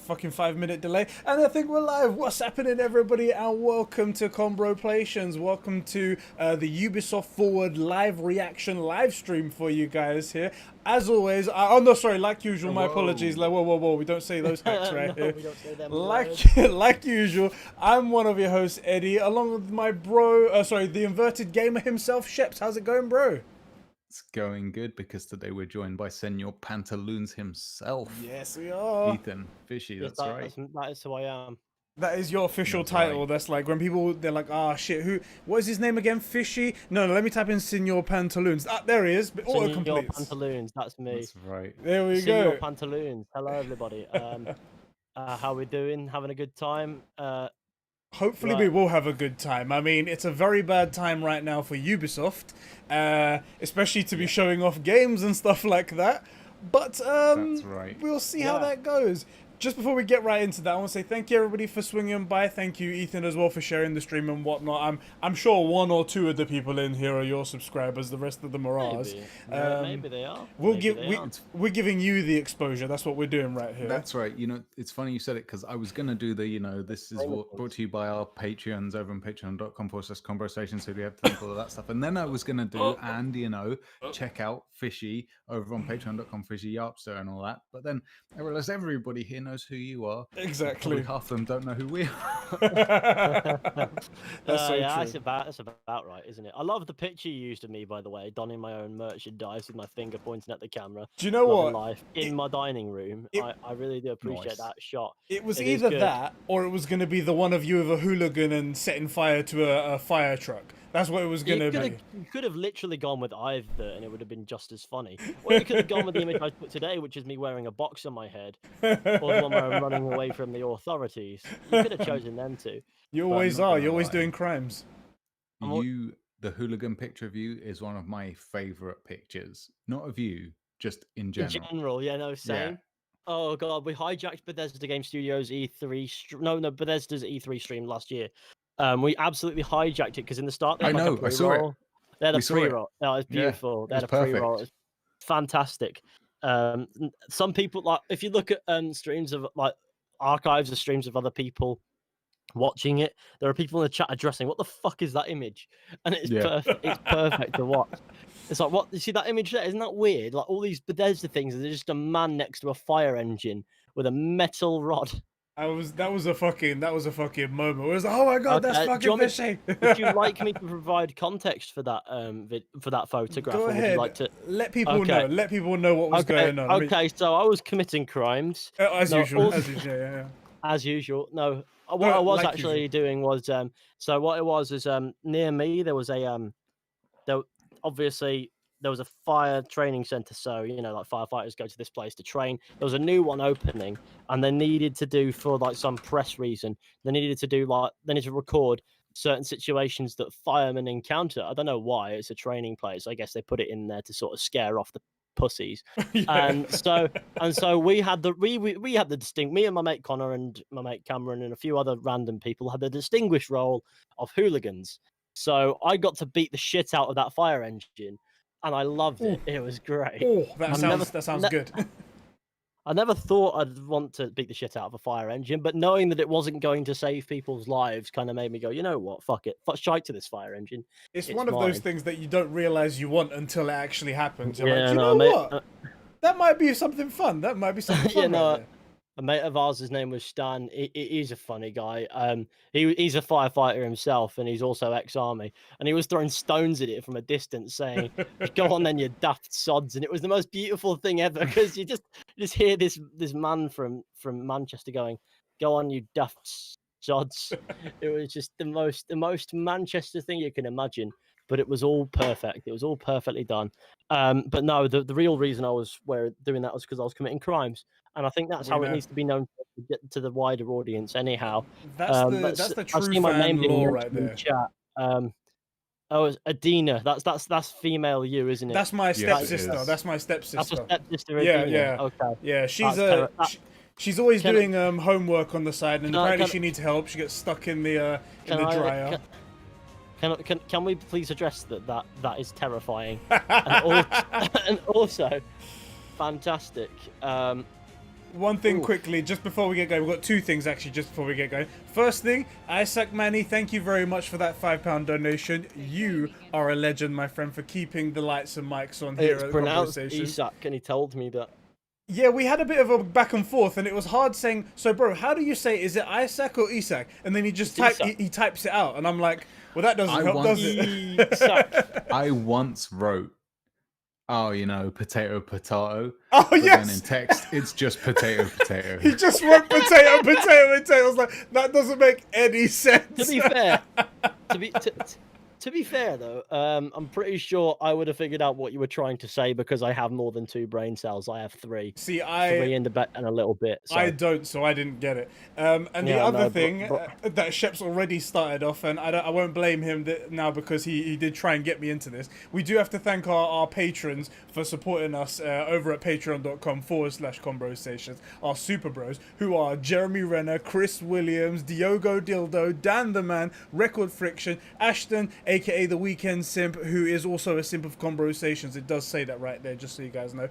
fucking 5-minute delay. And I think we're live. What's happening, everybody? And welcome to Combroplations. Welcome to the Ubisoft Forward live reaction live stream for you guys here. As always, oh no, sorry, like usual, my apologies. Like, whoa, we don't say those hacks right here. We don't say them like usual, I'm one of your hosts, Eddie, along with my bro, the inverted gamer himself, Sheps. How's it going, bro? It's going good because today we're joined by Senor Pantaloons himself. Yes, we are. Ethan Fizhy, that's right. That is who I am. That is your official That's title. right. That's like when people, they're like, ah, shit, what is his name again? Fishy? No, let me type in Senor Pantaloons. Ah, there he is. Senor Autocomplete. Pantaloons, that's me. That's right. There we Senor go. Pantaloons. Hello, everybody. How we doing? Having a good time? Hopefully right. we will have a good time. I mean, it's a very bad time right now for Ubisoft, especially to be showing off games and stuff like that. But That's right. we'll see how that goes. Just before we get right into that, I want to say thank you everybody for swinging by. Thank you, Ethan, as well, for sharing the stream and whatnot. I'm sure one or two of the people in here are your subscribers. The rest of them are ours. Maybe they are. We're giving you the exposure. That's what we're doing right here. That's right. You know, it's funny you said it because I was going to do the, this is brought to you by our Patreons over on patreon.com/conversation. So we have to think all of that stuff. And then I was going to do, check out Fishy over on patreon.com, Fishy Yarpster and all that. But then I realized everybody here knows who you are. Exactly. Probably half of them don't know who we are. That's so yeah, true. that's about right, isn't it? I love the picture you used of me, by the way, donning my own merchandise with my finger pointing at the camera. Do you know what? Life in my dining room. I really do appreciate that shot. It was either that or it was going to be the one of you with a hooligan and setting fire to a fire truck. That's what it was going to be. You could have literally gone with either and it would have been just as funny. Or you could have gone with the image I put today, which is me wearing a box on my head. Or the one where I'm running away from the authorities. You could have chosen them two. You always are. You're always doing crimes. The hooligan picture of you is one of my favorite pictures. Not of you, just in general. In general, yeah, no, same. Yeah. Oh god, we hijacked Bethesda Game Studios E3 Bethesda's E3 stream last year. We absolutely hijacked it because in the start they had I saw it. They had a pre-roll. Oh, it was beautiful. They had a pre-roll. It was fantastic. Some people, like, if you look at streams of like archives of streams of other people watching it, there are people in the chat addressing, "What the fuck is that image?" And it's perfect. It's perfect to watch. It's like, what? You see that image there? Isn't that weird? Like all these Bethesda things, there's just a man next to a fire engine with a metal rod. That was a fucking moment. It was like, oh my god, that's fucking fishy. Would you like me to provide context for that photograph? Go ahead. Would you like to let people know? Let people know what was going on. Okay, so I was committing crimes as usual. As usual. No, what I was actually doing was so what it was is near me there was a there was a fire training center, so like firefighters go to this place to train. There was a new one opening, and they needed to do, for like some press reason, they needed to record certain situations that firemen encounter. I don't know why. It's a training place. I guess they put it in there to sort of scare off the pussies. And so we had the distinct, me and my mate Connor and my mate Cameron and a few other random people had the distinguished role of hooligans. So I got to beat the shit out of that fire engine. And I loved it. It was great. Oh, that sounds good. I never thought I'd want to beat the shit out of a fire engine, but knowing that it wasn't going to save people's lives kind of made me go, you know what, fuck it. Fuck shite to this fire engine. It's one of those things that you don't realize you want until it actually happens. You're like, you know what? That might be something fun. That might be something fun. A mate of ours, his name was Stan. He's a funny guy. He's a firefighter himself, and he's also ex-army. And he was throwing stones at it from a distance, saying, "Go on, then, you daft sods!" And it was the most beautiful thing ever because you just hear this man from Manchester going, "Go on, you daft sods!" It was just the most Manchester thing you can imagine. But it was all perfect. It was all perfectly done. But no, the real reason I was doing that was because I was committing crimes. And I think that's how it needs to be known to get to the wider audience. Anyhow, that's the true fan lore right there. Chat. It's Adina. That's female you, isn't it? That's my stepsister. Yes. That's my stepsister. That's your stepsister. Adina. Yeah. Okay. Yeah, she's always doing homework on the side, and apparently she needs help. She gets stuck in the dryer. Can we please address that is terrifying and also fantastic. One thing quickly, just before we get going. We've got two things actually just before we get going. First thing, Isaac Manny, thank you very much for that £5 donation. You are a legend, my friend, for keeping the lights and mics on here It's at the pronounced conversation. Isak, and he told me that. Yeah, we had a bit of a back and forth, and it was hard saying. So, bro, how do you say? Is it Isaac or Isak? And then he just he types it out, and I'm like, well, that doesn't help, does it? Isak. I once wrote, oh, you know, potato, potato. Oh, but yes. then in text, it's just potato, potato. He just wrote potato, potato, potato. I was like, that doesn't make any sense. To be fair, to be fair though, I'm pretty sure I would have figured out what you were trying to say because I have more than 2 brain cells. I have 3. See, 3 in the back and a little bit. So. I don't, so I didn't get it. And the other thing that Shep's already started off, and I won't blame him now because he did try and get me into this. We do have to thank our patrons for supporting us over at patreon.com/conversations. Our super bros, who are Jeremy Renner, Chris Williams, Diogo Dildo, Dan the Man, Record Friction, Ashton, aka the Weekend Simp, who is also a simp of Conversations. It does say that right there, just so you guys know.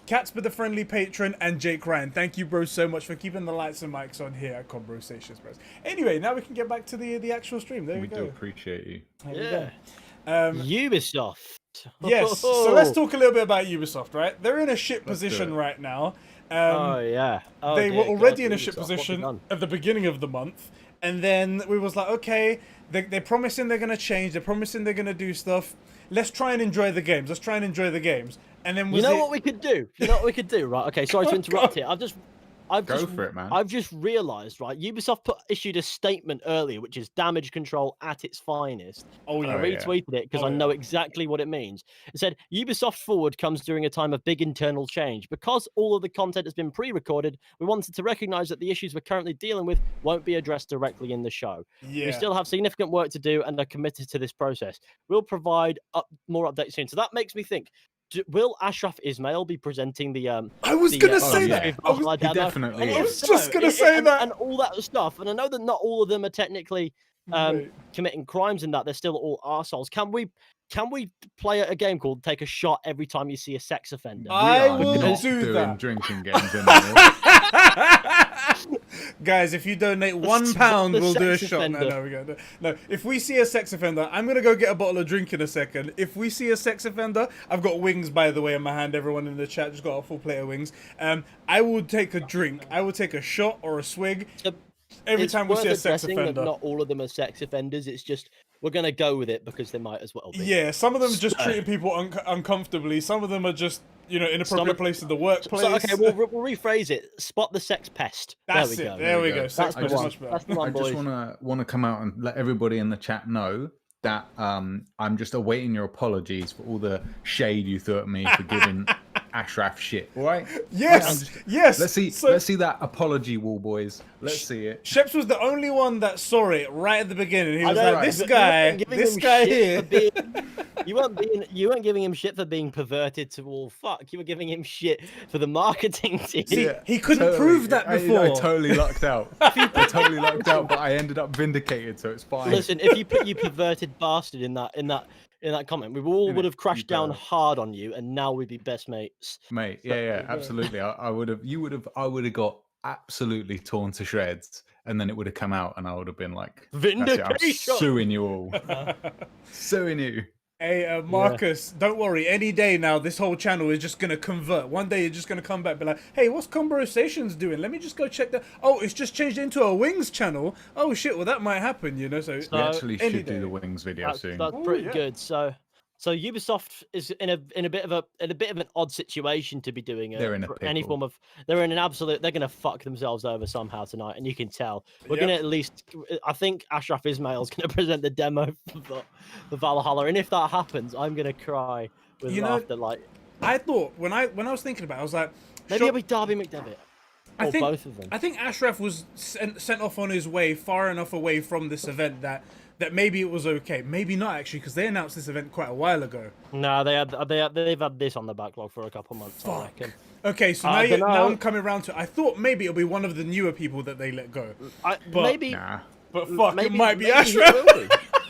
Catsper the Friendly Patron, and Jake Ryan. Thank you, bros, so much for keeping the lights and mics on here at Conversations, bros. Anyway, now we can get back to the actual stream. There we go. We do appreciate you. Yeah. Ubisoft. Yes. So let's talk a little bit about Ubisoft, right? They're in a shit position right now. Oh yeah. Oh, they were already in a shit Ubisoft, position at the beginning of the month, and then we was like, okay, they're promising they're gonna change. They're promising they're gonna do stuff. Let's try and enjoy the games. Let's try and enjoy the games. And then you know what we could do? You know what we could do, right? Okay, sorry to interrupt here. Go for it, man. I've just realized, right? Ubisoft issued a statement earlier, which is damage control at its finest. Oh, and yeah. I retweeted it because I know exactly what it means. It said, Ubisoft Forward comes during a time of big internal change. Because all of the content has been pre-recorded, we wanted to recognize that the issues we're currently dealing with won't be addressed directly in the show. Yeah. We still have significant work to do and are committed to this process. We'll provide more updates soon. So that makes me think, will Ashraf Ismail be presenting the I was gonna say that. He definitely I was just gonna say that. And all that stuff. And I know that not all of them are technically committing crimes in that. They're still all arseholes. Can we play a game called Take a Shot every time you see a sex offender? I will not do doing that. Drinking games anymore. Guys, if you donate £1, we'll do a shot. No, we go. No, if we see a sex offender, I'm gonna go get a bottle of drink in a second. If we see a sex offender, I've got wings, by the way, in my hand. Everyone in the chat just got a full plate of wings. I will take a drink. I will take a shot or a swig every time we see a sex offender. That not all of them are sex offenders. It's just we're gonna go with it because they might as well be. Yeah, some of them are just treating people uncomfortably. Some of them are just, inappropriate place in the workplace. So, okay, we'll rephrase it. Spot the sex pest. That's there we go. There we go. Sex That's pest is much better. That's the one, I just boys. want to come out and let everybody in the chat know that I'm just awaiting your apologies for all the shade you threw at me for giving Ashraf shit. All right? Yes. Yes. Let's see that apology wall, boys. Let's see it. Sheps was the only one that saw it right at the beginning. He was know, like, right. this guy here. You weren't giving him shit for being perverted to all fuck. You were giving him shit for the marketing team. See, he couldn't prove that before. I totally lucked out. I totally lucked out, but I ended up vindicated, so it's fine. Listen, if you put "you perverted bastard" in that comment, we all would have crashed down hard on you, and now we'd be best mates. Mate, yeah, absolutely. I would have got absolutely torn to shreds, and then it would have come out, and I would have been like, vindication. I'm suing you all, suing you. Hey, Marcus, don't worry. Any day now, this whole channel is just going to convert. One day you're just going to come back and be like, hey, what's Conversations doing? Let me just go check that. Oh, it's just changed into a Wings channel. Oh, shit, well, that might happen, So we actually should do the Wings video soon. That's pretty good. So Ubisoft is in a bit of an odd situation to be doing they're in a any form of they're gonna fuck themselves over somehow tonight, and you can tell. We're gonna at least, I think Ashraf Ismail's gonna present the demo for Valhalla, and if that happens, I'm gonna cry with laughter. Like, I thought when I was thinking about it, I was like, maybe it'll be Darby McDevitt. Or both of them. I think Ashraf was sent off on his way far enough away from this event that maybe it was okay. Maybe not, actually, because they announced this event quite a while ago. No, they've had this on the backlog for a couple months. Fuck. I reckon. Okay, so now I'm coming around to. I thought maybe it'll be one of the newer people that they let go. But fuck, it might be Ashraf.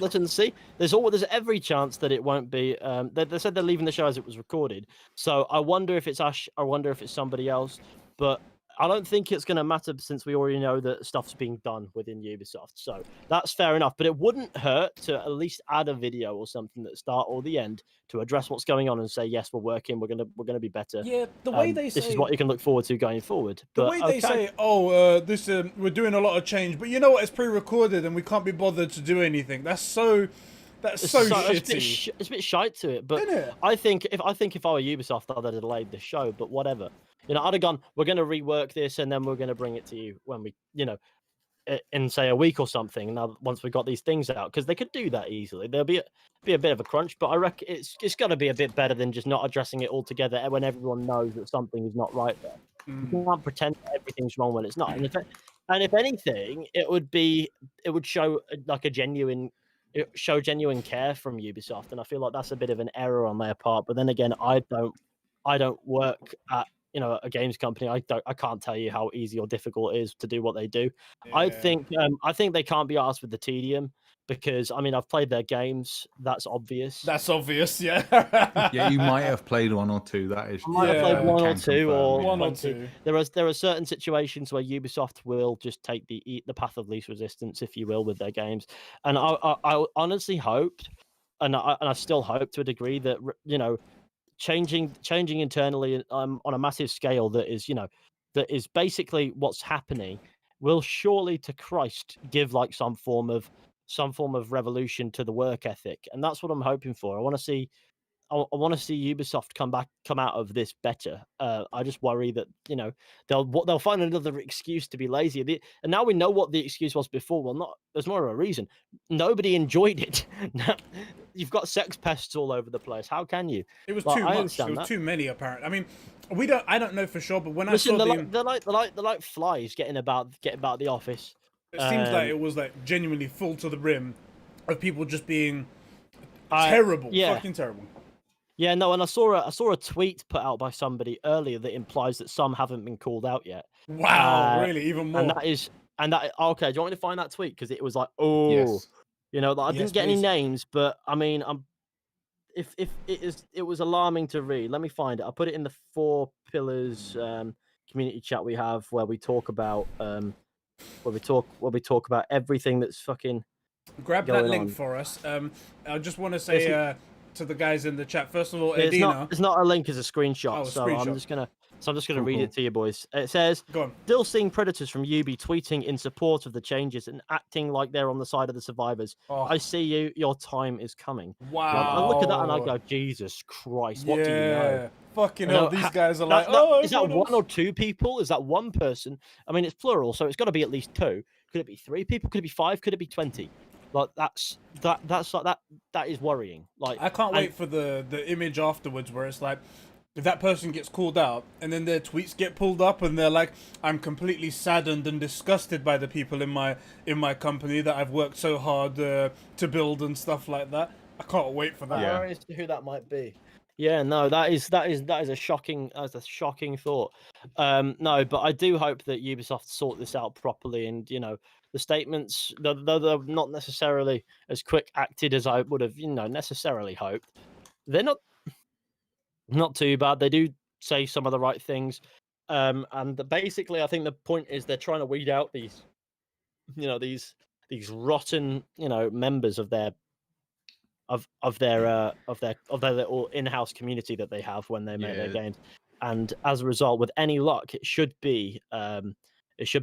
Listen, see, there's every chance that it won't be. They said they're leaving the show as it was recorded. So I wonder if it's Ash. I wonder if it's somebody else. But I don't think it's going to matter since we already know that stuff's being done within Ubisoft. So that's fair enough. But it wouldn't hurt to at least add a video or something at the start or the end to address what's going on and say, yes, we're working. We're gonna be better. Yeah, the way they say this is what you can look forward to going forward. the But way they say, oh, this we're doing a lot of change, but you know what? It's pre-recorded and we can't be bothered to do anything. That's so shitty. It's a bit shite to it. But Isn't it? I think if I were Ubisoft, I'd have delayed the show. But whatever. You know, I'd have gone, we're going to rework this and then we're going to bring it to you when we, you know, in say a week or something. Now, once we got these things out, because they could do that easily. There'll be a bit of a crunch, but I reckon it's got to be a bit better than just not addressing it altogether when everyone knows that something is not right there. You can't pretend that everything's wrong when it's not. And if anything, it would show like show genuine care from Ubisoft, and I feel like that's a bit of an error on their part. But then again, I don't work at a games company. I can't tell you how easy or difficult it is to do what they do. Yeah. I think they can't be asked with the tedium, because I mean I've played their games. That's obvious. That's obvious, yeah. Yeah, you might have played one or two. That is. I might have played one or two, or one or 20. two. There are certain situations where Ubisoft will just take the path of least resistance, if you will, with their games. And I honestly hoped, and I still hope to a degree, that changing internally on a massive scale that is basically what's happening will surely to Christ give like some form of revolution to the work ethic, and that's what I'm hoping for. I want to see Ubisoft come out of this better. I just worry that they'll find another excuse to be lazy. And now we know what the excuse was before. Well, there's more of a reason. Nobody enjoyed it. You've got sex pests all over the place. How can you? It was too much. There was too many, apparently. I mean, I don't know for sure, but when I saw they're like flies getting about the office. It seems like it was like genuinely full to the rim of people just being terrible, fucking terrible. Yeah, no, and I saw a tweet put out by somebody earlier that implies that some haven't been called out yet. Wow, really? Even more? Okay, do you want me to find that tweet? Because it was like, oh, yes. I didn't get any names, but I mean, if it was alarming to read. Let me find it. I'll put it in the 4 Pillars community chat we have, where we talk about everything that's fucking. Grab that link for us. I just want to say to the guys in the chat, first of all, Edina. It's not a link, it's a screenshot. I'm just gonna read it to you, boys. It says, Go on. Still seeing predators from Ubi tweeting in support of the changes and acting like they're on the side of the survivors. Oh. I see you. Your time is coming. Wow. I look at that and I go, Jesus Christ, what do you know? Fucking hell, these guys are like, is that one or two people? Is that one person? I mean, it's plural, so it's got to be at least 2. Could it be 3 people? Could it be 5? Could it be 20? Like that's that is worrying. Like I can't wait for the image afterwards where it's like, if that person gets called out and then their tweets get pulled up and they're like, I'm completely saddened and disgusted by the people in my company that I've worked so hard to build and stuff like that. I can't wait for that. Yeah, as to who that might be. Yeah, no, that is a shocking thought. No, but I do hope that Ubisoft sort this out properly, and the statements, though they're not necessarily as quick acted as I would have necessarily hoped, they're not too bad. They do say some of the right things, and basically I think the point is they're trying to weed out these rotten members of their little in-house community that they have when they make their games, and as a result, with any luck, it should be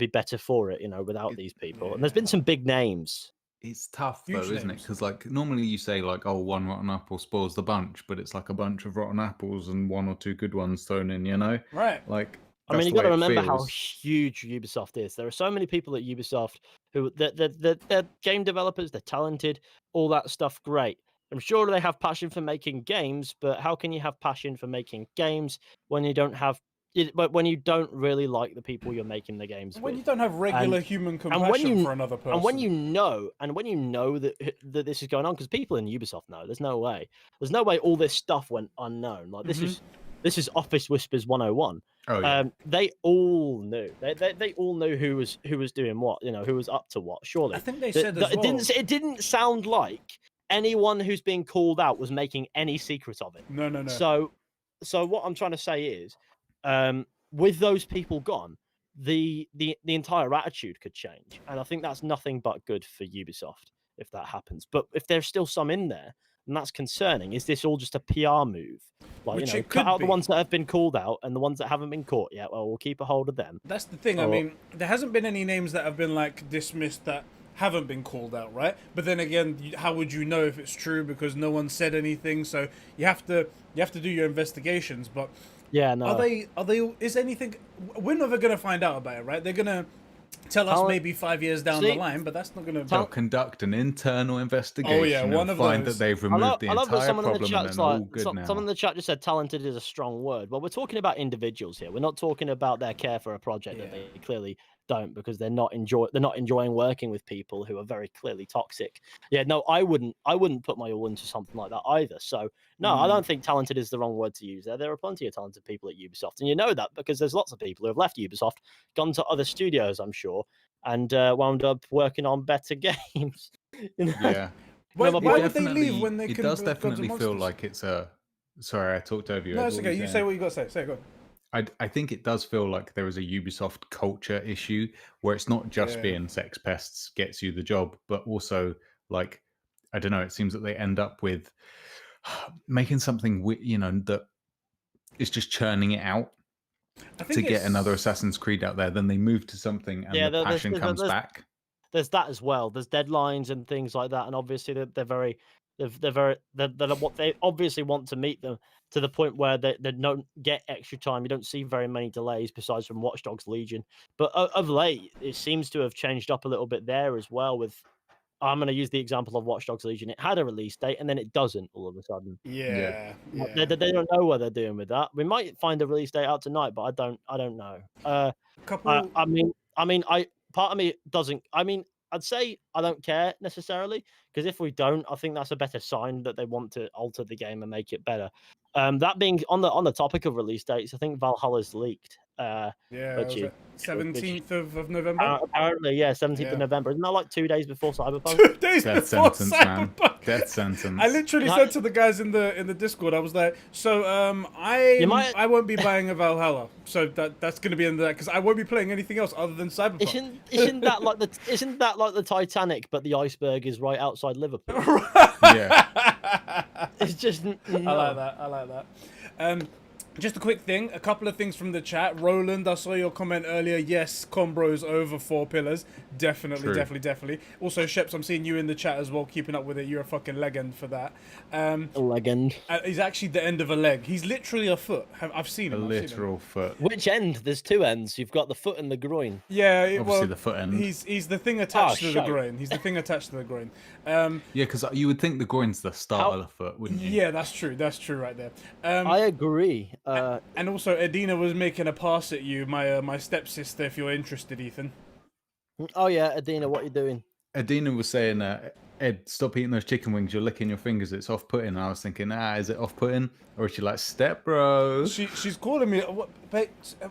better for it, without these people. And there's been some big names. It's tough though, isn't it? Because like normally you say like, oh, one rotten apple spoils the bunch, but it's like a bunch of rotten apples and 1 or 2 good ones thrown in, Right. Like, I mean, you got to remember how huge Ubisoft is. There are so many people at Ubisoft who they're game developers, they're talented, all that stuff, great. I'm sure they have passion for making games, but how can you have passion for making games when you don't really like the people you're making the games when with? You don't have regular human compassion for another person. And when you know that this is going on, because people in Ubisoft know, there's no way all this stuff went unknown. Like this is Office Whispers 101. Oh, yeah. They all knew. They all knew who was doing what, who was up to what. Surely, I think they said as well. It didn't sound like anyone who's being called out was making any secret of it. No. So what I'm trying to say is, with those people gone, the entire attitude could change, and I think that's nothing but good for Ubisoft if that happens. But if there's still some in there, and that's concerning, is this all just a PR move? Like, Which you know, it cut could out the be. ones that have been called out, and the ones that haven't been caught yet, well, we'll keep a hold of them. That's the thing. I mean, there hasn't been any names that have been like dismissed that haven't been called out, right? But then again, how would you know if it's true because no one said anything? So you have to do your investigations. But Yeah, no. are they? Is anything? We're never gonna find out about it, right? They're gonna tell us maybe 5 years down the line, but that's not gonna. They'll conduct an internal investigation one and of find those. that they've I removed the love that entire someone in the problem and chat's then all like, good now. someone in the chat just said talented is a strong word. Well, we're talking about individuals here. We're not talking about their care for a project that they clearly don't, because they're not enjoying working with people who are very clearly toxic. Yeah, no, I wouldn't put my all into something like that either. So no, I don't think talented is the wrong word to use there. There are plenty of talented people at Ubisoft, and you know that because there's lots of people who have left Ubisoft, gone to other studios, I'm sure, and wound up working on better games. You know? Yeah. Why It would they leave when they it can does go to definitely feel Monsters? like it's a. Sorry, I talked over you. No, Ed, it's what were okay. You say saying? what you got to say. Say it. Go. I think it does feel like there is a Ubisoft culture issue where it's not just being sex pests gets you the job, but also like, I don't know, it seems that they end up with making something, you know, that is just churning it out I think to get another Assassin's Creed out there. Then they move to something and the passion comes back. There's that as well. There's deadlines and things like that, and obviously they're what they obviously want to meet them to the point where they don't get extra time. You don't see very many delays besides from Watch Dogs Legion, but of late it seems to have changed up a little bit there as well. With I'm going to use the example of Watch Dogs Legion. It had a release date and then it doesn't all of a sudden. Yeah. They don't know what they're doing with that. We might find a release date out tonight, but I don't know. Part of me doesn't. I mean, I'd say I don't care necessarily, because if we don't, I think that's a better sign that they want to alter the game and make it better. That being on the topic of release dates, I think Valhalla's leaked. Which is 17th of November. Apparently, yeah, 17th of November. Isn't that like 2 days before Cyberpunk? 2 days Death before sentence, Cyberpunk. man. Death sentence. I literally said to the guys in the Discord, I was like, so I won't be buying a Valhalla, so that's going to be in there because I won't be playing anything else other than Cyberpunk. Isn't that like the Titanic, but the iceberg is right outside Liverpool? Yeah. It's just. No. I like that. Just a quick thing, a couple of things from the chat. Roland, I saw your comment earlier. Yes, Combro's over 4 pillars. Definitely, True. definitely. Also, Sheps, I'm seeing you in the chat as well, keeping up with it. You're a fucking legend for that. A legend. He's actually the end of a leg. He's literally a foot. I've seen him. A literal foot. Which end? There's 2 ends. You've got the foot and the groin. Yeah, Obviously the foot end. He's the thing attached to the groin. He's the thing attached to the groin. Yeah, because you would think the groin's the start of the foot, wouldn't you? Yeah, that's true. That's true right there. I agree. And also, Edina was making a pass at you, my stepsister, if you're interested, Ethan. Oh yeah, Edina, what are you doing? Edina was saying, Ed, stop eating those chicken wings. You're licking your fingers. It's off-putting. And I was thinking, is it off-putting? Or is she like, step bro? She's calling me. What, babe,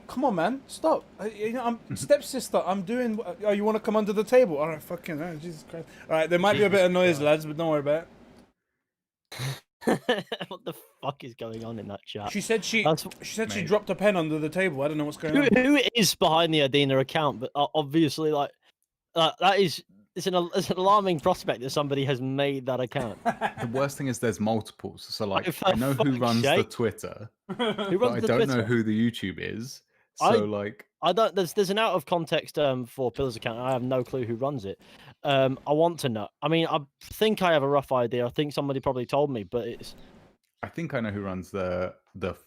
come on, man. Stop. I'm stepsister. I'm doing... Oh, you want to come under the table? All right, fucking hell. Jesus Christ. All right, there might be a bit of noise, lads, but don't worry about it. What the fuck is going on in that chat? She said she dropped a pen under the table. I don't know what's going on. Who is behind the Edina account? But obviously, like that is it's an alarming prospect that somebody has made that account. The worst thing is there's multiples. So like, Oh, I know who runs the Twitter, Who but runs I the don't Twitter? know who the YouTube is. So I don't. There's an out of context 4 pillars account. And I have no clue who runs it. I want to know. I mean, I think I have a rough idea. I think somebody probably told me, but it's. I think I know who runs the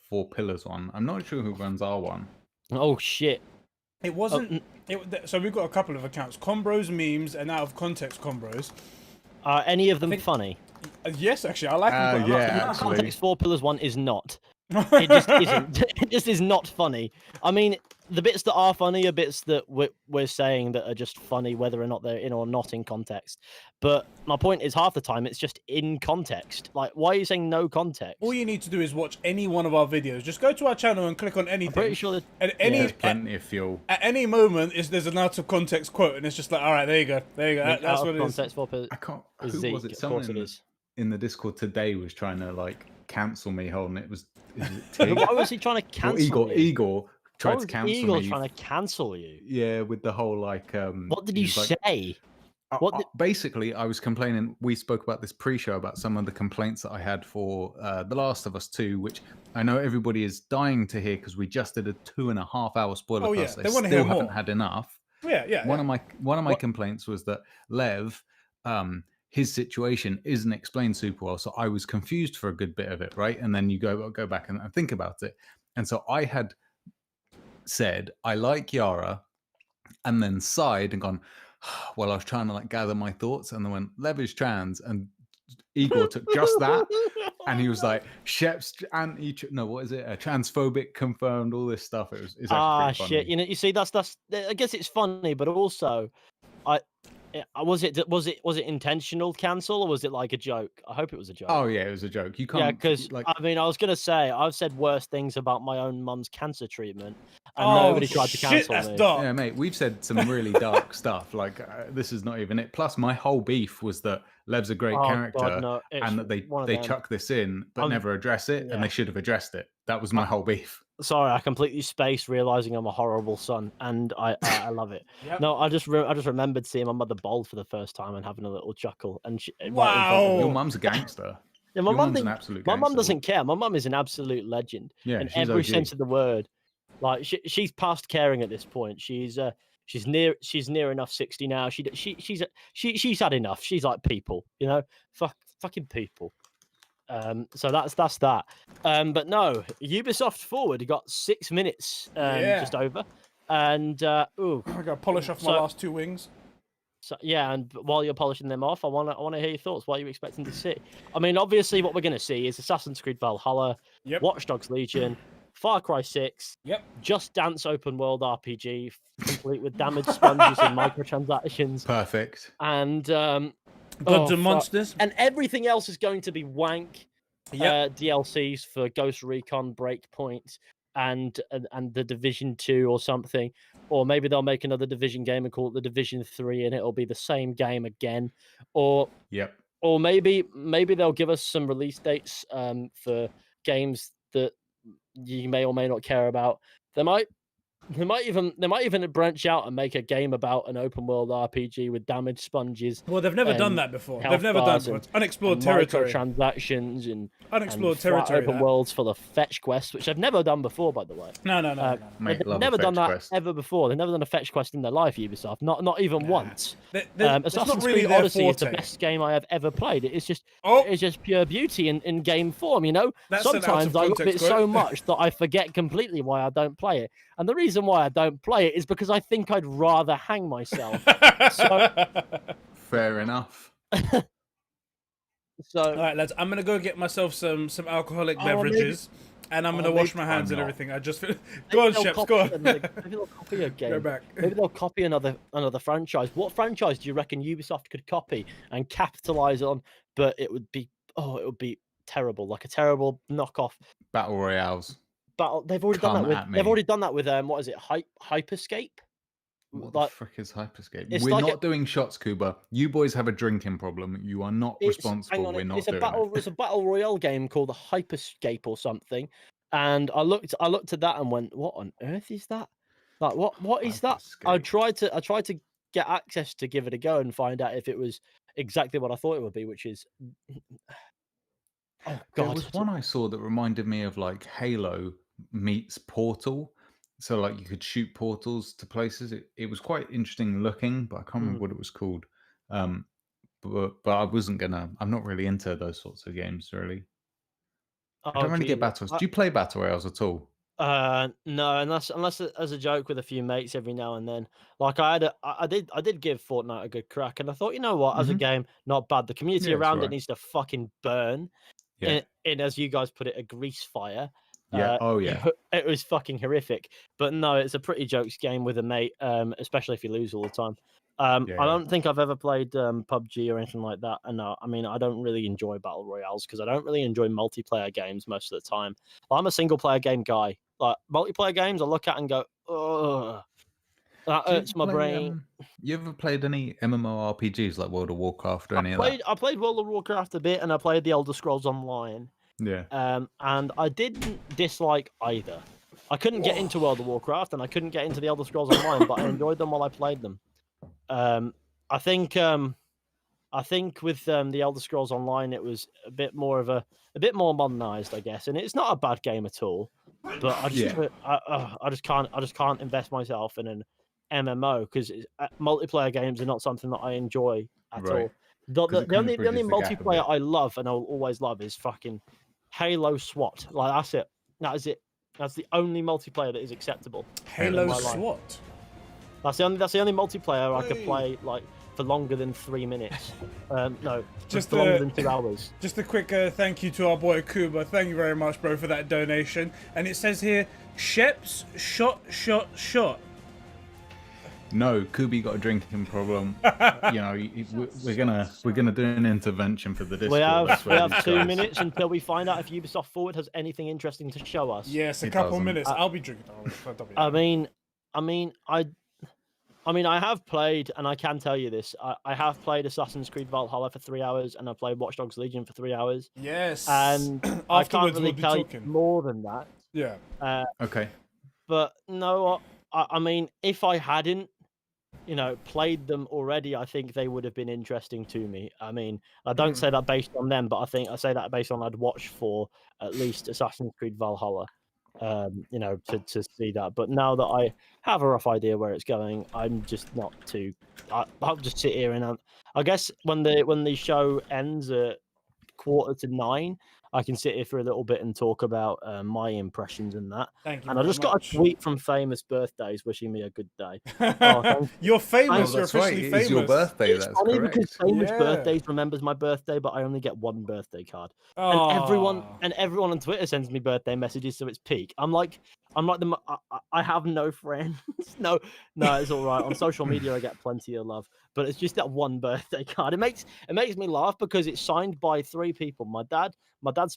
4 pillars one. I'm not sure who runs our one. Oh shit! It wasn't. So we've got a couple of accounts: Combros memes and out of context Combros. Are any of them funny? Yes, actually, I like them. Quite a lot. Yeah, actually. Context 4 pillars one is not. It just isn't. It just is not funny. I mean, the bits that are funny are bits that we're saying that are just funny, whether or not they're in or not in context. But my point is, half the time it's just in context. Like, why are you saying no context? All you need to do is watch any one of our videos. Just go to our channel and click on anything. I'm pretty sure There's plenty of fuel. At any moment, there's an out of context quote, and it's just like, all right, there you go, there you go. That's what it is. Context 4 pillars. I can't. Is Who Zeke, was it? of Someone course it is. in the Discord today was trying to like cancel me holding it. Was it Tig? Why was he trying to Or cancel Igor? me? Igor tried What to was cancel Eagle me. trying to cancel you? Yeah, with the whole like. What did he you was like, say? What did... Basically, I was complaining. We spoke about this pre-show about some of the complaints that I had for The Last of Us 2, which I know everybody is dying to hear because we just did a 2.5-hour spoiler Oh, yeah, cast. they They wanna still hear haven't more. had enough. Yeah. One of my What? complaints was that Lev, his situation isn't explained super well, so I was confused for a good bit of it, right? And then you go back and think about it, and so I had said I like Yara, and then sighed and gone, well, I was trying to like gather my thoughts, and then went, Lev is trans, and Igor took just that, and he was like, Shep's no, what is it? Transphobic confirmed, all this stuff. It's actually pretty funny. Shit. You know, you see, that's. I guess it's funny, but also, I was it intentional cancel, or was it like a joke? I hope it was a joke. Oh yeah, it was a joke. You can't. Yeah, because like, I mean, I was gonna say I've said worse things about my own mum's cancer treatment, and Oh, nobody tried to shit, cancel that's me. dark. yeah, mate, we've said some really dark stuff. Like this is not even it. Plus, my whole beef was that Lev's a great Oh character, God, no! It's and that one of they them. chuck this in but never address it, and yeah. they should have addressed it. That was my whole beef. Sorry, I completely spaced realizing I'm a horrible son, and I love it. Yep. No, I just remembered seeing my mother bald for the first time and having a little chuckle, and right in front of Wow. me. Your mum's a gangster. Yeah, my Your mum mum's an didn't. absolute My mum gangster. doesn't care. My mum is an absolute legend. Yeah, in she's every OG. sense of the word. Like she's past caring at this point. She's near enough 60 now. She's had enough. She's like people, you know, fucking people. So that's that. But no, Ubisoft Forward got 6 minutes, just over, and I gotta polish off my last 2 wings. So yeah, and while you're polishing them off, I want to hear your thoughts. What are you expecting to see? I mean, obviously, what we're going to see is Assassin's Creed Valhalla, Yep. Watch Dogs Legion, Far Cry 6, Yep. Just Dance open world RPG, complete with damage sponges and microtransactions, Perfect. and Gods and Monsters, and everything else is going to be wank. Yep. DLCs for Ghost Recon Breakpoint and the Division 2 or something, or maybe they'll make another Division game and call it the Division 3 and it'll be the same game again, or maybe they'll give us some release dates for games that you may or may not care about. They might even branch out and make a game about an open world RPG with damage sponges. Well, they've never done that before. They've never done it. It's unexplored territory. Transactions and unexplored territory. Open worlds full of fetch quests, which they've never done before, by the way. No. Mate, they've never done that ever before. They've never done a fetch quest in their life, Ubisoft. Not even once. Assassin's Creed Odyssey is the best game I have ever played. It's just pure beauty in game form, you know? Sometimes I love it so much that I forget completely why I don't play it. And the reason why I don't play it is because I think I'd rather hang myself. Fair enough. So, all right, lads, I'm gonna go get myself some alcoholic beverages, and I'm gonna wash my hands and everything. I just go on, Sheps, go on. Maybe they'll copy a game. Go back. Maybe they'll copy another franchise. What franchise do you reckon Ubisoft could copy and capitalize on? But it would be terrible, like a terrible knockoff. Battle Royales. They've already done that with. They've already done that with what is it? Hyperscape. What the frick is Hyperscape? We're like not doing shots, Kuba. You boys have a drinking problem. You are not responsible. We're not doing it. It's a battle royale game called Hyperscape or something. And I looked at that and went, "What on earth is that? Like, what is that?" I tried to get access to give it a go and find out if it was exactly what I thought it would be, which is. Oh God! There was one I saw that reminded me of like Halo meets Portal. So like you could shoot portals to places. It was quite interesting looking, but I can't remember what it was called. But I wasn't gonna. I'm not really into those sorts of games really. I don't really get battles. Do you play battle royales at all? No, unless as a joke with a few mates every now and then. Like I did give Fortnite a good crack, and I thought, you know what, as a game, not bad. The community around it needs to fucking burn. Yeah. In as you guys put it, a grease fire. Yeah. Oh yeah. It was fucking horrific. But no, it's a pretty jokes game with a mate, especially if you lose all the time. I don't think I've ever played PUBG or anything like that. And I mean, I don't really enjoy battle royales because I don't really enjoy multiplayer games most of the time. I'm a single player game guy. Like multiplayer games, I look at and go, ugh. That hurts my brain. You ever played any MMORPGs like World of Warcraft or any of that? I played World of Warcraft a bit, and I played the Elder Scrolls Online. Yeah. And I didn't dislike either. I couldn't get into World of Warcraft and I couldn't get into the Elder Scrolls Online, but I enjoyed them while I played them. I think with the Elder Scrolls Online, it was a bit more modernized, I guess, and it's not a bad game at all. But I just can't invest myself in an MMO because multiplayer games are not something that I enjoy at all. The only multiplayer I love and I'll always love is fucking Halo SWAT. Like that's it. That is it. That's the only multiplayer that is acceptable. Halo SWAT. That's the only multiplayer I could play like for longer than 3 minutes. No, just for longer than 2 hours. Just a quick thank you to our boy Kuba. Thank you very much, bro, for that donation. And it says here, Sheps shot. No, Kubi got a drinking problem. You know, we're gonna do an intervention for the Discord. We have 2 minutes until we find out if Ubisoft Forward has anything interesting to show us. Yes, a couple minutes. I'll be drinking. I mean, I have played, and I can tell you this. I have played Assassin's Creed Valhalla for 3 hours, and I played Watch Dogs Legion for 3 hours. Yes. And I can't really tell you more than that. Yeah. Okay. But no, I mean, if I hadn't, played them already, I think they would have been interesting to me. I mean, I don't say that based on them, but I say that based on I'd watch for at least Assassin's Creed Valhalla. To see that. But now that I have a rough idea where it's going, I'm just not too. I'll just sit here and I guess when the show ends at 8:45, I can sit here for a little bit and talk about my impressions and that. Thank you. And I just got a tweet from Famous Birthdays wishing me a good day. You're famous. You're officially famous. It's your birthday. It's that's funny correct. because Famous Birthdays remembers my birthday, but I only get one birthday card. Oh. And everyone on Twitter sends me birthday messages, so it's peak. I have no friends. No, it's all right. On social media, I get plenty of love, but it's just that one birthday card. It makes me laugh because it's signed by 3 people: my dad's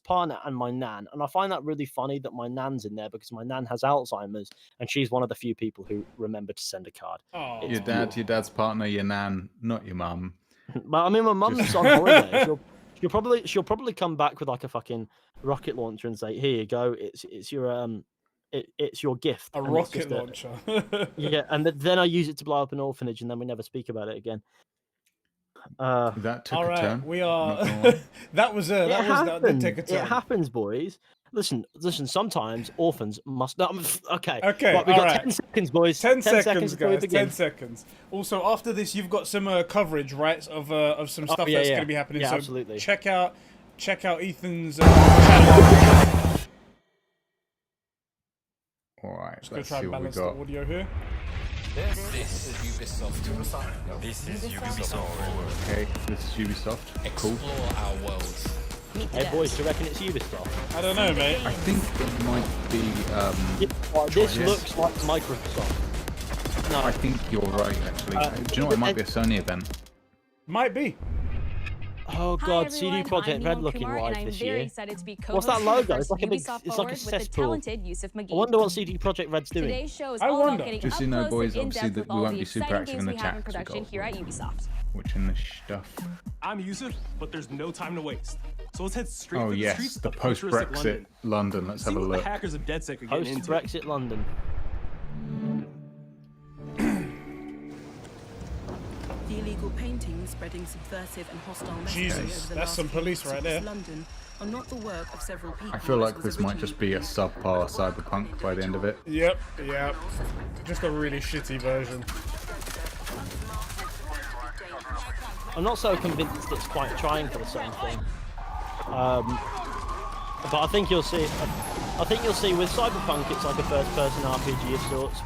partner, and my nan. And I find that really funny that my nan's in there because my nan has Alzheimer's, and she's one of the few people who remember to send a card. Oh. Your dad's partner, your nan, not your mum. But I mean, my mum's on holiday. She'll probably come back with like a fucking rocket launcher and say, "Here you go. It's your gift." A rocket launcher. Yeah, and then I use it to blow up an orphanage, and then we never speak about it again. That took a turn. We are. that did take a turn. It happens, boys. Listen. Sometimes orphans must. No, okay. Okay. Right, we got 10 seconds, boys. 10 seconds, guys. 10 seconds. Also, after this, you've got some coverage, right, of some stuff that's going to be happening. Yeah, so absolutely. Check out Ethan's channel. All right. Just gonna try and balance the audio here. This is Ubisoft. This is Ubisoft. Okay, this is Ubisoft. Explore our worlds. Hey boys, do you reckon it's Ubisoft? I don't know, mate. I think it might be. This looks like Microsoft. No, I think you're right. Actually, do you know what? It might be a Sony event. Might be. Oh god, CD Projekt Red looking live this year. What's that logo? It's like a cesspool. I wonder what CD Projekt Red's doing. I wonder. Just so you know, boys, obviously that we won't be super active in the chat. Watching the stuff. I'm Yusuf, but there's no time to waste. So let's head straight for the yes, streets the of post-Brexit London. Let's have a look. The hackers of DedSec are getting into. Post-Brexit London. The illegal paintings spreading subversive and hostile messages Jesus, over the that's last some few police weeks right across there. London are not the work of several people. I feel like as was this might just be a subpar cyberpunk by the end of it. Yep. Just a really shitty version. I'm not so convinced it's quite trying for the same thing. But I think you'll see. I think you'll see with Cyberpunk, it's like a first-person RPG of sorts.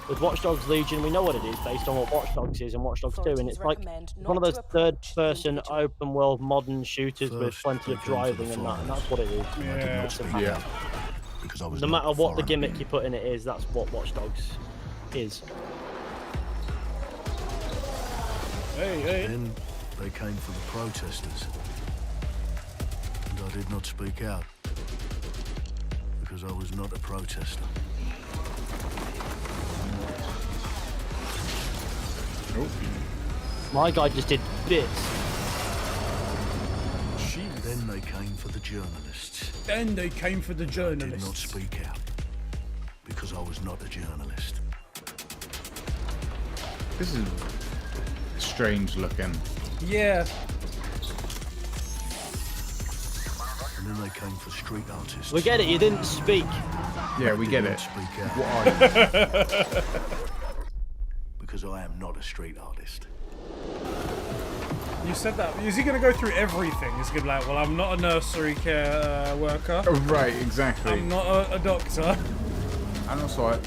With Watch Dogs Legion, we know what it is based on what Watch Dogs is and Watch Dogs 2, and it's like one of those third-person open-world modern shooters with plenty of driving and that's what it is. Yeah. No matter what the gimmick you put in it is, that's what Watch Dogs is. Hey. Then they came for the protesters. And I did not speak out. Because I was not a protester. My guy just did bits. Then they came for the journalists. Then they came for the I did not journalists. speak out. because I was not a journalist. This is strange looking. Yeah. And then they came for street artists. We get it. You didn't speak. Yeah, we get it. Speak out. What are you? Because I am not a street artist. You said that. Is he going to go through everything? He's going to be like, well, I'm not a nursery care worker. Oh, right, exactly. I'm not a doctor. And also,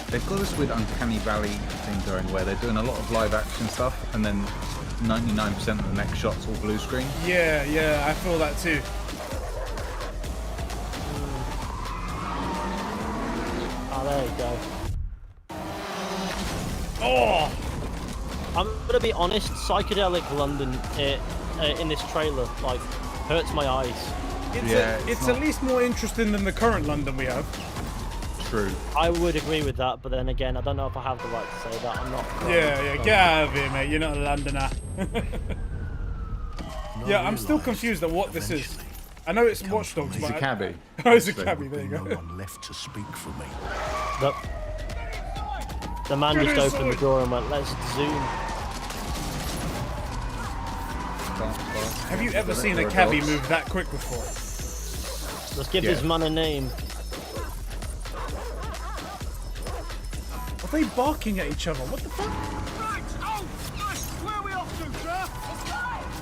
they've got this weird Uncanny Valley thing going where they're doing a lot of live action stuff, and then 99% of the next shot's all blue screen. Yeah, yeah, I feel that too. Oh, there you go. Oh! I'm gonna be honest. Psychedelic London in this trailer like hurts my eyes. It's at least more interesting than the current London we have. True. I would agree with that, but then again, I don't know if I have the right to say that. I'm not. Yeah, get out of here, mate. You're not a Londoner. Yeah, I'm still confused at what this is. I know it's Watch Dogs, He's but a cabbie. Oh, it's a cabbie. There you No go. one left to speak for me. The man just opened the door and went, "Let's zoom." Have you ever seen a cabbie move that quick before? Let's give this man a name. Are they barking at each other? What the fuck? Right! Oh! Nice! Where are we off to, sir?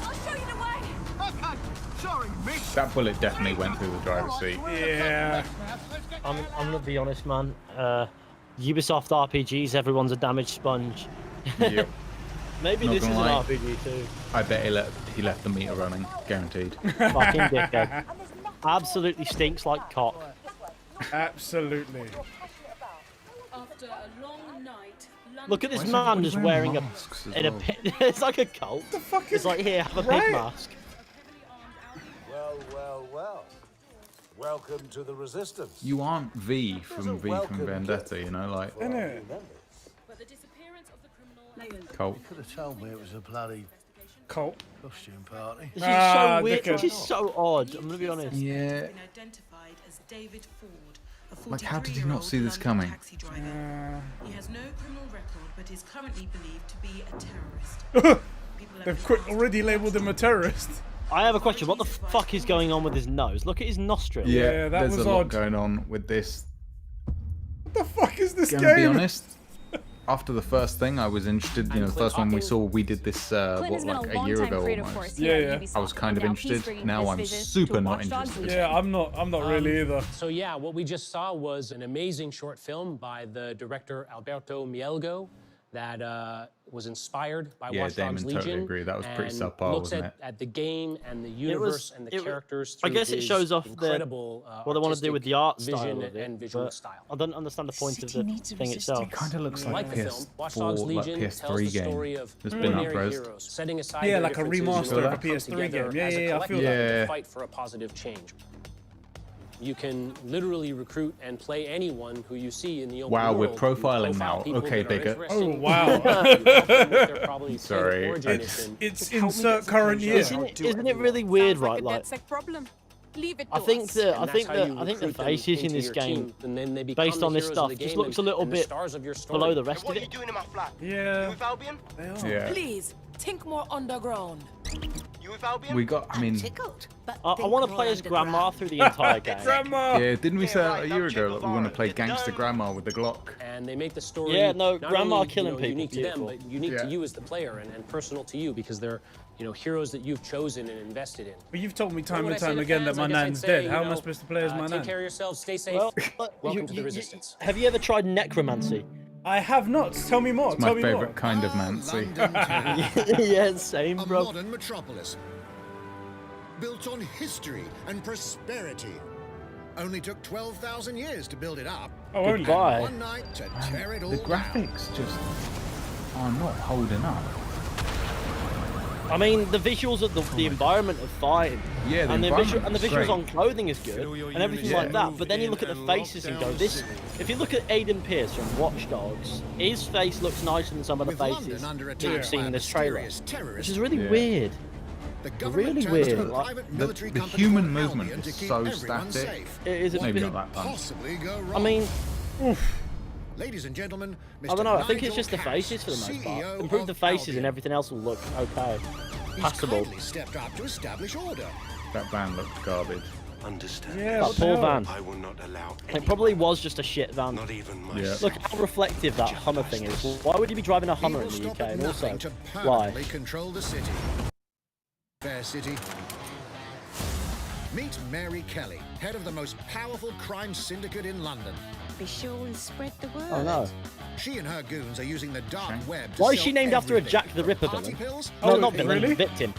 I'll show you the way. Okay. Sorry, miss. That bullet definitely went through the driver's seat. Yeah. I'm gonna be honest, man. Ubisoft RPGs, everyone's a damaged sponge. Yep. Maybe Not this is an gonna lie. RPG too. I bet he left the meter running, guaranteed. Fucking dickhead. Absolutely stinks like cock. Absolutely. After a long night, Look at this Why is man everybody just wearing wearing masks as in a well? pit. It's like a cult. The fuck is It's like, here, have a right? pig mask. Well. Welcome to the Resistance. You aren't V from V welcome from Vendetta, you know, like Innit? but the disappearance of the criminal Colt. Could have told me it was a bloody Colt. costume party. This is Ah, so weird. dickhead. This is so odd. I'm gonna be honest. Yeah. been identified as David Ford, a Like, how did you 43-year-old not see this London coming? taxi driver. He has no criminal record, but is currently believed to be a terrorist. People have They've already labelled him a terrorist. I have a question. What the fuck is going on with his nose? Look at his nostril. Yeah, that there's was a lot odd. going on with this. What the fuck is this Gonna be game? honest, after the first thing, I was interested. You know, the first one we saw, we did this like a year ago almost. Yeah. I was kind of interested. Now I'm super not interested. Yeah, I'm not really either. So yeah, what we just saw was an amazing short film by the director Alberto Mielgo that was inspired by Yeah, Watch Damon Dogs totally Legion. agree. That was pretty and subpar, looks wasn't it? at the game and the universe and the characters. I through guess it his shows off incredible, what they want to do with the art style vision of it, and visual but style. I don't understand the point of the thing itself. It kind of looks like Like the film, Watch Dogs PS4, like Legion tells PS3 the story game of that's been ordinary upraised. heroes, setting aside Yeah, their like a differences in remaster order of a to come PS3 together game. Yeah, as a yeah, I feel collective that. to fight for a positive change. You can literally recruit and play anyone who you see in the open Wow, we're world. You profiling profile now. people Okay, that are Bigger. interesting. Oh, wow. You help them with their probably Sorry, origin it's- and It's insert current year. Isn't it really weird, right? Like, problem. Leave it I think the and that's how you I think the recruit them faces in into this your game, team, and then they become based the on this heroes of stuff, the just game looks a little and the bit stars of your story. below the rest of it. doing in my flat? Yeah. with Albion? They are. Yeah, Please, think more underground. You with Albion? we got. I mean, I want to play as Grandma through the entire game. Grandma. yeah, didn't we say that a right, year now ago? Jim Like, we want to Navarro, play get Gangster done. Grandma with the Glock. And they make the story Yeah, no, not grandma only, killing people, unique to them, beautiful. but unique Yeah. to you as the player and personal to you because they're heroes that you've chosen and invested in. But you've told me What time would and I say time to again that fans? my I guess I'd nan's say, dead. you How am I know, supposed to play as my Take nan? care of yourselves. Stay safe. Well, Welcome to the Resistance. have you ever tried necromancy? I have not. Tell me more. It's my Tell me more. favorite kind of Nancy. Yeah, same, A bro. modern metropolis. Built on history and prosperity. Only took 12,000 years to build it up. Oh, only. Goodbye. One night to tear it all The down. graphics just are not holding up. I mean, the visuals of the environment are fine. Yeah, the and the environment and the is visuals great. on clothing is good and everything like that. But then you look at the faces and go, this. If you look at Aiden Pierce from Watch Dogs, his face looks nicer than some of the With faces London under that attack you've seen by in a this trailer, mysterious terrorist, which is really Yeah. weird. the government really turns to weird, a like, private The military company human called movement Albion to is keep so everyone static. safe. It is a Maybe bit. not that much. Possibly go wrong. I mean, Ladies and gentlemen, Mr. I don't know. I think it's Nigel just the Cass, faces for the most part. CEO Improve the of faces Albion. and everything else will look okay. He's Passable. kindly stepped up to establish order. That van looked garbage. Understand? Yeah, That what the poor hell? van. I will not allow It probably was just a shit van. not even Yeah. myself. Look how reflective that Hummer thing is. Why would you be driving a Hummer He in will the stop UK? at And also, nothing to why? permanently control the city. Fair City. Meet Mary Kelly, head of the most powerful crime syndicate in London. Be sure and spread the word. Oh no. She and her goons are using the dark web to Why is sell she named after a everything Jack the from Ripper party villain? pills No, Oh, not villain, really? victim.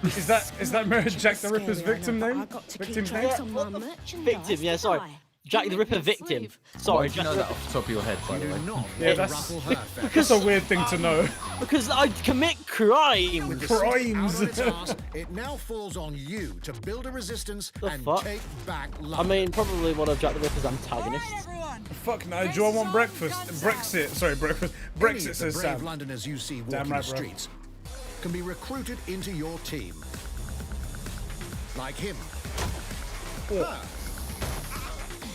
Is that Mary Jack the Ripper's Scary, victim I know, name? but I've got to Victim keep name? track on my merchandise, Victim, yeah, sorry. haven't I? Jack the Ripper victim. Sorry, Why do you Jack know the that Ripper. off the top of your head, by the way? Yeah, Yeah, that's that's that's a weird thing to know. Because I commit crimes. Crimes. It now falls on you to build a resistance The and fuck? take back I London. mean, probably one of Jack the Ripper's antagonists. Fuck no, do I want breakfast? Brexit, sorry, breakfast. Any Brexit of the says brave Sam. Londoners you see Damn walking right, the bro. streets can be recruited into your team. Like him. Her.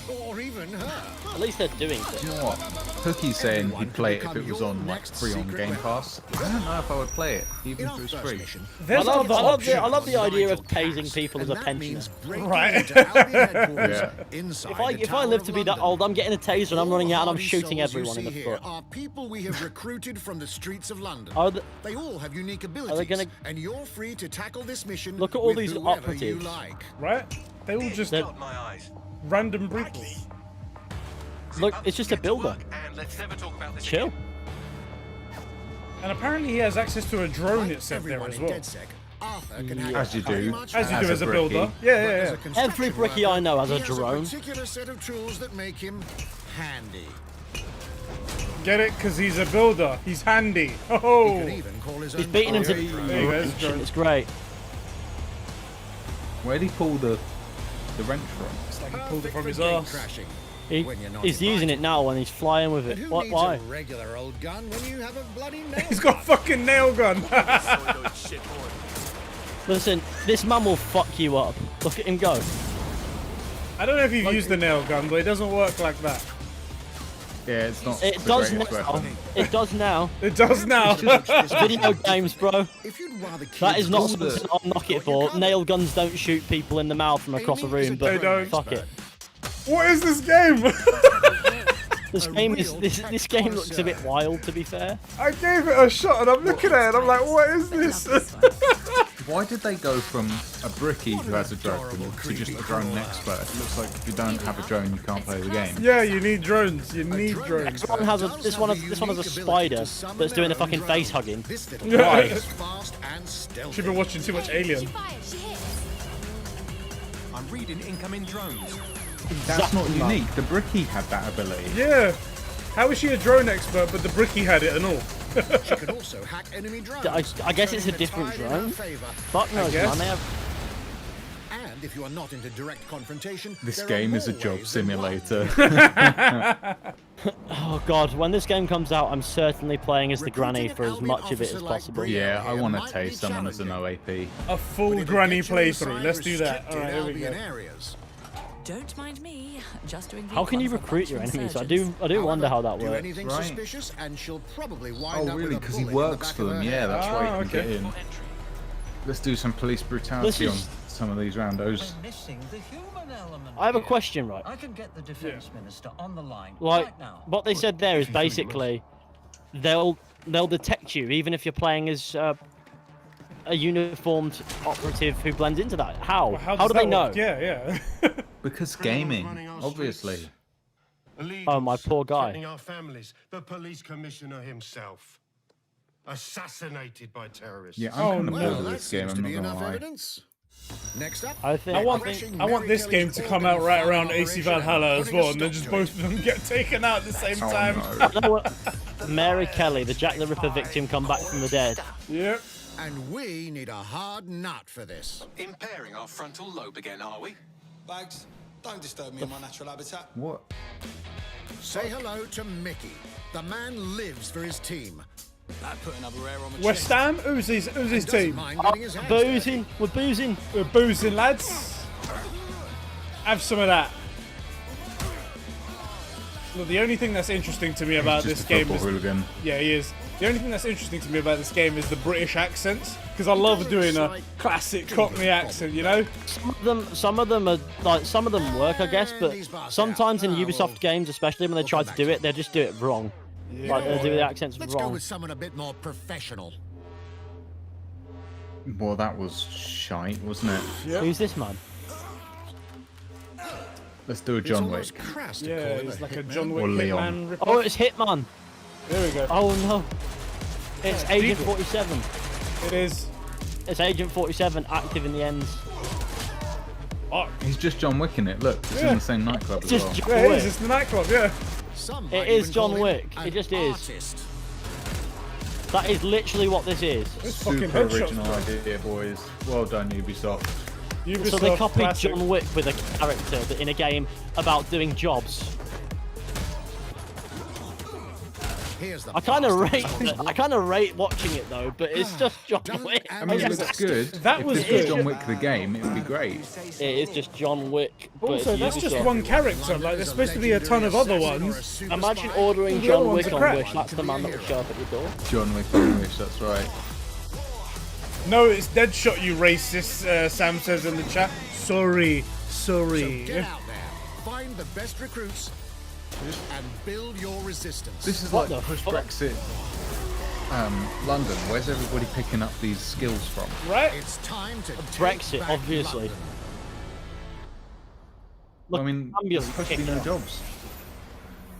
Or even her. At least they're doing things. You know what? Hookie's saying Everyone he'd play it can if it was become on your like next free on secret Game weapon. Pass. I don't know if I would play it, In even our if it was first free. mission, There's I other love options. the idea Nigel of tasing Cass, people as and a that pensioner. means breaking Right. into Albion headquarters Yeah. inside If I the if I Tower live of to be that London. old, I'm getting a taser and I'm running out and I'm All shooting hardy everyone souls in you the see foot. here are people we have recruited from the streets of London. Are the- They all have unique abilities, gonna- and you're free to tackle this mission. Look at all with these whoever you operatives. like. Right? They all just They're- My eyes. random people. Look, it's just a builder. And let's never talk about this Chill. And apparently he has access to a drone, Like it said there everyone as in well. DedSec, Arthur can hack As you pretty do. much As you do As as a a builder. brickie. Yeah, But yeah, as yeah. a construction Every brickie I know has a he drone. Has a particular set of tools that make him handy. Get it? Because he's a builder. He's handy. He Oh! could even call his He's own beating him to There you go, it's drone. It's great. Where'd he pull the wrench from? It's like he pulled it Perfect from for his gate ass. crashing. He, When you're not he's using invited. it now when he's flying with But it. who What? needs Why? a regular old gun when you have a bloody nail? He's got a fucking nail gun. Listen, this man will fuck you up. Look at him go. I don't know if you've used the nail gun, but it doesn't work like that. Yeah, it's not. It the does greatest now. weapon. It does now. It does now. Video games, bro. If you'd rather That is not kids something do I'll knock it for. Nail guns don't shoot people in the mouth from across a room, They but don't. fuck it. What is this game? This game is this game looks a bit wild, to be fair. I gave it a shot and I'm looking at it and I'm like, what is this? Why did they go from a brickie who has a drone to just a drone expert? It looks like if you don't have a drone, you can't play the game. Yeah, you need drones. You need drones. This one has a this one has a spider that's doing the fucking face hugging. This little Yeah. guy is fast and stealthy. She's been watching too much Alien. I'm reading incoming drones. That's not Exactly, man. unique. The brickie had that ability. Yeah. How is she a drone expert, but the brickie had it and all? She could also hack enemy drones. I guess it's a turning the different tide in her drone. favor. Fuck knows, guess. man. They have And if you are not into direct confrontation, This there are game is a more job ways than one. simulator. Oh god, when this game comes out, I'm certainly playing as the granny for as much of it as possible. Yeah, I want to tase someone as an OAP. A full granny playthrough. Let's do that. Alright, here we go. Don't mind me, just doing. How can you recruit your enemies? I do wonder how that Do works. anything Right. suspicious and she'll probably Oh, wind up really? with a Because he bullet in the works back for of them. her Yeah, head. that's why Ah, he can okay. get in. Let's do some police brutality This is- on some of these randos. Missing the human element. I have a here. question, right? I can get the defense minister on the line Like right now. what they said there is basically they'll detect you even if you're playing as a uniformed operative who blends into that. How? Well, How do they that know? work? Yeah, yeah. Because gaming, obviously. Oh, my poor guy. Threatening our families. The police commissioner himself. Assassinated by terrorists. Yeah, Oh, I'm kind of no. bored Well, of that this game, seems to I'm be not enough gonna lie. evidence. Next up, I think I want this game to come out right around AC Valhalla as well, and then just both of them get taken out at the same Oh, time. no. You know what? Mary Kelly, the Jack the Ripper victim, come back from the dead. Yep. And we need a hard nut for this. Impairing our frontal lobe again, are we? Bags, don't disturb me in my natural habitat. What? Say hello to Mickey. The man lives for his team. That put another air on my West chest. Ham? Who's his Doesn't team? mind getting his hands Boozing, we're boozing. We're boozing, lads. Have some of that. So the only thing that's interesting to me about this game is... hooligan. Yeah, he is. The only thing that's interesting to me about this game is the British accents, because I love doing a classic Cockney accent, you know? Some of them are like, some of them work, I guess, but sometimes in Ubisoft games, especially when they try to do it, they just do it wrong. Yeah. Like they do the accents Let's go wrong. with someone a bit more professional. Well, that was shite, wasn't it? Yeah. Who's this man? Let's do a John Wick. Yeah, it's like a John Wick Or Leon. Hitman rip-off. Oh, it's Hitman. There we go. Oh no. It's Yeah, Agent people. 47. It is. It's Agent 47 active in the ends. Oh, He's just John Wick in it. Look, it's in the same nightclub as Just well. John yeah, it Wick. is. It's the nightclub, yeah. It is John Wick. It just is. That is literally what this is. It's fucking Super headshots, original bro. idea, boys. Well done, Ubisoft. Ubisoft So they copied classic. John Wick with a character that in a game about doing jobs. Here's the I kind of rate watching it though, but it's just John Wick. I mean, it looks good. That if was this was good. John Wick the game, it would be great. It is just John Wick. But Also, it's that's just Ubisoft. one character. Like, there's supposed to be a ton of other ones. Imagine ordering The other John ones Wick are on crap. Wish. That's the man that will show up at your door. John Wick on Wish, that's right. No, it's Deadshot, you racist, Sam says in the chat. Sorry. Sorry. Get out there, find the best recruits, and build your resistance. This is What like the post-Brexit London. Where's everybody picking up these skills from? Right? It's time to Brexit, take back obviously. London. Look, I mean, Zambia's there's supposed to be no kicking jobs. So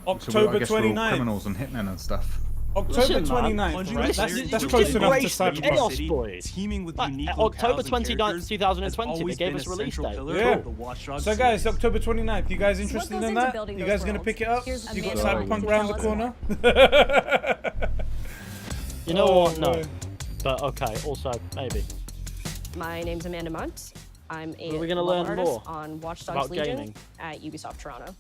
I October guess we're all 29th. criminals and hitmen and stuff. October Listen, man. 29th, right? Listen, That's you close just enough to embrace the Cyberpunk. chaos, boy. Teaming with Like, unique October locales and 29th, characters 2020, has they always gave been us a release central date. pillar Yeah. of the Watch Dogs So guys, series. October 29th, you guys interested goes in into that? building You those guys gonna worlds? pick it up? Here's You got Amanda Cyberpunk to round the tell corner? You know Oh, what? No. man. But okay, also, maybe. My name's Amanda Munt. I'm a Are we gonna level learn artist more on Watch Dogs about Legion gaming? at Ubisoft Toronto.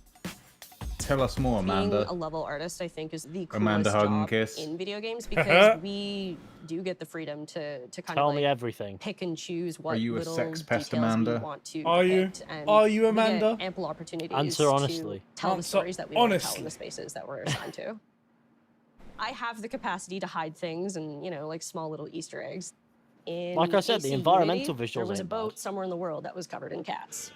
Tell us more, Amanda. Being a level artist, I think, is the coolest Amanda, hug and job kiss. in video games because we do get the freedom to kind Tell of me like everything. pick and choose what you a little sex pest, details Amanda? we want to Are you? depict, and Are you, we get Amanda? ample opportunities Answer honestly. to tell the Answer stories that we want to tell in honestly. the spaces that we're assigned to. I have the capacity to hide things and, you know, like small little Easter eggs. In Like I said, the AC environmental Unity, visuals there was a ain't boat bad. somewhere in the world that was covered in cats.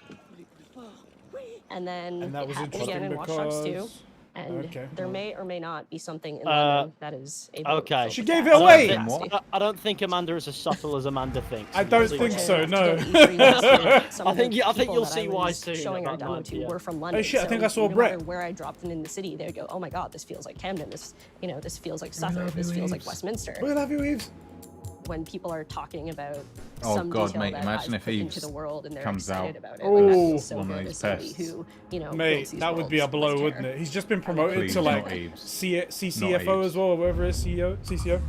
And then And that it was happened interesting again in Watch Dogs 2. because... And Okay. there may or may not be something in London that is a boat Okay. filled She with gave cats. it away! That's nasty. I don't think Amanda is as subtle as Amanda thinks. I don't You'll see think why. so, no. Some I of think the I think people you'll that see I why was soon. showing our about demo that, to yeah. were from London. shit, I think I saw no Brett. matter where I dropped them in the city, they would go, "Oh my God, this feels like Camden. This, you know, this feels like Suffolk. This feels like Westminster." We love you, Eves. When people are talking about Oh, some God, detail mate, that imagine I've if put Eves into the world and they're comes excited out. about it. Oh. Like, that feels so One of good these as somebody pests. who, you know, Mate, builds these that would be a worlds blow, with wouldn't care. it? He's just been promoted Please, to not like Eves. CCFO Eves. as well, whatever it is, CCO.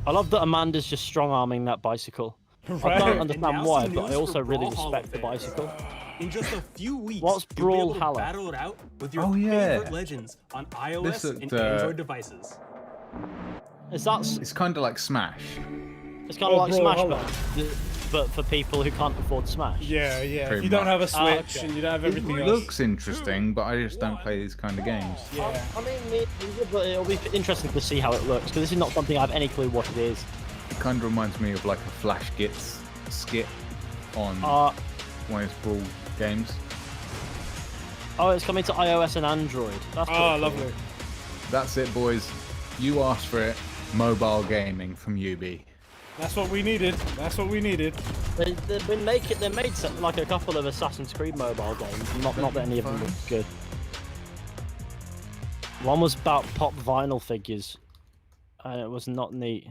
I love that Amanda's just strong-arming that bicycle. I Right. don't And understand now why, some but I news also for really Valhalla respect the fans. bicycle. In just a few weeks, What's you'll be able to Brawlhalla? battle it out with your Oh, yeah. favorite legends on iOS This and looked, Android devices. Is that? It's kind of like Smash. It's kind of like Smash, Brawlhalla. but for people who can't afford Smash. Yeah, yeah. Pretty If you don't have a much. Switch okay. and you don't have It everything else. looks interesting, but I just don't play these kind of games. Yeah. I mean, but it'll be interesting to see how it looks because this is not something I have any clue what it is. It kind of reminds me of like a Flash Gits skit on one of his Brawl games. Oh, it's coming to iOS and Android. That's pretty Oh, cool. lovely. That's it, boys. You asked for it. Mobile gaming from Ubi. That's what we needed. That's what we needed. They've been making, they made like a couple of Assassin's Creed mobile games. Not that any of them were good. One was about pop vinyl figures, and it was not neat.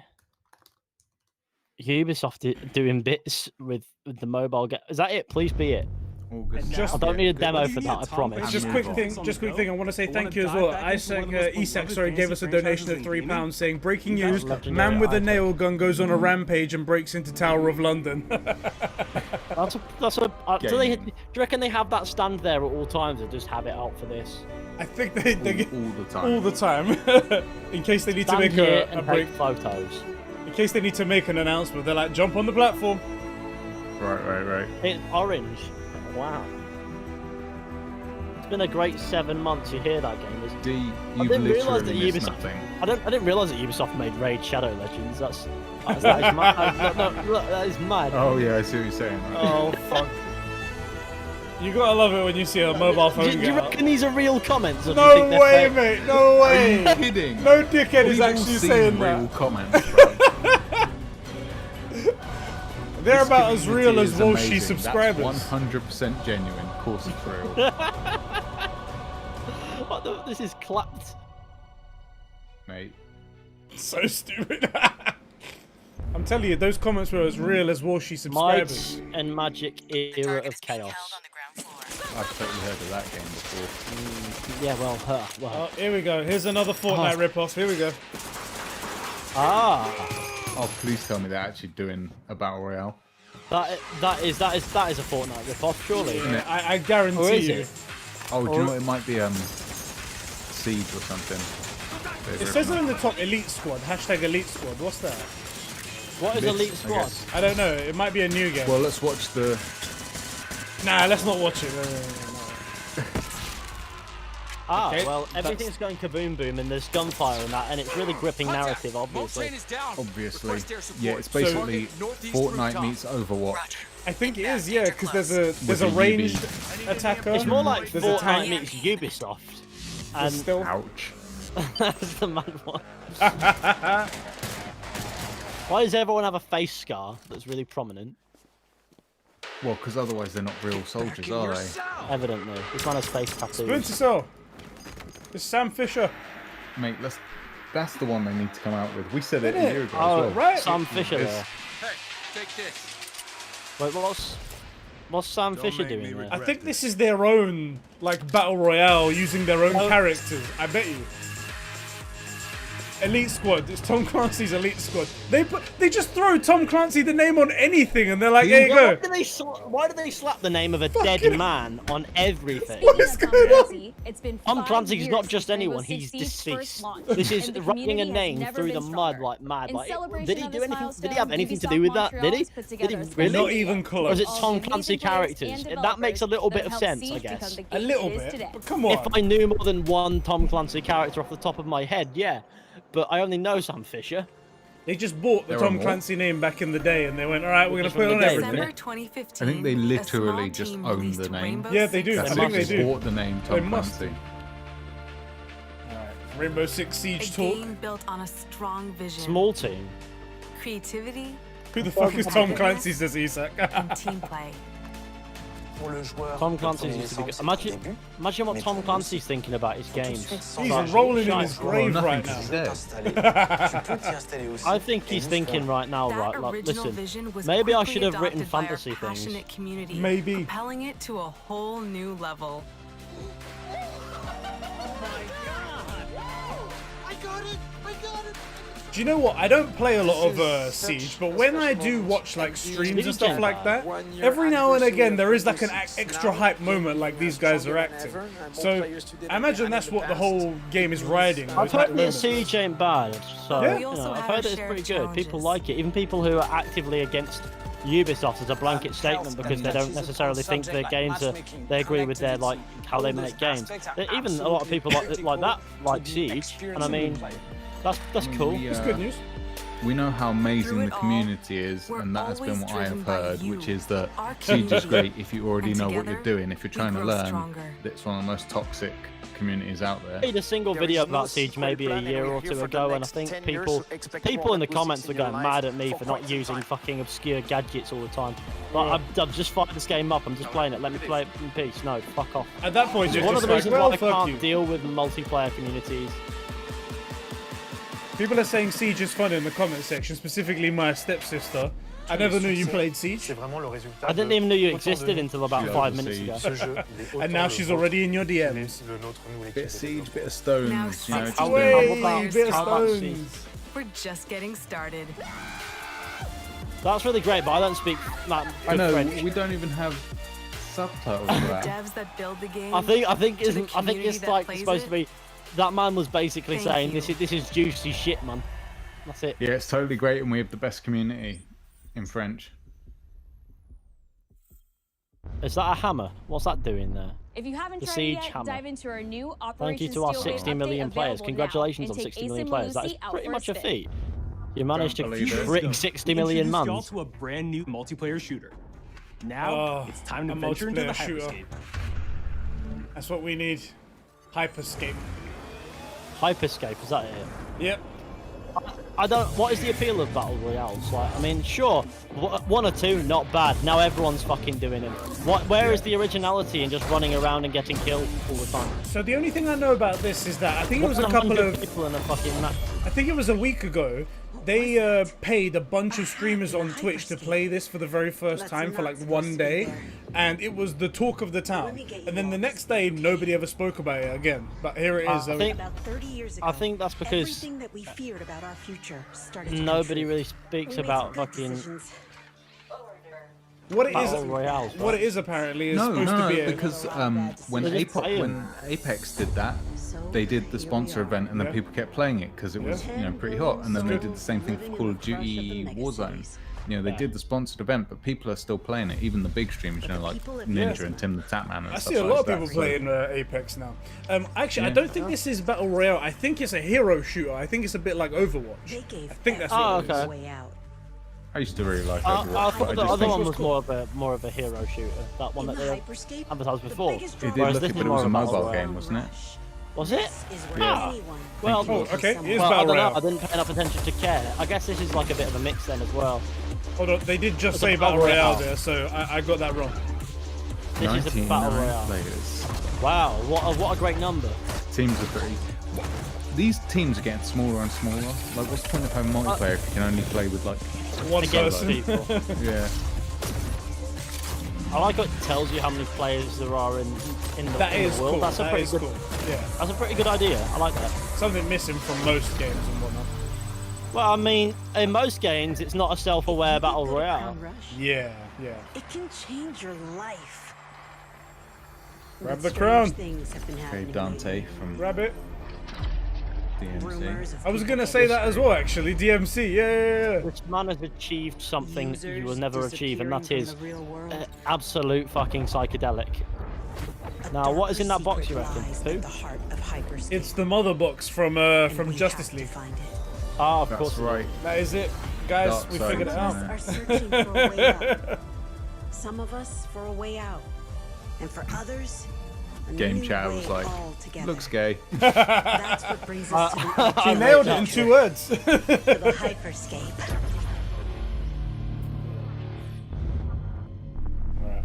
Ubisoft doing bits with the mobile game. Is that it? Please be it. Just I don't need a demo What do for you that. need, I Tom? promise. Just quick thing. I want to say thank you as well. Isaac gave us a donation of £3 saying, "Breaking news: man with a nail gun goes on a rampage and breaks into Tower of London." That's a. Do you reckon they have that stand there at all times or just have it out for this? I think they all the time. All the time, in case they need to Stand make here a and break. take photos. In case they need to make an announcement, they're like, "Jump on the platform." Right. It's orange. Wow. been a great 7 months. You hear that, gamers? D, I you've didn't realise that literally missed Ubisoft. nothing. I didn't realise that Ubisoft made Raid Shadow Legends. That is mad. No, that is mad. Oh yeah, I see what you're saying. Oh fuck. You gotta love it when you see a mobile phone. Do you reckon these are real comments? Or do you No think they're way, fake? mate. No way. Are you kidding? No dickhead is We've all actually seen saying real that. comments, bro. They're This about as community real as is Walshy amazing. subscribers. That's 100% genuine. Of course it's real. What the, this is clapped. Mate. So stupid. I'm telling you, those comments were as real as Walshy subscribers. Might and Magic Era of Chaos. I've totally heard of that game before. Yeah, well, Oh, here we go. Here's another Fortnite ripoff. Here we go. Ah. Oh, please tell me they're actually doing a battle royale. That is a Fortnite ripoff, surely. Yeah, I guarantee Or is you. it? Oh, do you know what? It might be Siege or something. It says it in the top Elite Squad. Hashtag Elite Squad. What's that? What is This, Elite I Squad? guess. I don't know. It might be a new game. Well, let's watch the. Nah, let's not watch it. No. Ah, Okay, well, everything's going kaboom boom and there's gunfire and that, and it's really gripping narrative, obviously. Obviously. Yeah, it's basically Fortnite meets Overwatch. I think it is, yeah, because there's a ranged attacker. It's more like there's a Fortnite tank. meets Ubisoft. And Still. Ouch. that's the mad one. Why does everyone have a face scar that's really prominent? Well, because otherwise they're not real soldiers, are they? Evidently. This man has face tattoos. Splinter Cell. It's Sam Fisher. Mate, that's the one they need to come out with. We said it Isn't a it? year ago Oh, as well. right. Sam Fisher It's- there. Hey, take this. Wait, what's Sam Fisher doing there? I think this is their own, like, battle royale using their own characters. I bet you. Elite Squad. It's Tom Clancy's Elite Squad. They just throw Tom Clancy the name on anything, and they're like, "Here you go." Why do they slap the name of a dead man on everything? What is going on? Tom Clancy's not just anyone; he's deceased. This is writing a name through the mud like mad. Like, did he do anything? Did he have anything to do with that? Did he? Did he really? Not even close. Or is it Tom Clancy characters? That makes a little bit of sense, I guess. A little bit, but come on. If I knew more than one Tom Clancy character off the top of my head, yeah. But I only know Sam Fisher. They just bought the There are Tom more. Clancy name back in the day, and they went, "All right, we're gonna Just put it on from the day, everything." December 2015, I think they a literally small just team own released the name. Rainbow Yeah, they do. That's I they think they just do. bought the name They Tom must. Clancy. Rainbow Six A Siege talk. game built on a strong vision, Small team. creativity, Who the fuck is Tom Clancy? Says Isak. and team play. Tom Clancy's used to be good. Imagine what Tom Clancy's thinking about his games. He's rolling in his grave right now. I think he's thinking right now, That right? Like, original listen, vision was maybe I quickly should have written adopted by our fantasy things. passionate community, Maybe. propelling it to a whole new level. Do you know what? I don't play a lot of Siege, but when I do watch like streams and stuff like that, every now and again there is like an extra hype moment like these guys are acting. So I imagine that's what the whole game is riding. I've those hype heard that moments. Siege ain't bad, so Yeah. you know, I've heard that it's pretty good. People like it, even people who are actively against Ubisoft as a blanket statement because they don't necessarily think their games are. They agree with their like how they make games. Even a lot of people like that like Siege, and I mean. That's cool. It's good news. We know how amazing the community is, and that has been what I have heard, which is that Siege is great if you already know what you're doing. If you're trying to learn, it's one of the most toxic communities out there. I made a single video about Siege maybe a year or two ago, and I think people in the comments are going mad at me for not using fucking obscure gadgets all the time. Like, I've just fired this game up, I'm just playing it, let me play it in peace. No, fuck off. At that point, you're one of just the like, reasons well, why I fuck can't you. deal with multiplayer communities. People are saying Siege is fun in the comment section, specifically my stepsister. I never knew you played Siege. I didn't even know you existed until about 5 minutes ago. And now she's already in your DMs. Bit of Siege, bit of Stones, you know. just Way, doing- bit of How about Stones. We're just getting started. That's really great, but I don't speak that I good know, French. we don't even have subtitles for that. Devs that build the game. I think to the it's community that like plays supposed it. to be. That man was basically Thank saying you. this is juicy shit, man. That's it. Yeah, it's totally great, and we have the best community in French. Is that a hammer? What's that doing there? If you haven't The tried Siege it yet, Hammer. dive into our new Thank Operation you to our Steelbait 60 million update players. available Congratulations now, on and take 60 Ace million and players. That is Lucy out pretty for much a spin. feat. You managed to believe it. trick 60 million We introduced y'all mums. to a brand new multiplayer shooter. Now it's time to a venture into the multiplayer shooter. hyperscape. That's what we need. Hyperscape. Hyperscape, is that it? Yep. I don't. What is the appeal of battle royales? Like, I mean, sure, one or two, not bad. Now everyone's fucking doing them. Where is the originality in just running around and getting killed all the time? So the only thing I know about this is that I think it was a couple of people in a fucking match. I think it was a week ago. They paid a bunch of streamers on Twitch to play this for the very first time for like one day, and it was the talk of the town. And then the next day, nobody ever spoke about it again. But here it is. About 30 years ago, I think that's because everything that we feared about our future started to come nobody true. really speaks We made about some good fucking. decisions. What it Battle Royales, what it is apparently is supposed no, to be because when Apex did that, they did the sponsor event, and then people kept playing it because it was pretty hot. And then they did the same thing for Call of Duty Warzone. They did the sponsored event, but people are still playing it. Even the big streamers, like Ninja and Tim the Tatman and I stuff see a like lot of that, people so- playing Apex now. Actually, I don't think this is Battle Royale. I think it's a hero shooter. I think it's a bit like Overwatch. I think that's what it is. I used to really like I Overwatch. thought but I the just other think- one was more of a hero shooter. That one that they advertised before. It did Whereas look this it, is but it more was a of battle mobile royale. game, wasn't it? Was it? Yeah. Well, okay, it is well, I battle don't know. royale. I didn't pay enough attention to care. I guess this is like a bit of a mix then as well. Hold on, they did just It's a say battle Battle Royale royale. there, so I got that wrong. This is a battle 99 royale. players. Wow, what a great number. Teams are pretty. These teams are getting smaller and smaller. Like, what's the point of having multiplayer if you can only play with like one Against person? people. Yeah. I like how it tells you how many players there are in the, That in is the world. cool. That's a That pretty is good. cool. Yeah. That's a pretty good idea. I like that. Something missing from most games and whatnot. Well, I mean, in most games, it's not a self-aware battle royale. Yeah, yeah. It can change your life. Grab But the strange crown. things have been Okay, happening Dante from Grab it. DMC. I was gonna say that as well, actually. DMC, yeah. This man has achieved something you will Users never achieve, and that disappearing is from the real world. absolute fucking psychedelic. Now, what is in that box, you reckon? Who? It's the mother box from Justice League. Ah, of That's course. right. That is it, guys. Dark We side, figured it out. isn't Are searching for a way up. Some of us for a way out, and for others, a Game new chat way was like, altogether. looks gay. That's what brings us to the She nailed it in 2 words. to the hyperscape.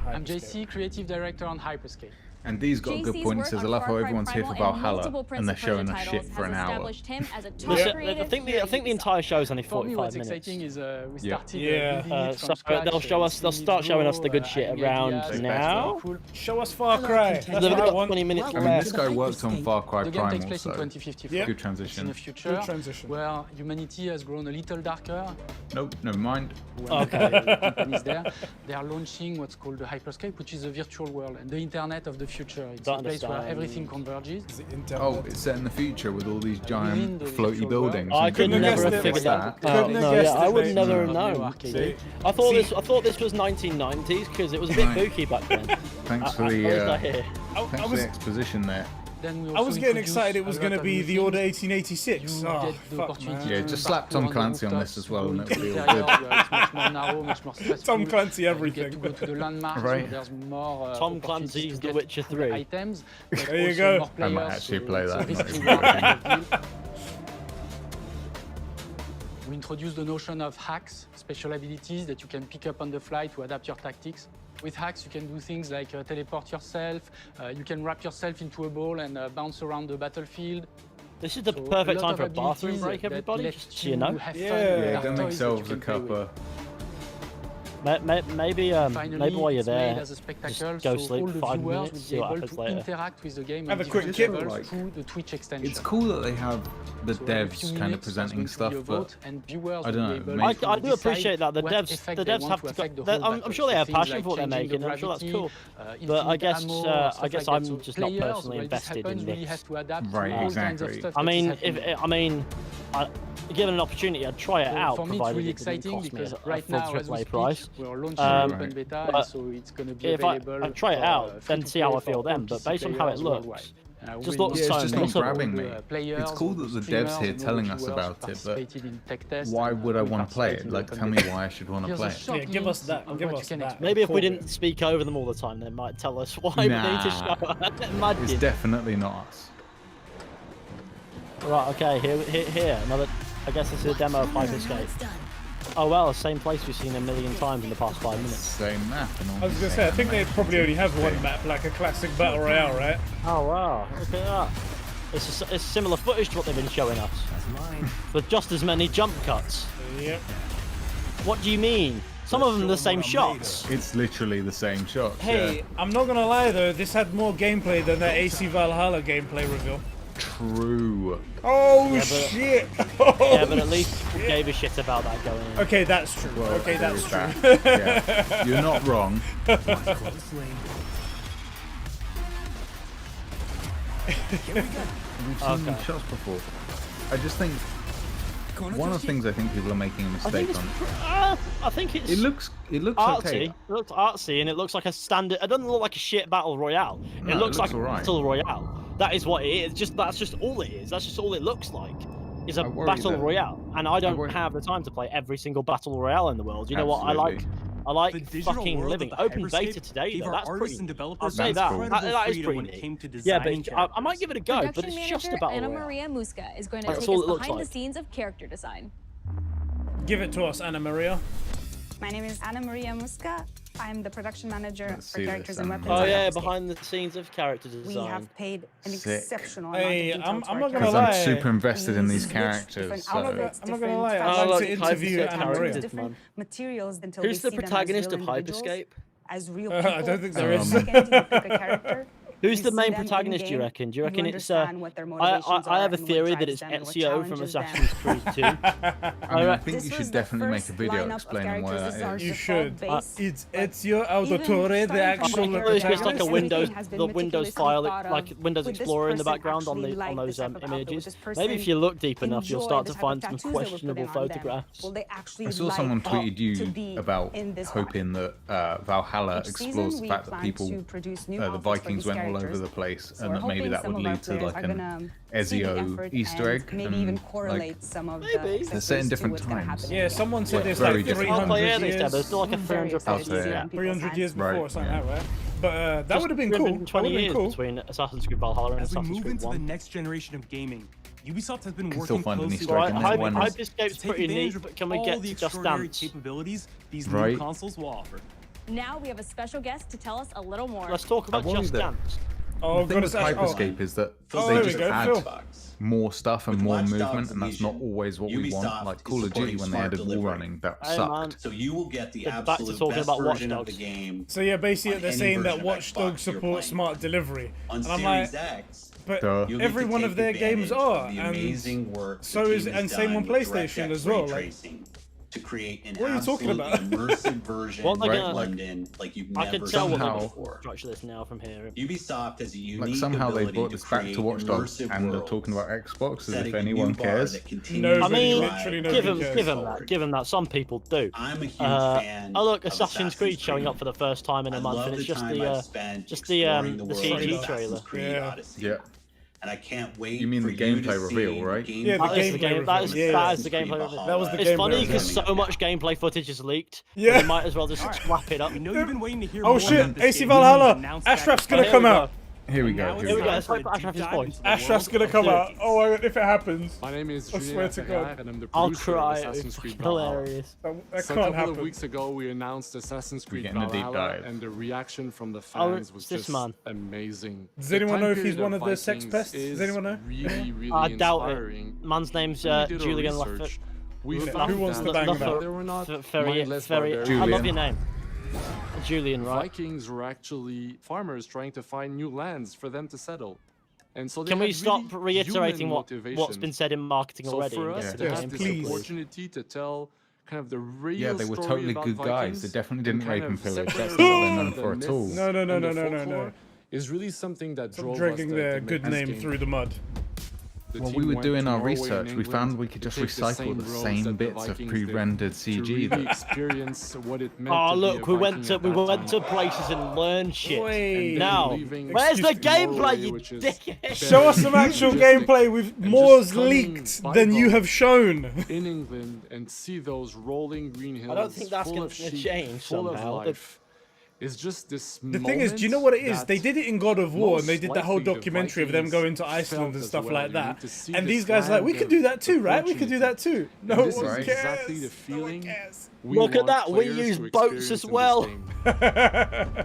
I'm JC, Creative Director on Hyperscape. And these got a good JC's point. He work says, I on love how Far Cry everyone's here for Primal and Valhalla, multiple and they're Prince of showing Persia us shit titles for has an hour. established him as a top Listen, I creative think here at the Ubisoft. entire show is only For me, 45 what's minutes. exciting is we Yeah. started Yeah. building it So from scratch. they'll start showing us the good shit having around ideas, now. cool. Show us Far Cry. That's They've what I got want. 20 minutes I mean, left. this guy worked on Far Cry The game takes Primal, place in so 2054. Yep. good It's transition. in a future Good transition. where humanity has grown a little darker. Nope, never mind. Okay. Companies there. They are launching what's called the Hyperscape, which is a virtual world and the internet of the future. It's Don't a place where understand. everything converges. Oh, it's set in the future with all these giant the floaty virtual buildings. I and could Couldn't have never guessed have it. figured What's that. Couldn't have No, yeah, guessed I it, would mate. never have No, known. arcade. See? I thought this was 1990s because it was a bit Right. spooky back then. Thanks for I was the not here. thanks I for was the exposition there. Then we I also was getting introduce excited it was a going to lot of be new the Order things. 1886. You Oh, get the fuck, opportunity man. Yeah, to just slap Tom parkour on the Clancy on rooftops, this as well, go and into it'll be the all interior, good. where it's much more narrow, much more stressful. Tom Clancy You everything. get to go to the landmarks, Right. so there's more Tom opportunities Clancy's to The get Witcher cool 3. items, but There you also go. more I might players, actually so play it's a that, risk not to even reward joking. deal. We introduced the notion of hacks, special abilities that you can pick up on the fly to adapt your tactics. With hacks, you can do things like teleport yourself, you can wrap yourself into a ball and bounce around the battlefield. This is the So perfect a lot time for a of bathroom abilities break, that everybody. let Just so you know. have fun Yeah. with Yeah, dark get toys that themselves you a can play with. cuppa. Maybe Finally, while you're it's made there, as a spectacle, just go so sleep all the 5 viewers minutes, will see be what able happens to later. interact with the game Have on a quick different kip. levels Like, through the Twitch extension. It's cool that they have the So every devs few kind of minutes, there's presenting going to stuff, be a but vote, and viewers I don't will know, be able maybe- to I do decide appreciate that the what devs effect the they devs want have to to affect the go, whole I'm battle. sure they So have things passion like for what they're changing making. the I'm sure that's gravity, cool. But I infinite guess ammo, I stuff guess like that. So I'm just not players, personally when this invested happens, in really this. have to adapt to Right, all kinds of exactly. stuff I that is mean, happening. given an opportunity, I'd try it out. For me, it's provided really it didn't exciting cost me because a right full now, as we AAA speak, price. we are launching Um, open beta, but and so it's going to be if available. I'd try it out, then see how I feel then. But based on how it looks, just looks it's so just not missable. grabbing me. It's cool that the devs here telling us about it, but why would I want to play it? Like, tell me why I should want to play it. Yeah, give us that. Give us that. Maybe if we didn't speak over them all the time, they might tell us why we need to show up. Imagine. It's definitely not us. Right, okay, here, another. I guess this is a demo of Hyperscape. Oh well, same place we've seen a million times in the past 5 minutes. Same map. I was gonna say, I think they probably only have one map, like a classic battle royale, right? Oh wow, look at that. It's similar footage to what they've been showing us. That's mine. With just as many jump cuts. Yep. What do you mean? Some of them are the same shots. It's literally the same shots. Hey, yeah. I'm not gonna lie though, this had more gameplay than the AC Valhalla gameplay reveal. True. Oh yeah, shit! Yeah, but at least we gave a shit about that going in. Okay, that's true. Well, okay, that's true. That. Yeah. You're not wrong. We've seen these shots before. I just think one of the things I think people are making a mistake on. I think it's. It looks artsy. okay. It looks artsy, and it looks like a standard. It doesn't look like a shit battle royale. No, it looks like all a right. battle royale. That is what it is. That's just all it is. That's just all it looks like. Is a battle royale, and I don't have the time to play every single battle royale in the world. You know what? I like fucking living. Open beta today, though. That's pretty. I'll say that. Cool. That is pretty neat. Yeah, but I might give it a go. But Production it's just a manager battle Anna royale. Maria Muska is going to That's take all us it looks behind like. the scenes of character design. Give it to us, Anna Maria. My name is Anna Maria Muska. I'm the production manager for characters and weapons. Oh yeah, behind the scenes of character design. We have paid an Sick. exceptional Hey, amount of I'm detail not to gonna our lie. I'm super invested in these characters. different So. outfits, I'm not gonna lie. different I'd like to fashion, interview Hyperscape Anna Maria. characters, different man. materials until Who's they the see them as protagonist real of individuals, Hyperscape? as real I people. don't think there is. The second you pick a character, Who's you the see main them protagonist, do you in-game, reckon? Do you reckon you it's understand what their motivations I have a are and what theory that drives it's them and what Ezio from challenges them. Assassin's Creed 2. I think you should definitely make a video explaining why that is. You should. It's Ezio Auditore, the actual It's just like a protagonist. Windows file, like Windows Explorer in the background on those images. Maybe if you look deep enough, you'll start to find some questionable photographs. I saw someone tweeted you about hoping that Valhalla explores the fact that people, the Vikings went all over the place, and that maybe that would lead to like an Ezio Easter egg. Maybe even and, correlate like, some of Maybe. the they're set in to different what's gonna times. happen. Yeah, someone said there's very like different. 300 yeah, years. there's still like a 300 Out there. yeah. 300 years before Right, or something yeah. like that, right? But that would have been cool. 20 That would've been years cool. between Assassin's Creed Valhalla and As we Assassin's move Creed into the 1. next generation of gaming, Ubisoft has been Can working still find an closely Easter with egg in Right, there. Why not? Hyperscape's to take pretty advantage neat, of but can we all get the to Just extraordinary Dance? capabilities these Right. new consoles will offer. Now we have a special guest to tell us a little more. Let's talk about I worry Just that- Dance. Oh, The thing with gotta say, Hyperscape is that Oh, they there we just go, add Phil. more stuff and With more Watch Dogs movement, and that's not Legion, always what we want. Ubisoft Like is Call of Duty, supporting when they smart added wall delivery. running, that Hey, sucked. man. So you will get the Get back to absolute talking best about Watch version of the Dogs. game. So yeah, basically on they're any saying that version of Watch Xbox Dogs you're support playing. smart delivery, On and I'm Series like, X, but you'll get every to one take of their games advantage of are, the and amazing work so the is team and has same done on with PlayStation DirectX as well. ray Like, tracing to create an What are you talking absolute about? immersive version Well, of they're gonna- London like you've I never can tell seen what Somehow- they're before. structure this now from here. Ubisoft has a unique Like somehow they ability brought this back to create Watch Dogs, immersive and they're worlds, talking about Xbox as setting if a anyone new bar cares. that continues Nobody, to I mean, literally drive nobody give cares. him that. Give him that. Some people do. I'm a huge fan. Oh look, of Assassin's Creed showing Creed. up for the first time in a I month, love and it's the just time the I've spent the exploring the world of CG Assassin's trailer. Creed Yeah. Odyssey. Yeah. And I can't wait. You mean for the you gameplay to reveal, see right? Yeah, the That is gameplay that reveal. is Yeah, that is the Creed gameplay. Valhalla. That was the It's gameplay funny reveal. because so much gameplay footage is leaked. Yeah. They might as well just scrap it up. We know you've been waiting to hear Oh more shit, about this AC game. Valhalla! Announced back Ashraf's in gonna Here come we out. Here we Now go. it's Here we go. time Let's for a hope deep Ashraf is dive voice. into the Ashraf's world gonna of come games. out. Oh, if it happens. My name is I Julien swear to God. Attagard, and I'm the I'll producer of cry. Assassin's It's Creed fucking Valhalla. That So a can't couple happen. of weeks ago, we announced Assassin's Creed getting a deep Valhalla, dive. and the reaction from the Oh, fans was it's this just man. amazing. Does The anyone time know if he's period one of the Vikings sex pests? Does is anyone know? Really, really I doubt it. inspiring. Man's name's When we did our Julian research, we Who found wants that to bang that? they were not Very, mindless very. I barbarians. love your name, Julian. Right? Vikings were actually farmers trying to find new lands for them to settle. And so they Can we had stop really reiterating human what's motivation. been said in marketing So already? for and us get to to the have game? this please. opportunity to tell kind of the real Yeah, they were story totally about good guys. Vikings They definitely and didn't kind rape and of pillage. separate That's not what they're the known for at all. myths No, no, no, and no, the no, no, no. folklore is really something that Stop drove dragging us their to good make this name game. through the mud. the While team we were went doing to our Norway and research, we England found we could to just take recycle the roads same that the bits of Vikings pre-rendered did CG. to really that- experience what it meant Oh to be look, a we went Viking to at we that went time. to places and learned shit. Wait. Now, leaving- where's the Excuse me, gameplay, Norway, you which is dickhead? Show us some actual gameplay with more leaked than you have shown. in England and see those rolling green hills. I don't think that's full gonna of sheep, change full of somehow. life. It's just this. The thing is, do you know what it is? They did it in God of War, and they did that whole most likely the documentary of them Vikings going to Iceland felt and as stuff well. like You that. need to see And this these guys are like, we land could do that too, of right? We could do that too. No And this one is cares. exactly the feeling. we Look at want that, we players use to boats as experience in this well. game.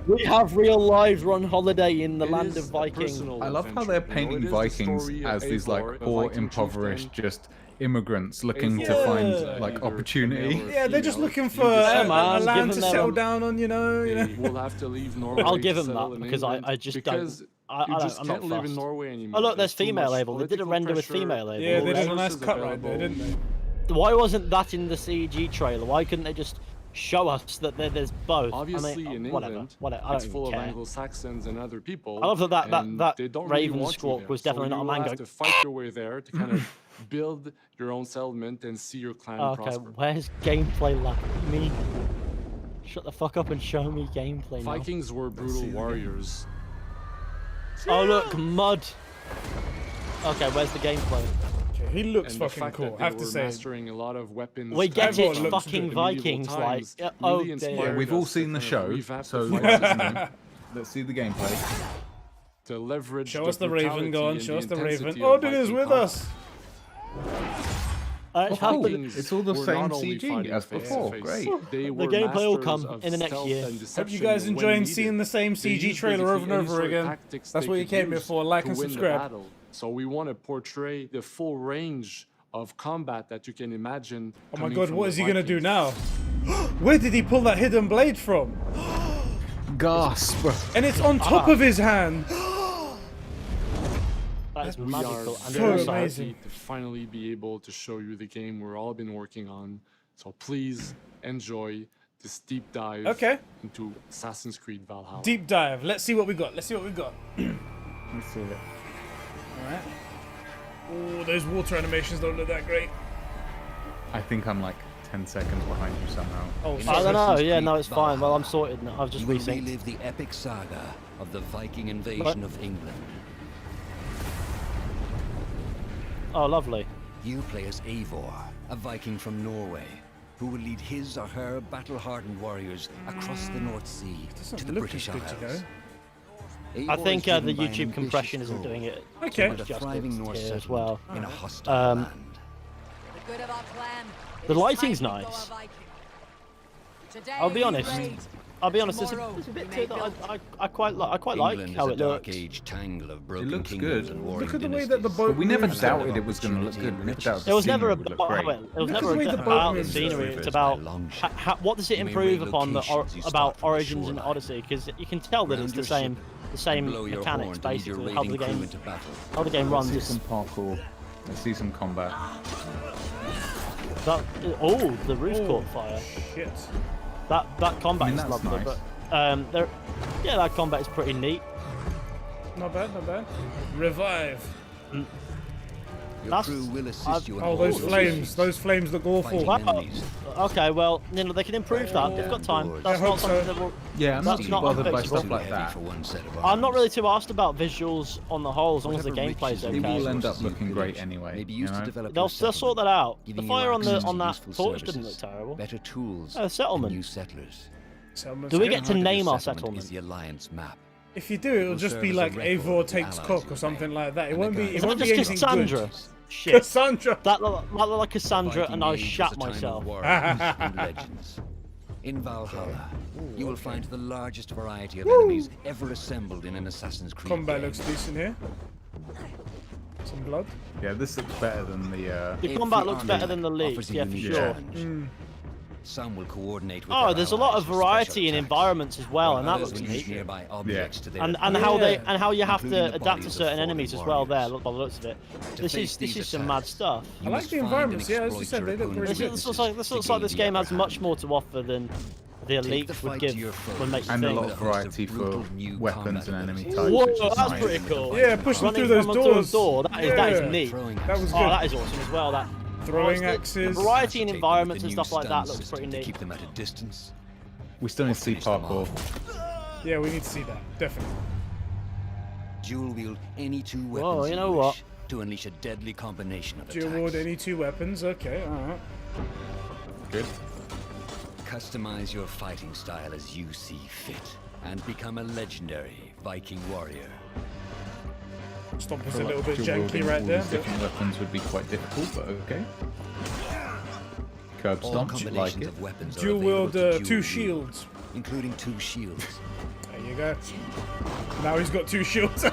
We have real lives. We're on holiday in the land is of a Vikings. personal I love how adventure. they're You know, painting it is the Vikings story of as these like Eivor, a poor, Viking impoverished, chieftain. just immigrants looking Yeah. to find Yeah. like Either opportunity. male or Yeah, they're just female. looking You for decide a man, land give to them settle them. down on, you know. They will have to leave Norway. I'll give to them settle that in because England I just because don't. you I just I'm can't not live fussed. in Norway anymore. Oh look, there's too female much label. They did a political render with pressure, female label. Yeah, they did a resources nice cut right there, available. didn't they? Why wasn't that in the CG trailer? Why couldn't they just show us that there's both? Obviously, I mean, in whatever. England, Whatever. I it's don't full even of care. Anglo-Saxons and other people. I love that and that they don't Raven really want you squawk there. was definitely so not a you mango. have to fight your way there to kind of build your own settlement and see your clan Okay, prosper. where's gameplay like me? Shut the fuck up and show me gameplay now. Vikings were brutal warriors. Oh look, mud. Okay, where's the gameplay? Okay, he looks And the fucking fact cool, that I they have to were say. mastering a lot of weapons. We get Everyone it, looks fucking good. Vikings, like, times yeah, really oh inspired dear. Yeah, we've all us to seen the kind of show, revamp so the let's, fight let's see the gameplay. to leverage. Show us the Raven, go on, brutality show and us the intensity Raven. of Oh, dude is Viking with combat. us. Oh, cool. Vikings It's all the were same not only CG fighting as face to before. face, Great. they The were gameplay will masters come of in the next stealth year. and Hope you deception guys when enjoying needed. seeing the same They CG used trailer over basically and any over sort of again. tactics That's they what you could came here use for. Like to and win the subscribe. battle. So we want to portray the full range of combat that you can imagine. Oh my coming god, from what the is he gonna do Vikings. now? Where did he pull that hidden blade from? Gasp! And it's on top of his hand. That is We are magical. And so very also, amazing. happy to finally be able to show you the game we've all been working on. So please enjoy this deep dive into Assassin's Creed Valhalla. Deep dive. Let's see what we got. Let's see what we got. Let's see it. Alright. Oh, those water animations don't look that great. I think I'm like 10 seconds behind you somehow. Oh, I don't know. Yeah, no, it's fine. Well, I'm sorted now. I've just You will resynced. relive the epic saga of the Viking invasion of England. Oh, lovely. You play as Eivor, a Viking from Norway, who will lead his or her battle-hardened warriors across the North Sea to the British Isles. I Eivor think is the driven by an YouTube compression ambitious isn't goal doing it to Okay. build a justice thriving Norse here as settlement well. in a hostile land. The good of our clan. The lighting's nice. I'll be honest. There's a bit to it that I quite like. I quite like England how is it a dark looks. age tangle of It broken looks kingdoms good. and warring Look at the way that the dynasties. boat But we never moves. doubted it was going to look good. We never doubted It was the never scenery would look great. it was Look at never the way the boat about the moves. scenery. It's about what does it improve upon the about Origins and Odyssey, because you can tell that it's the same mechanics basically how the game runs. Let's see some parkour. Let's see some combat. The roof caught fire. Shit. That combat is that's lovely, nice. but that combat is pretty neat. Not bad, not bad. Revive. Your crew will assist you in Oh, all those your flames. missions, Those flames look awful. fighting enemies. Okay, well, they can improve that. They've got time. That's hope not something so. that will. Yeah, I'm not That's too not bothered by unfixable. stuff like Heavy that. for one set of I'm not arms. really too asked about visuals on the whole, as long as the Whatever gameplay's riches It okay. will end up resources you looking pillage great anyway. may be you used to know? develop They'll your sort that out. The giving you fire on access on to that useful torch didn't look services, terrible. better tools, settlement. and new settlers. Do we get to Heart of name your our settlement settlement? is the Alliance map. If you do, it'll will just serve be as a like record Eivor of the takes allies cock you or something made, like that. It and won't the be. guys It Is that won't be just anything Cassandra? good. Shit. Cassandra. That looked like Cassandra, Viking and I age was shat a time of myself. warriors and legends. In Valhalla, you will find the largest variety of enemies ever assembled in an Assassin's Creed Combat game. looks decent here. Some blood. Yeah, this looks better than the. The combat looks better than the League, offers a yeah, for unique sure. challenge. Some will coordinate with Oh, their there's a lot allies of for variety special in attacks, environments as well, while and that others looks will use neat. nearby objects to their And advantage, how you have including to the adapt to bodies of certain fallen enemies as well. There, warriors. by the looks of it. To This face is these some mad attacks, stuff. you I like must the find and environments, yeah, as you exploit said, your they look opponent's pretty good. This weaknesses looks like to this gain game the has upper much hand. more to offer than elites would give would make you And a think. lot of variety for weapons and enemy types. Whoa, which is that's nice. pretty cool. Yeah, pushing Running through those from onto doors. a door, that is neat. That was good. Oh, that is awesome as well. That Throwing the axes. variety in Take them with environments the and new stuff like that stun looks pretty system to neat. keep them at a distance. We still need to see parkour. Yeah, we need to see that, definitely. Dual wield any two weapons Whoa, you know what? wish to unleash a deadly combination of Dual attacks. wield any 2 weapons. Okay, all right. Good. Customize your fighting style as you see fit and become a legendary Viking warrior. Stomp I us a feel little like bit dual janky wielding right all there. these different weapons would be quite difficult, but okay. Curb All stomps, you like combinations it. of weapons are Dual wield available to 2 dual shields. wield, including 2 shields. There you go. Now he's got 2 shields.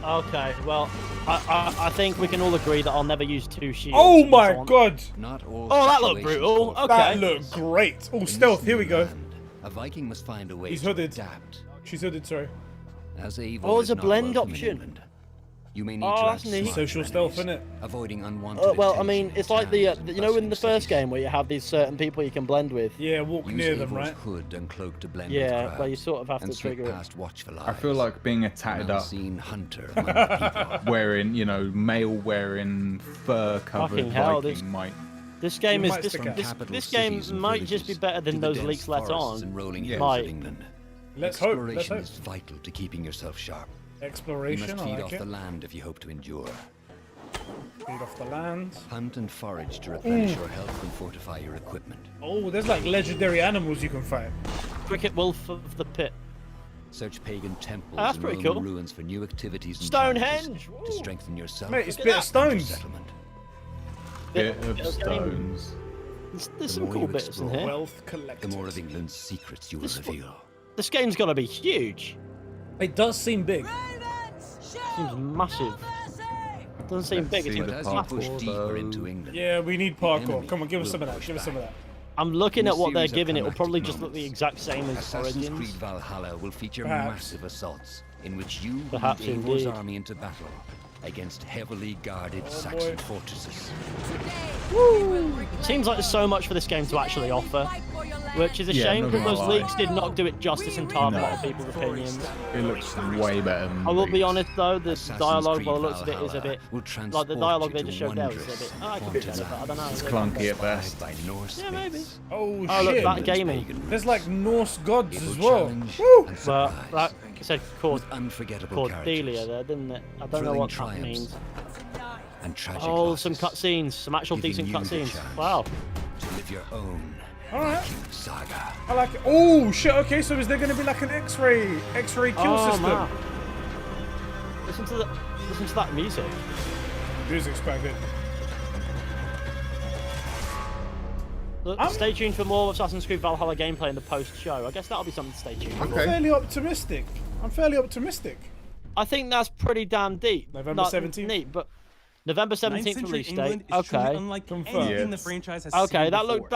Okay, well, I think we can all agree that I'll never use 2 shields. Oh in this my one. god! Not all Oh, that looked situations brutal. call for Okay. That looked great. Oh, stealth. Here we go. A Viking must find a way He's to hooded. adapt. She's hooded, sorry. As Eivor Oh, there's is a not blend welcome in option. England, you may need Oh, to that's act neat. smart Social with stealth, enemies, innit? avoiding unwanted Well, I attention mean, in it's like the towns and you know in the bustling first cities. game where you have these certain people you can blend with. Yeah, walk Use near them, Eivor's right? hood and cloak to blend Yeah, with but you crowds sort of have and to slip trigger it. past watchful I feel eyes. like being a tatted up, Unseen hunter among the people. wearing, you know, male wearing, fur-covered Fucking hell, Viking might. This game You is might this, stick out. this, Capital this game cities and might just be villages better to than the those dense leaks let forests on. and rolling Yeah. hills Might. of England. Let's hope. Let's Exploration hope. is vital to keeping yourself sharp. You Exploration, must I feed like off it. the land if you hope to endure. Feed off the land. Hunt and forage to replenish your health and fortify your equipment. Oh, there's like legendary animals you can fight. Cricket Wolf of the Pit. Search pagan temples that's and pretty Roman cool. ruins for new activities and Stonehenge! challenges to strengthen yourself. Mate, it's Look bit at of stones. Settlement. Bit of Bit of stones. There's The some more cool you bits in explore, here. Wealth The collected. more of England's secrets you will reveal. This game's gonna be huge. It does seem big. Seems massive. Doesn't seem big. see It's the But as you push parkour, deeper though. into England, Yeah, we need parkour. enemy Come on, give us will some of that. push Give us some of back. that. I'm looking In a at what they're series of giving. It will climactic probably just look the moments, exact same as Assassin's Creed Origins. Valhalla will feature Perhaps. massive assaults in which you Perhaps lead Eivors' indeed. army into battle against heavily guarded Oh, Saxon boy. fortresses. Seems like there's so much for this game to actually offer, which is a Yeah, shame not because gonna those lie. leaks did not do it justice in time. A lot of No. people's opinions. It looks way better than I will be Leaks. honest though, the Assassin's dialogue Creed by the looks of it is a Valhalla bit will like the transport dialogue you they to just showed there is a wondrous, bit. Oh, I could haunted be better, but I don't know. It's clunky at best. by Norse Yeah, maybe. myths. Oh, Oh look, shit. that gaming. There's like Norse gods It as will well. challenge Woo! and But surprise like I said, with unforgettable Cordelia characters there, didn't it? I don't know Thrilling what that triumphs means. and tragic Oh, some losses, cutscenes, some actual giving decent you the cutscenes. chance Wow. to live your own Alright. Viking saga. I like it. Oh, shit. Okay, so is there going to be like an X-ray kill Oh, system? man. Listen to that music. Music's quite good. Look, stay tuned for more Assassin's Creed Valhalla gameplay in the post-show. I guess that'll be something to stay tuned for. I'm fairly optimistic. I think that's pretty damn deep. November Not 17th? Neat, but November 17th 9th century release date. England is truly Okay. unlike Confirmed. anything the Yes. franchise has Okay, seen that before. looked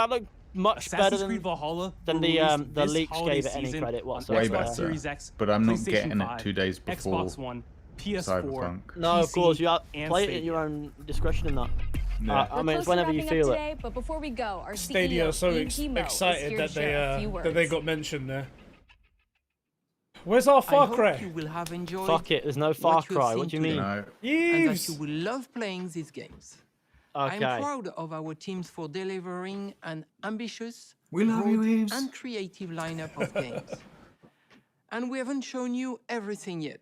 much better Assassin's Creed than Valhalla the released this leaks holiday gave it any season credit on whatsoever. Way Xbox better. Series X, But I'm not PlayStation getting it 5, 2 days before Xbox One, PS4, Cyberpunk. No, of PC, course you have and play it at Stadia. your own discretion in that. Yeah. I mean, it's whenever you feel it. Today, but before we go, our Stadia CEO, are so Ian Kimo, is excited here that to share a few they words. got mentioned there. Where's our Far I hope Cry? you will have enjoyed Fuck it, there's no Far what you have Cry. seen What do you mean? No. and that Yves! you will love playing these games. Okay. I'm proud of our teams for delivering an ambitious, We love you, broad, Yves. and creative lineup of games. And we haven't shown you everything yet.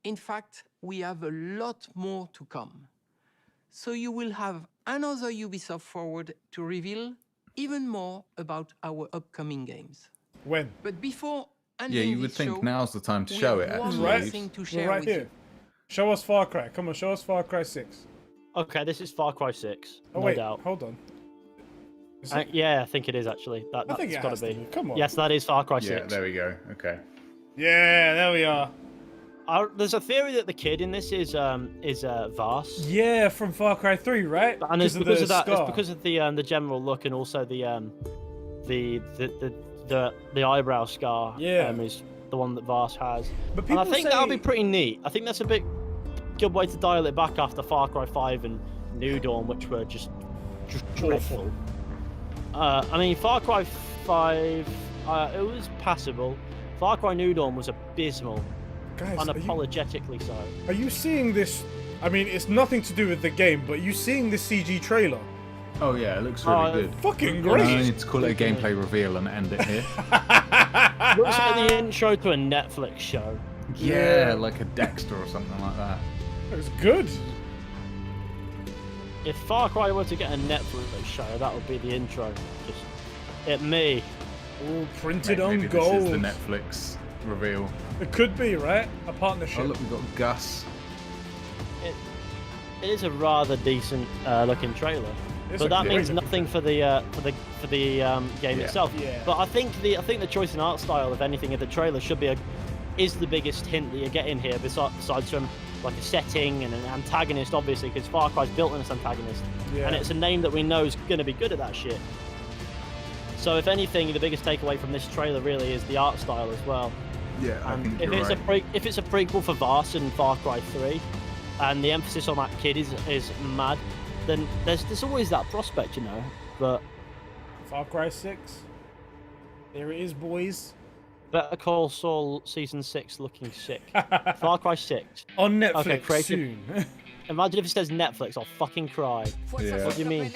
In fact, we have a lot more to come. So you will have another Ubisoft Forward to reveal even more about our upcoming games. When? But before Yeah, ending you would this think show, now's the time to we show have it, one actually. more Right? thing to We're share right with here. you. Show us Far Cry. Come on, show us Far Cry 6. Okay, this is Far Cry 6. Oh, No wait, doubt. hold on. Is it- Yeah, I think it is actually. I think That's it got has to to be. be. Come on. Yes, that is Far Cry 6. Yeah, there we go. Okay. Yeah, there we are. There's a theory that the kid in this is Vars. Yeah, from Far Cry 3, right? And it's because of that. scar. It's because of the general look and also the eyebrow scar. Yeah. Is the one that Vars has. But And I people think that'll be say- pretty neat. I think that's a bit good way to dial it back after Far Cry 5 and New Dawn, which were just dreadful. I mean, Far Cry 5, it was passable. Far Cry New Dawn was abysmal. Guys, unapologetically so. Are you seeing this? I mean, it's nothing to do with the game, but are you seeing the CG trailer? Oh yeah, it looks really good. Fucking great. I need to call it a gameplay reveal and end it here. Looks like the intro to a Netflix show. Yeah, like a Dexter or something like that. It was good. If Far Cry were to get a Netflix show, that would be the intro. Just at me. All printed on maybe gold. This is the Netflix reveal. It could be, right? A partnership. Oh look, we've got Gus. It is a rather decent looking trailer, but that means nothing for the game itself. Yeah. But I think the choice in art style, if anything, of the trailer is the biggest hint that you're getting here, besides from like a setting and an antagonist, obviously, because Far Cry's built on its antagonist, and it's a name that we know is going to be good at that shit. So if anything, the biggest takeaway from this trailer really is the art style as well. Yeah, I think if you're it's right. if it's a prequel for Vars and Far Cry 3, and the emphasis on that kid is mad, then there's always that prospect, you know. But Far Cry 6. There it is, boys. Better Call Saul Season 6 looking sick. Far Cry 6. On Netflix soon. Imagine if it says Netflix, I'll fucking cry. Yeah. What do you mean?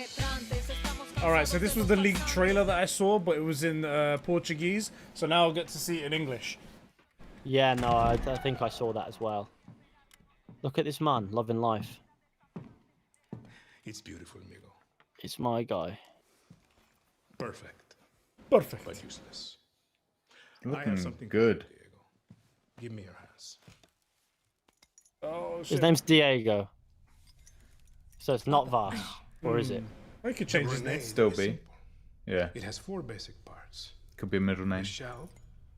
Alright, so this was the leaked trailer that I saw, but it was in Portuguese, so now I'll get to see it in English. Yeah, no, I think I saw that as well. Look at this man, loving life. It's beautiful, amigo. It's my guy. Perfect. Perfect. But useless. I Looking have something good. for you, Diego. Give me your hands. Oh, shit. His name's Diego. So it's not Vars, or is it? I could change his name. Still be. Yeah. It has 4 basic parts. Could be a middle The name. shell,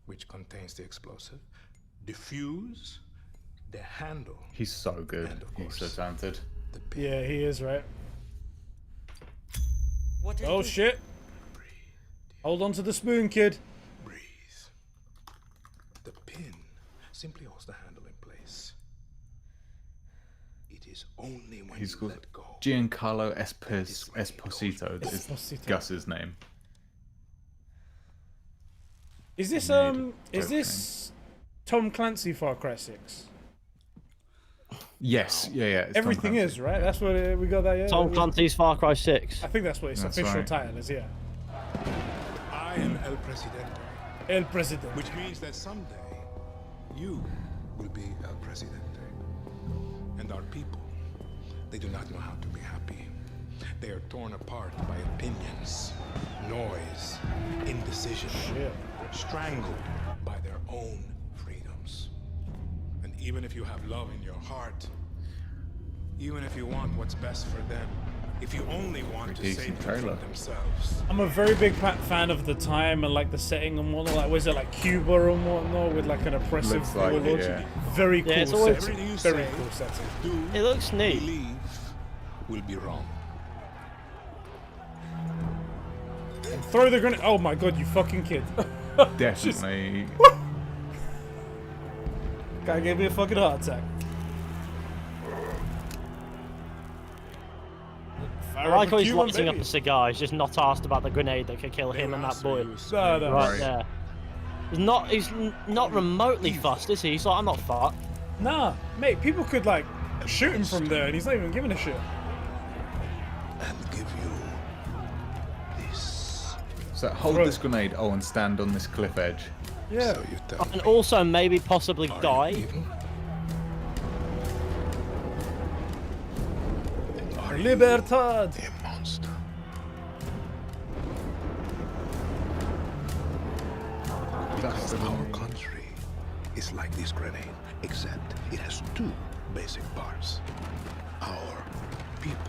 which contains the explosive. The fuse, the handle. He's so good. He's so talented. Yeah, he is, right? Oh, shit. Hold on to the spoon, kid. The pin simply holds the handle in place. It is only when He's you called let go. Giancarlo Esposito. That is Esposito. Gus's name. Is this is this Tom Clancy Far Cry 6? Yes, yeah. It's Tom Everything Clancy. is, right? That's what we got that, yeah. Tom Clancy's Far Cry 6. I think that's what its That's official right. title is, yeah. I am El Presidente. El Presidente. Which means that someday you will be El Presidente. And our people, they do not know how to be happy. They are torn apart by opinions, noise, indecision, strangled by their own freedoms. And even if you have love in your heart, even if you want what's best for them, if you only want to save them from themselves, I'm a very big fan of the time and like the setting and whatnot. Like, was it like Cuba and whatnot with like an oppressive Looks like it, warlord? yeah. Very cool it's always- setting. everything you Very say, cool setting. do, It looks neat. believe will be wrong. Throw the grenade. Oh my god, you fucking kid. Definitely. Guy gave me a fucking heart attack. I like how he's lighting up a cigar. He's just not asked about the grenade that could kill him and that boy. No, no. Right there. He's not remotely fussed, is he? He's like, I'm not fucked. Nah, mate, people could like shoot him from there and he's not even giving a shit. And give you this. So hold this grenade. Oh, and stand on this cliff edge. Yeah. So you tell And also maybe possibly die. Libertad. A monster. Because our country is like this grenade, except it has 2 basic parts. Our people.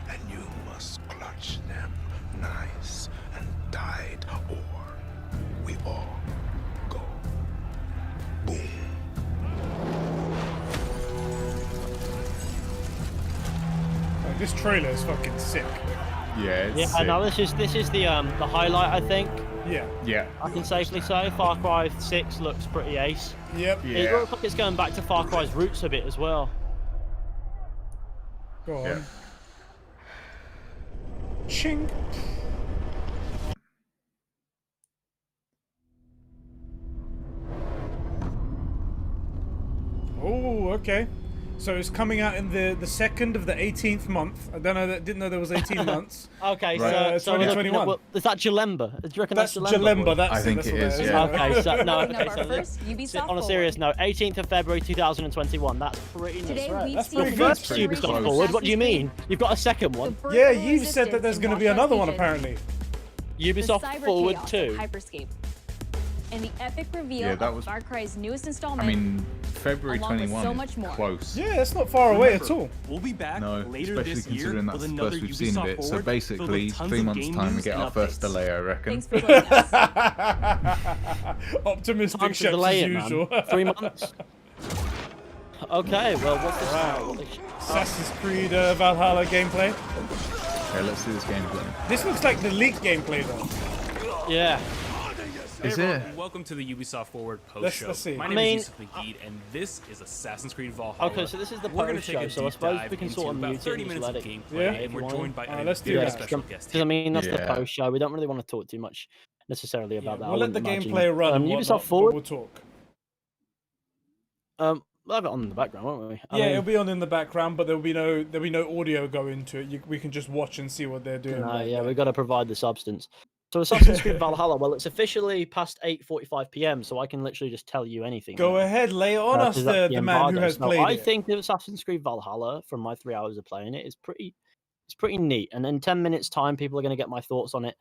And you must clutch them nice and tight, or we all go boom. Like, this trailer is fucking sick. Yeah, it's Yeah, sick. no, this is the highlight, I think. Yeah. Yeah. I can safely say Far Cry 6 looks pretty ace. Yep. It Yeah. looks like it's going back to Far Cry's roots a bit as well. Go on. Yeah. Ching. Oh, okay. So it's coming out in the 2nd of the 18th month. I didn't know there was 18 months. Okay, Right. so 2021. well, is that Jalemba? Do you reckon that's Jalemba? Jalemba, that's I think that's it what is, that yeah. Okay, so no. Opening Okay, up so our first Ubisoft on a serious note, 18th of February 2021. That's pretty Today nice. we've That's seen pretty the good. next First generation Ubisoft of Forward. What do you Assassin's mean? You've got a second one. Creed, Yeah, vertical you said that resistance there's in going to be Watch Dogs another one Legion, apparently. Ubisoft the cyber Forward chaos 2. of Hyperscape, and the epic reveal Yeah, that of was- Far Cry's newest I installment. mean, February along with 21 so is much more. close. Yeah, it's not far away at Remember, all. We'll be back No, later especially this year considering with that's the another first we've seen of Ubisoft it. So Forward basically, filled with tons 3 of months' game time we news get and our first updates. delay, I reckon. Thanks for joining us. Optimistic Time to chefs delay as it, usual. man. 3 months. Okay, well, what's this? Right. Assassin's Creed Valhalla gameplay. Okay, let's see this gameplay. This looks like the leaked gameplay though. Yeah. Is Hey it? everyone, welcome to the Ubisoft Forward post show. Let's see. My I name mean- is Yusuf Magid, and this is Assassin's Creed Valhalla. Okay, so this is the We're gonna post take show, a so I deep suppose dive we can into sort of about mute it 30 and just minutes let of it. gameplay, Yeah. and we're joined by a let's do very that. special guest. Because I mean, that's the Yeah. post show. We don't really want to talk too much necessarily about that. I We'll let the wouldn't imagine. gameplay run. and Ubisoft whatnot, but Forward. We'll talk. We'll have it on in the background, won't we? I Yeah, mean, it'll be on in the background, but there'll be no audio going to it. We can just watch and see what they're doing. No, like yeah, that. we've got to provide the substance. So Assassin's Creed Valhalla, well, it's officially past 8:45 p.m., so I can literally just tell you anything. Go now. ahead, lay it on us, 'Cause that's the man who embargo. has So played I it. think that Assassin's Creed Valhalla, from my 3 hours of playing it, is pretty neat. And in 10 minutes' time, people are going to get my thoughts on it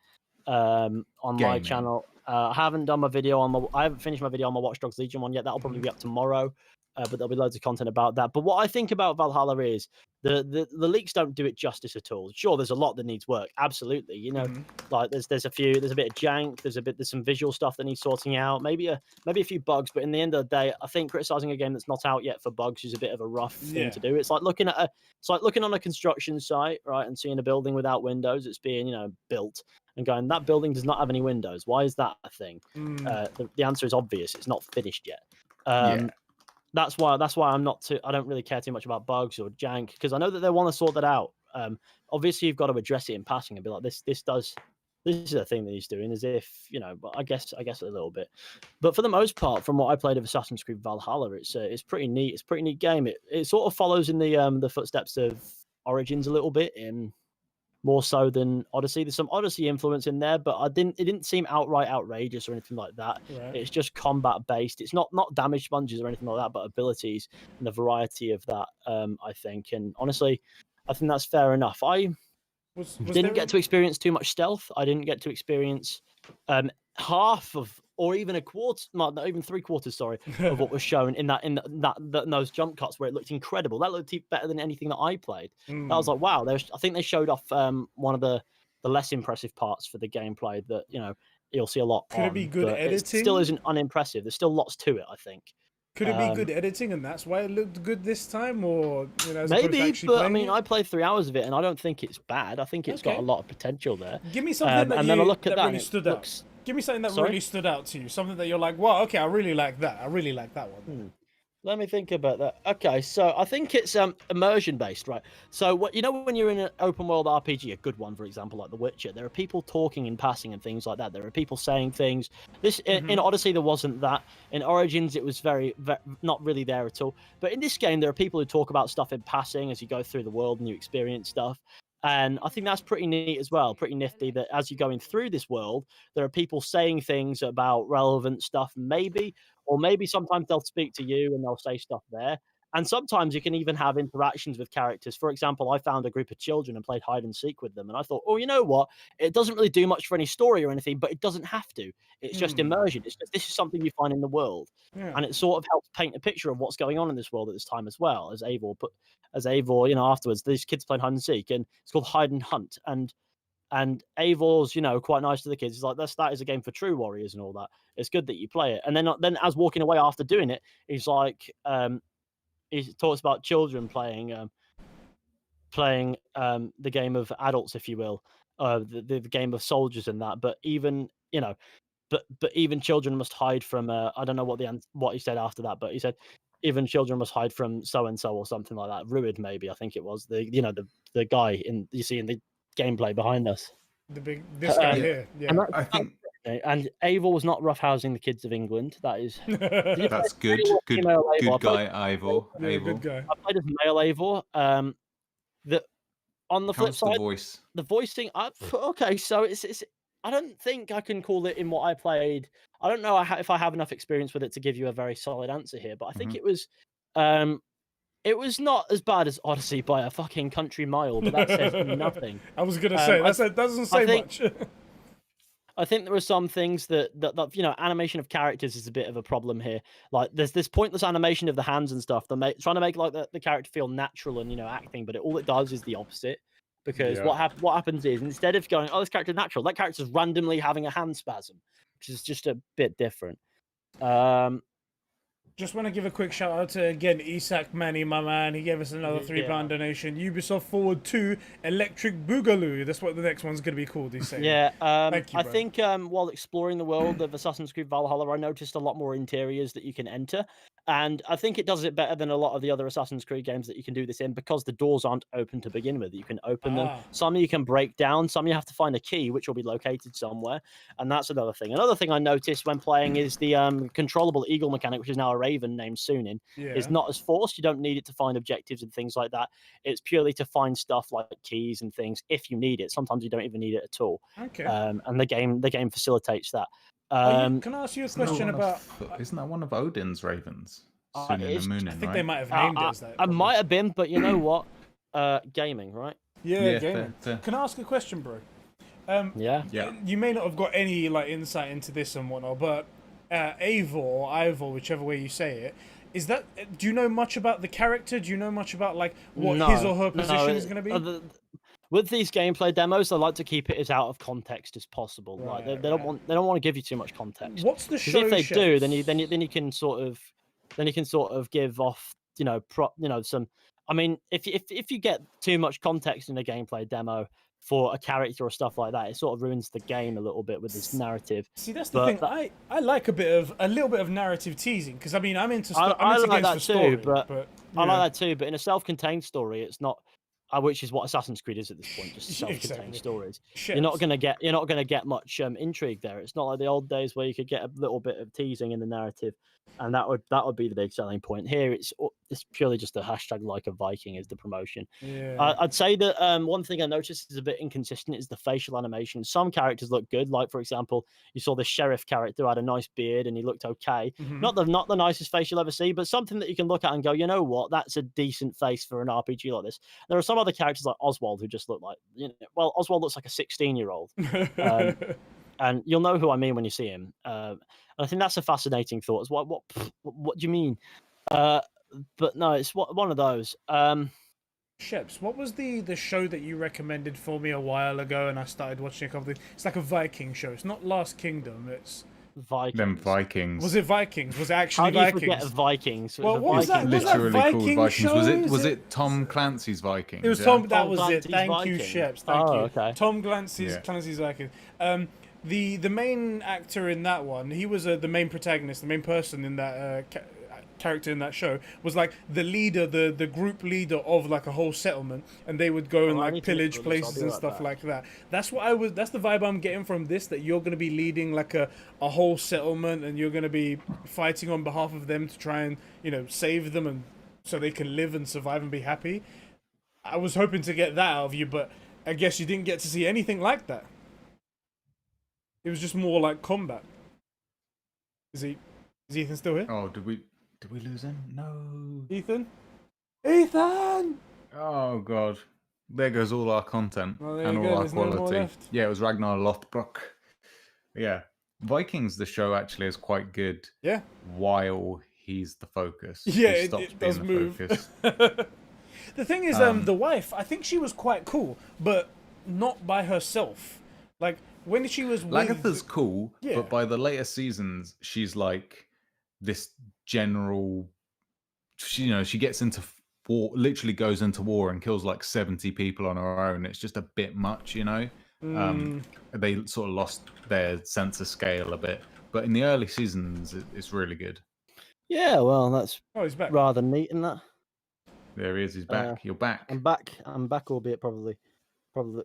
on my Gaming. channel. I haven't done my video on I haven't finished my video on my Watch Dogs Legion one yet. That'll probably be up tomorrow. But there'll be loads of content about that. But what I think about Valhalla is the leaks don't do it justice at all. Sure, there's a lot that needs work. Absolutely, you know, like there's a bit of jank. There's some visual stuff that needs sorting out. Maybe a few bugs. But in the end of the day, I think criticizing a game that's not out yet for bugs is a bit of a rough thing to do. It's like looking on a construction site, right, and seeing a building without windows. It's being built. And going, that building does not have any windows. Why is that a thing? The answer is obvious. It's not finished yet. That's why I don't really care too much about bugs or jank, because I know that they want to sort that out. Obviously you've got to address it in passing and be like, this is a thing that he's doing, as if, but I guess a little bit. But for the most part, from what I played of Assassin's Creed Valhalla, it's pretty neat. It's a pretty neat game. It sort of follows in the footsteps of Origins a little bit, in more so than Odyssey. There's some Odyssey influence in there, but it didn't seem outright outrageous or anything like that. Right. It's just combat based. It's not damage sponges or anything like that, but abilities and the variety of that, I think. And honestly, I think that's fair enough. I didn't get to experience too much stealth. I didn't get to experience half of, or even a quarter, not even 3/4, sorry, of what was shown in those jump cuts where it looked incredible. That looked better than anything that I played. I was like, wow. I think they showed off one of the less impressive parts for the gameplay that you'll see a lot. Could it be good editing? It still isn't unimpressive. There's still lots to it, I think. Could it be good editing, and that's why it looked good this time, or as opposed to Maybe, actually but I playing mean, it? I played 3 hours of it, and I don't think it's bad. I think it's got a lot of potential there. Give me something and then I look at that, really and it stood looks- out. Give me something that Sorry? really stood out to you. Something that you're like, wow, okay, I really like that. I really like that one. Let me think about that. Okay, so I think it's immersion based, right? So when you're in an open world RPG, a good one, for example, like The Witcher, there are people talking in passing and things like that. There are people saying things. In Odyssey there wasn't that. In Origins it was very not really there at all. But in this game there are people who talk about stuff in passing as you go through the world and you experience stuff. And I think that's pretty neat as well, pretty nifty, that as you're going through this world, there are people saying things about relevant stuff, maybe, or maybe sometimes they'll speak to you and they'll say stuff there. And sometimes you can even have interactions with characters. For example, I found a group of children and played hide and seek with them. And I thought, oh, you know what? It doesn't really do much for any story or anything, but it doesn't have to. It's just immersion. It's just, this is something you find in the world. Yeah. And it sort of helps paint a picture of what's going on in this world at this time as well. As Eivor, afterwards, these kids played hide and seek, and it's called Hide and Hunt. And Eivor's, quite nice to the kids. He's like, that is a game for true warriors and all that. It's good that you play it. And then as walking away after doing it, he's like, he talks about children playing the game of adults, if you will, the game of soldiers and that. But even but even children must hide from. I don't know what he said after that, but he said even children must hide from so and so or something like that. Ruid, maybe, I think it was the guy you see in the gameplay behind us. This guy here. Yeah. And I think and Eivor was not roughhousing the kids of England. That is that's good. Good guy, Eivor. Yeah, good guy. I played as male Eivor. The on the flip How's side, the voice? the voicing. Okay, so it's. I don't think I can call it in what I played. I don't know if I have enough experience with it to give you a very solid answer here, but I think it was. It was not as bad as Odyssey by a fucking country mile, but that says nothing. I was gonna say that doesn't say much. I think there are some things that animation of characters is a bit of a problem here. Like there's this pointless animation of the hands and stuff. They're trying to make like the character feel natural and acting, but all it does is the opposite. Because what happens is instead of going, oh, this character's natural, that character's randomly having a hand spasm, which is just a bit different. Just want to give a quick shout out to, again, Isak Manny, my man. He gave us another £3 donation. Ubisoft Forward 2 Electric Boogaloo. That's what the next one's going to be called, he's saying. Yeah, Thank you, I bro. think while exploring the world of Assassin's Creed Valhalla, I noticed a lot more interiors that you can enter. And I think it does it better than a lot of the other Assassin's Creed games that you can do this in because the doors aren't open to begin with. You can open them. Some you can break down. Some you have to find a key, which will be located somewhere. And that's another thing. Another thing I noticed when playing is the controllable eagle mechanic, which is now a raven named Sunin, is not as forced. You don't need it to find objectives and things like that. It's purely to find stuff like keys and things if you need it. Sometimes you don't even need it at all. Okay. And the game facilitates that. Can I ask you a question about... Isn't that one of Odin's ravens? Sunin and Munin, I think they might have named it as that. I might have been, but you know what? Gaming, right? Yeah, gaming. Fair. Can I ask a question, bro? Yeah. You may not have got any insight into this and whatnot, but Eivor or Ivor, whichever way you say it, is that? Do you know much about the character? Do you know much about what his or her position is going to be? With these gameplay demos, I like to keep it as out of context as possible. Right, they don't want to give you too much context. What's the show? If they do, then you can sort of give off some. I mean, if you get too much context in a gameplay demo for a character or stuff like that, it sort of ruins the game a little bit with its narrative. See, that's the thing. I like a little bit of narrative teasing because I mean I'm into I like that story, too, but I like that too. But in a self-contained story, it's not. Which is what Assassin's Creed is at this point, just self-contained stories. You're not gonna get much intrigue there. It's not like the old days where you could get a little bit of teasing in the narrative, and that would be the big selling point. Here, it's purely just a hashtag like a Viking is the promotion. Yeah. I'd say that one thing I noticed is a bit inconsistent is the facial animation. Some characters look good, like for example, you saw the sheriff character who had a nice beard and he looked okay. Mm-hmm. Not the nicest face you'll ever see, but something that you can look at and go, you know what, that's a decent face for an RPG like this. There are some other characters like Oswald who just look like, Oswald looks like a 16-year-old. And you'll know who I mean when you see him. And I think that's a fascinating thought. It's what do you mean? But no, it's one of those. Sheps, what was the show that you recommended for me a while ago and I started watching a couple of things? It's like a Viking show. It's not Last Kingdom, it's... Vikings. Them Vikings. Was it Vikings? Was it actually How do you Vikings? forget Vikings? Well, what was that? Literally called Vikings. Show? Was it Tom Clancy's Vikings? It was Tom. That was it. Thank you, Sheps. Thank you. Okay. Tom Clancy's Vikings. The main actor in that one, he was the main protagonist, the main person in that character in that show was like the leader, the group leader of like a whole settlement, and they would go and like pillage places and stuff like that. That's what that's the vibe I'm getting from this, that you're going to be leading like a whole settlement and you're going to be fighting on behalf of them to try and save them and so they can live and survive and be happy. I was hoping to get that out of you, but I guess you didn't get to see anything like that. It was just more like combat. Is Ethan still here? Oh, did we lose him? No. Ethan? Oh god. There goes all our content and all our There's no more quality. left. Yeah, it was Ragnar Lothbrok. Yeah. Vikings, the show actually is quite good. Yeah. While he's the focus. Yeah, He stops it does being the move. focus. The thing is, the wife, I think she was quite cool, but not by herself. Like, when she was with... Lagatha's cool, Yeah. but by the later seasons, she's like this general... She gets into war, literally goes into war and kills like 70 people on her own. It's just a bit much, They sort of lost their sense of scale a bit. But in the early seasons, it's really good. Yeah, well, that's he's back. Rather neat in that. There he is. He's back. You're back. I'm back, albeit probably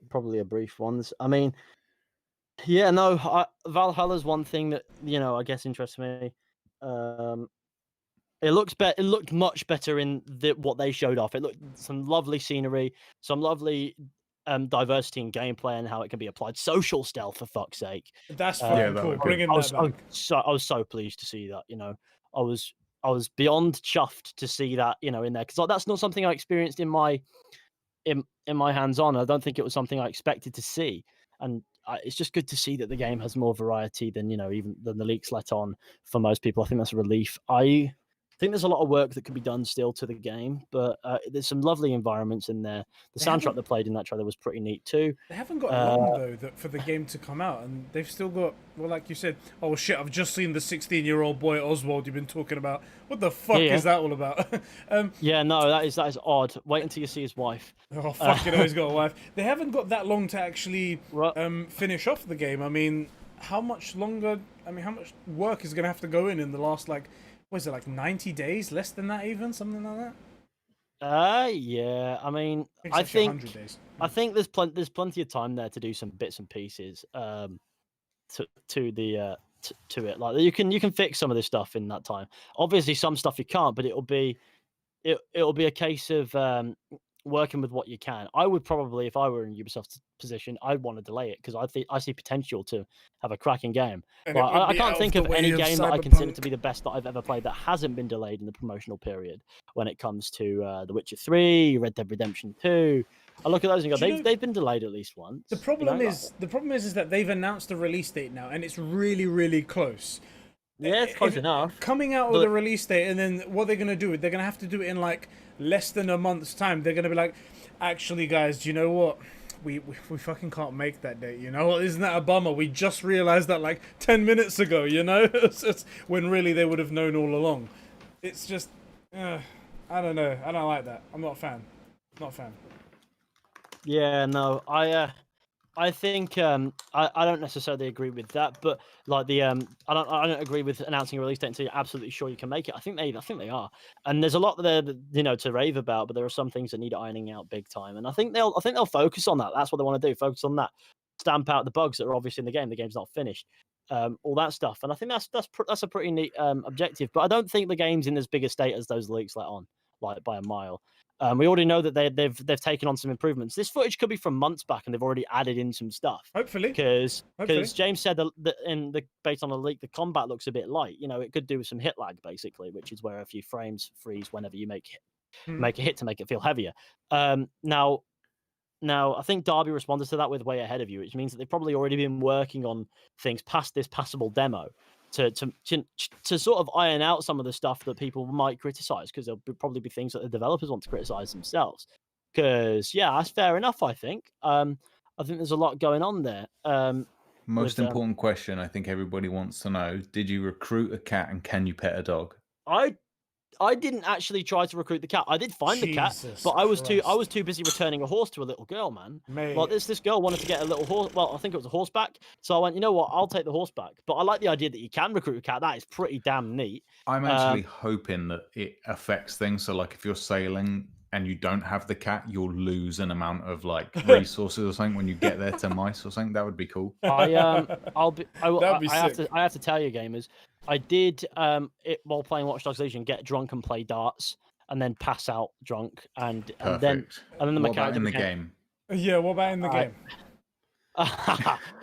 Probably a brief one. I mean, yeah, no, Valhalla's one thing that I guess interests me. It looked much better in what they showed off. It looked some lovely scenery, some lovely diversity in gameplay and how it can be applied. Social stealth, for fuck's sake. That's fucking cool. Bringing that back. I was so pleased to see that. I was beyond chuffed to see that in there, because that's not something I experienced in my hands-on. I don't think it was something I expected to see, and it's just good to see that the game has more variety than even than the leaks let on for most people. I think that's a relief. I think there's a lot of work that could be done still to the game, but there's some lovely environments in there. The soundtrack that played in that trailer was pretty neat too. They haven't got long though for the game to come out, and they've still got, well, like you said, oh shit, I've just seen the 16-year-old boy Oswald you've been talking about. What the fuck is that all about? Yeah, no, that is odd. Wait until you see his wife. Oh fuck, he's got a wife. They haven't got that long to actually finish off the game. I mean, how much longer? I mean, how much work is going to have to go in the last, like, what is it, like 90 days? Less than that, even something like that. Yeah. I mean, I think there's plenty of time there to do some bits and pieces. To it, like you can fix some of this stuff in that time. Obviously, some stuff you can't, but it'll be a case of working with what you can. I would probably, if I were in Ubisoft's position, I'd want to delay it because I see potential to have a cracking game. I can't think of any game that I consider to be the best that I've ever played that hasn't been delayed in the promotional period. When it comes to The Witcher 3, Red Dead Redemption 2, I look at those and go, they've been delayed at least once. The problem is that they've announced a release date now, and it's really, really close. Yeah, it's close enough. Coming out with a release date, and then what they're gonna do? They're gonna have to do it in like less than a month's time. They're gonna be like, actually, guys, do you know what? We fucking can't make that date. You know, isn't that a bummer? We just realized that like 10 minutes ago. You know, it's when really they would have known all along. It's just, I don't know. I don't like that. I'm not a fan. Not a fan. Yeah, no, I think I don't necessarily agree with that, but like I don't agree with announcing a release date until you're absolutely sure you can make it. I think they are, and there's a lot there to rave about, but there are some things that need ironing out big time, and I think they'll focus on that. That's what they want to do. Focus on that. Stamp out the bugs that are obviously in the game. The game's not finished. All that stuff, and I think that's a pretty neat objective. But I don't think the game's in as big a state as those leaks let on, like by a mile. We already know that they've taken on some improvements. This footage could be from months back, and they've already added in some stuff. Hopefully, because James said that based on the leak, the combat looks a bit light. It could do with some hit lag, basically, which is where a few frames freeze whenever you make a hit to make it feel heavier. Now, I think Derby responded to that with way ahead of you, which means that they've probably already been working on things past this passable demo to sort of iron out some of the stuff that people might criticize, because there'll probably be things that the developers want to criticize themselves. Because that's fair enough. I think there's a lot going on there. Most important question I think everybody wants to know: did you recruit a cat, and can you pet a dog? I didn't actually try to recruit the cat. I did find the cat, but I was too busy returning a horse to a little girl, man. Mate. Like this girl wanted to get a little horse. Well, I think it was a horseback. So I went, you know what? I'll take the horseback. But I like the idea that you can recruit a cat. That is pretty damn neat. I'm actually hoping that it affects things. So like if you're sailing and you don't have the cat, you'll lose an amount of like resources or something when you get there to mice or something. That would be cool. I have to tell you, gamers, I did it while playing Watch Dogs Legion, get drunk and play darts, and then pass out drunk, and then the mechanic in the game. Yeah, what about in the game?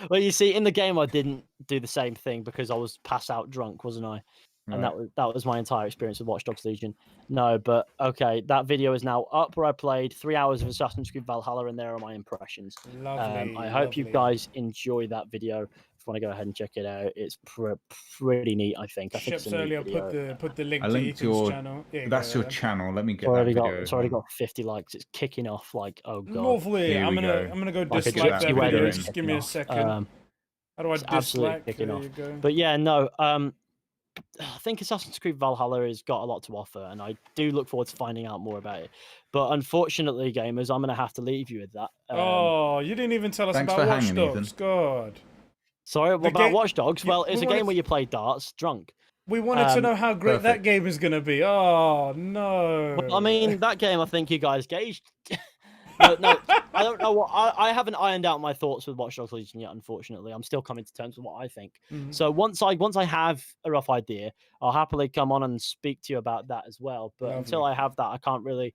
Well, you see, in the game I didn't do the same thing because I was pass out drunk, wasn't I? And that was my entire experience with Watch Dogs Legion. No, but okay, that video is now up where I played 3 hours of Assassin's Creed Valhalla, and there are my impressions. Lovely, I hope you guys enjoy that video. If you want to go ahead and check it out, it's pretty neat. I think it's a neat video. Put the link to Ethan's channel. Yeah, that's your channel. Let me get that video. It's already got 50 likes. It's kicking off like, oh god. Lovely. I'm gonna go dislike that video. Just give me a second. How do I dislike? Kicking off. But yeah, no. I think Assassin's Creed Valhalla has got a lot to offer, and I do look forward to finding out more about it. But unfortunately, gamers, I'm going to have to leave you with that. You didn't even tell us about Watch Dogs. God. Sorry, what about Watch Dogs? Well, it's a game where you play darts drunk. We wanted to know how great that game is going to be. Oh, no. Well, I mean, that game, I think you guys gauged. no, I don't know what I haven't ironed out my thoughts with Watch Dogs Legion yet. Unfortunately, I'm still coming to terms with what I think. Mhm. So once I have a rough idea, I'll happily come on and speak to you about that as well. But until Lovely. I have that, I can't really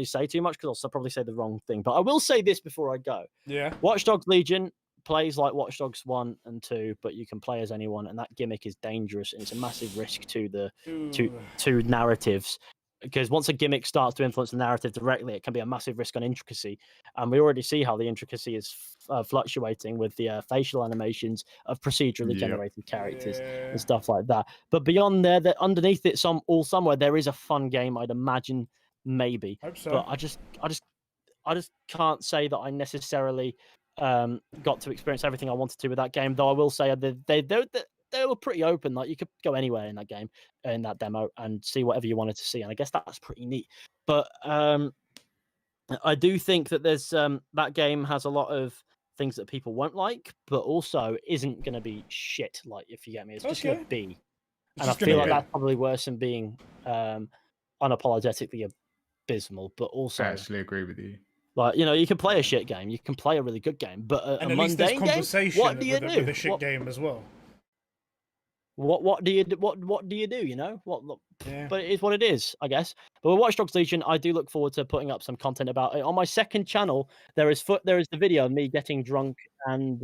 say too much because I'll probably say the wrong thing. But I will say this before I go. Yeah. Watch Dogs Legion plays like Watch Dogs 1 and 2, but you can play as anyone, and that gimmick is dangerous and it's a massive risk to the to narratives. Because once a gimmick starts to influence the narrative directly, it can be a massive risk on intricacy. And we already see how the intricacy is fluctuating with the facial animations of procedurally generated characters and stuff like that. But beyond there, that underneath it, somewhere there is a fun game. I'd imagine, maybe. Hope so. But I just can't say that I necessarily got to experience everything I wanted to with that game. Though I will say they were pretty open. Like you could go anywhere in that game, in that demo, and see whatever you wanted to see. And I guess that's pretty neat. But I do think that there's that game has a lot of things that people won't like, but also isn't going to be shit. Like if you get me, it's just going to be. And I feel like that's probably worse than being unapologetically abysmal. But also, I actually agree with you. Like you can play a shit game, you can play a really good game, but a mundane game. What do you do? With a shit game as well. What do you do? What do you do? You know what? Yeah. But it is what it is, I guess. But with Watch Dogs Legion, I do look forward to putting up some content about it on my second channel. There is the video of me getting drunk and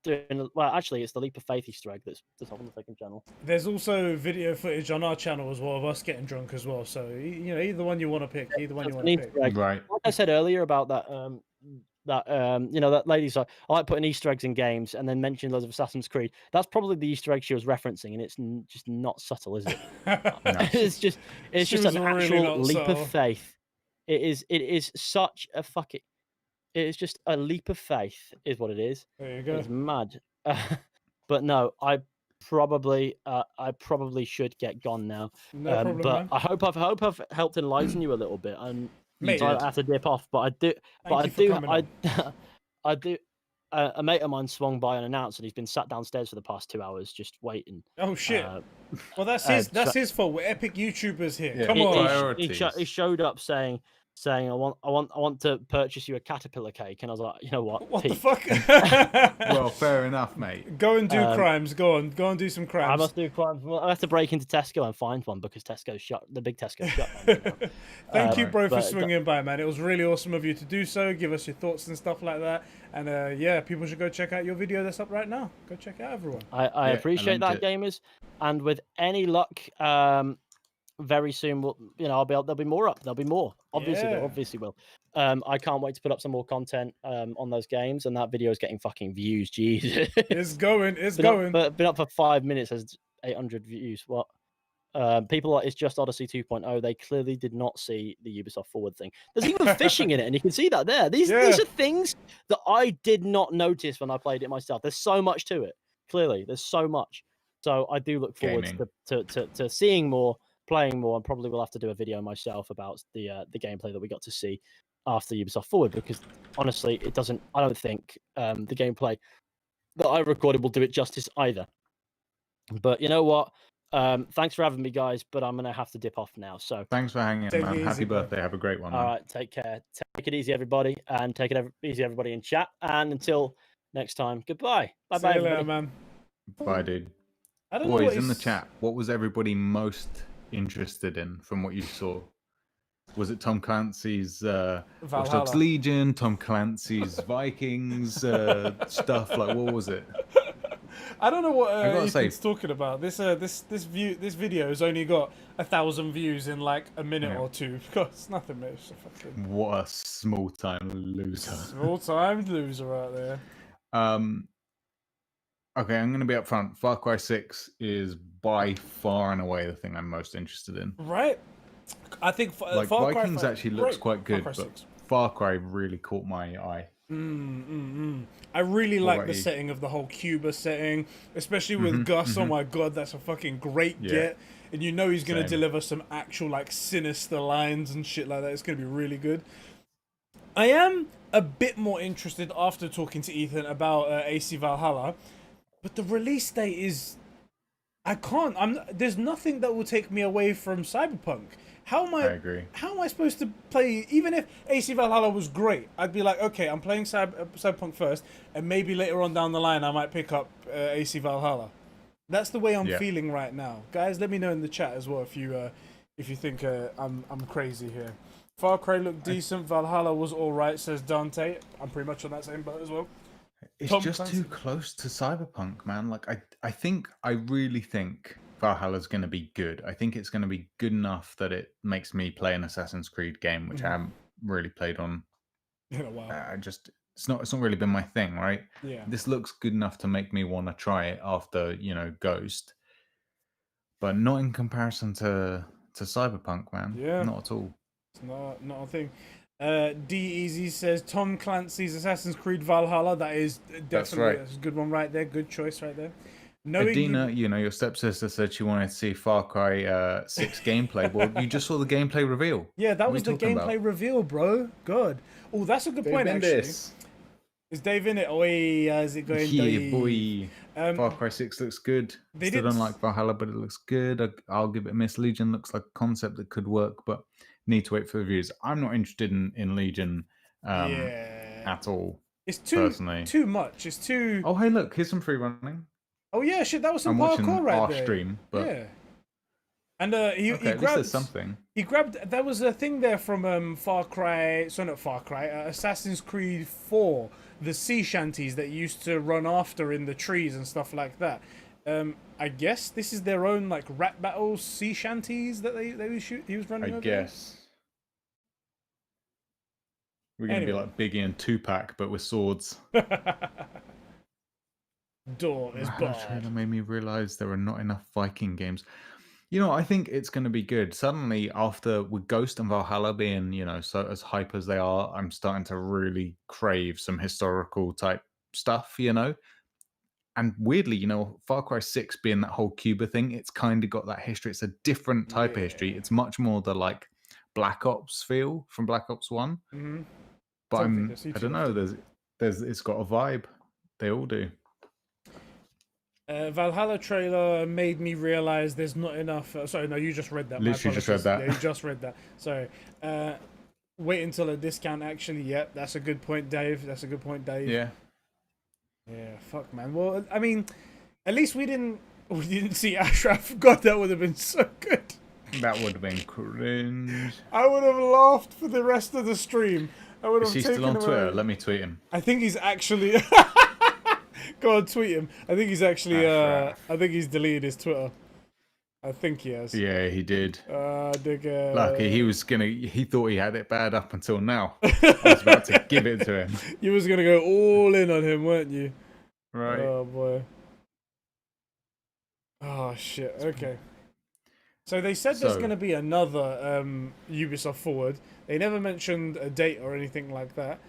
doing well. Actually, it's the Leap of Faith Easter egg that's up on the second channel. There's also video footage on our channel as well of us getting drunk as well. So either one you want to pick, either one you want to pick. Right. Like I said earlier about that. That lady's like, I like putting Easter eggs in games and then mentioning loads of Assassin's Creed. That's probably the Easter egg she was referencing, and it's just not subtle, is it? It's just an actual leap of faith. It is such a fucking. It is just a leap of faith, is what it is. There you go. It's mad. But no, I probably should get gone now. No problem, but man. I hope I've helped enlighten you a little bit. And Mate, I have to dip off, but I do. I do. A mate of mine swung by unannounced, and he's been sat downstairs for the past 2 hours just waiting. Oh shit! Well, that's his fault. We're epic YouTubers here. Yeah. Come on. He showed up saying I want to purchase you a caterpillar cake, and I was like, you know what? What the fuck? Well, fair enough, mate. Go and do crimes. Go on and do some crimes. I must do crimes. Well, I have to break into Tesco and find one because Tesco's shut. The big Tesco's shut. Thank you, bro, for swinging by, man. It was really awesome of you to do so. Give us your thoughts and stuff like that. And yeah, people should go check out your video that's up right now. Go check it out, everyone. I appreciate that, gamers. And with any luck, very soon, there'll be more up. There'll be more. Obviously, there obviously will. I can't wait to put up some more content on those games, and that video is getting fucking views. Jesus, it's going. Been up for 5 minutes, has 800 views. What? People like It's Just Odyssey 2.0. They clearly did not see the Ubisoft Forward thing. There's even fishing in it, and you can see that there. These are things that I did not notice when I played it myself. There's so much to it. Clearly, there's so much. So I do look forward to seeing more, playing more, and probably will have to do a video myself about the gameplay that we got to see after Ubisoft Forward, because honestly, I don't think the gameplay that I recorded will do it justice either. But you know what? Thanks for having me, guys, but I'm gonna have to dip off now. So thanks for hanging, man. Happy birthday. Have a great one. All right, take care. Take it easy, everybody, and take it easy, everybody in chat. And until next time, goodbye. Bye, See you later, man. Bye, dude. I don't know Boys, in the chat, what was everybody most interested in from what you saw? Was it Tom Clancy's Watch Dogs Legion, Tom Clancy's Vikings stuff? Like, what was it? I don't know what Ethan's talking about. This video has only got 1,000 views in like a minute or two. It's nothing, mate. It's fucking... What a small-time loser. Small-time loser right there. Okay, I'm going to be upfront. Far Cry 6 is by far and away the thing I'm most interested in. Right. I think Far Vikings Cry actually looks quite good, but Far Cry really caught my eye. I really like the setting of the whole Cuba setting, especially with Gus. Oh my god, that's a fucking great get. And you know he's going to deliver some actual like sinister lines and shit like that. It's going to be really good. I am a bit more interested after talking to Ethan about AC Valhalla, but the release date is... I can't. There's nothing that will take me away from Cyberpunk. How am I agree. How am I supposed to play? Even if AC Valhalla was great, I'd be like, okay, I'm playing Cyberpunk first, and maybe later on down the line, I might pick up AC Valhalla. That's the way I'm feeling right now, guys. Let me know in the chat as well if you think I'm crazy here. Far Cry looked decent. Valhalla was all right, says Dante. I'm pretty much on that same boat as well. It's just too close to Cyberpunk, man. Like I really think Valhalla's going to be good. I think it's going to be good enough that it makes me play an Assassin's Creed game, which I haven't really played on. In a while. It's not really been my thing, right? Yeah. This looks good enough to make me want to try it after, Ghost. But not in comparison to Cyberpunk, man. Yeah. Not at all. It's not a thing. D-Easy says Tom Clancy's Assassin's Creed Valhalla. That is definitely that's a good one right there. Good choice right there. Adina, your stepsister said she wanted to see Far Cry 6 gameplay. Well, you just saw the gameplay reveal. Yeah, that was the gameplay reveal, bro. Good. Oh, that's a good point, actually. Is Dave in it? Oi, how's it going, Yeah, boy. Far Cry 6 looks good. Still don't like Valhalla, but it looks good. I'll give it a miss. Legion looks like a concept that could work, but need to wait for the reviews. I'm not interested in Legion at all. It's too much. It's too... Oh, hey, look. Here's some free running. Oh, yeah, shit. That was some I'm parkour watching right our there. stream, but... Yeah. And he at least there's something. He grabbed. There was a thing there from Far Cry. So not Far Cry. Assassin's Creed 4. The sea shanties that used to run after in the trees and stuff like that. I guess this is their own like rap battle sea shanties that he was running. I over guess. We're gonna be like Biggie and Tupac, but with swords. Door is The trailer made me realize there are not enough Viking games. I think it's going to be good. Suddenly, after with Ghost and Valhalla being, so as hype as they are, I'm starting to really crave some historical type stuff, And weirdly, Far Cry 6 being that whole Cuba thing, it's kind of got that history. It's a different type of history. It's much more the like Black Ops feel from Black Ops 1. Mm-hmm. But I don't know. It's got a vibe. They all do. Valhalla trailer made me realize there's not enough. Sorry, no, you just read that. Literally just read that. Yeah, you just read that. Sorry. Wait until a discount. Actually, yeah, that's a good point, Dave. Yeah. Yeah. Fuck, man. Well, I mean, at least we didn't see Ashraf. God, that would have been so good. That would have been cringe. I would have laughed for the rest of the stream. I would have. Is he still on Twitter? Let me tweet him. I think he's actually. Go on, tweet him. I think he's actually. I think he's deleted his Twitter. I think he has. Yeah, he did. Digga. Lucky he thought he had it bad up until now. I was about to give it to him. You was gonna go all in on him, weren't you? Right. Oh boy. Oh shit. Okay. So they said there's gonna be another Ubisoft Forward. They never mentioned a date or anything like that.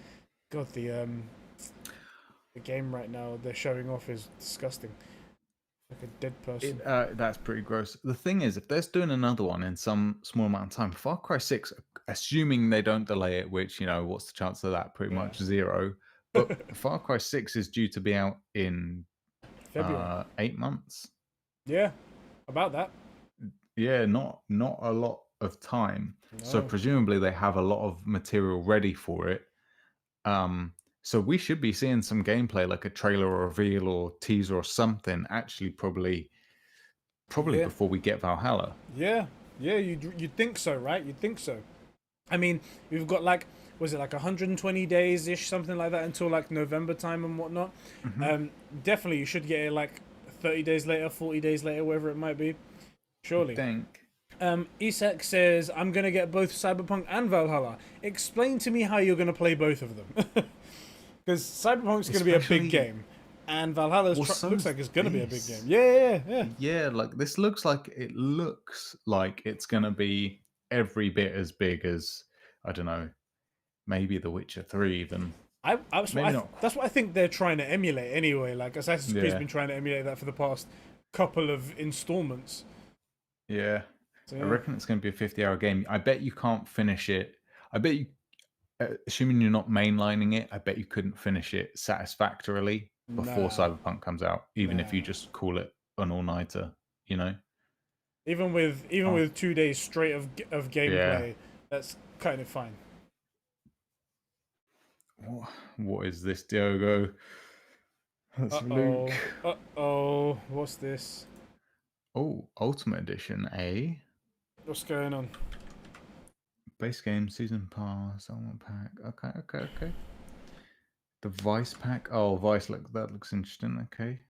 God, the game right now they're showing off is disgusting. Like a dead person. That's pretty gross. The thing is, if they're doing another one in some small amount of time, Far Cry 6, assuming they don't delay it, which, what's the chance of that? Pretty much zero. But Far Cry 6 is due to be out in February. 8 months. Yeah, about that. Yeah, not a lot of time. No. So presumably they have a lot of material ready for it. So we should be seeing some gameplay, like a trailer or reveal or teaser or something. Actually, probably before we get Valhalla. Yeah, you'd think so, right? You'd think so. I mean, we've got was it 120 days ish, something like that, until November time and whatnot. Mm-hmm. Definitely, you should get it 30 days later, 40 days later, wherever it might be. Surely. I think. Isak says, "I'm gonna get both Cyberpunk and Valhalla. Explain to me how you're gonna play both of them." Because Cyberpunk's going to be a big game, and Valhalla looks like it's going to be a big game. Yeah. Yeah, this looks like it's going to be every bit as big as, I don't know, maybe The Witcher 3 even. That's what I think they're trying to emulate anyway. Assassin's Creed's been trying to emulate that for the past couple of installments. Yeah. So, I reckon it's going to be a 50-hour game. I bet you can't finish it. I bet you... assuming you're not mainlining it, I bet you couldn't finish it satisfactorily before Cyberpunk comes out, even if you just call it an all-nighter. you know. Even with 2 days straight of gameplay, that's kind of fine. What is this, Diogo? That's Luke. Uh-oh. What's this? Oh, Ultimate Edition, eh? What's going on? Base game, season pass, Ultimate pack. Okay. The Vice pack. Oh, Vice, that looks interesting. Okay.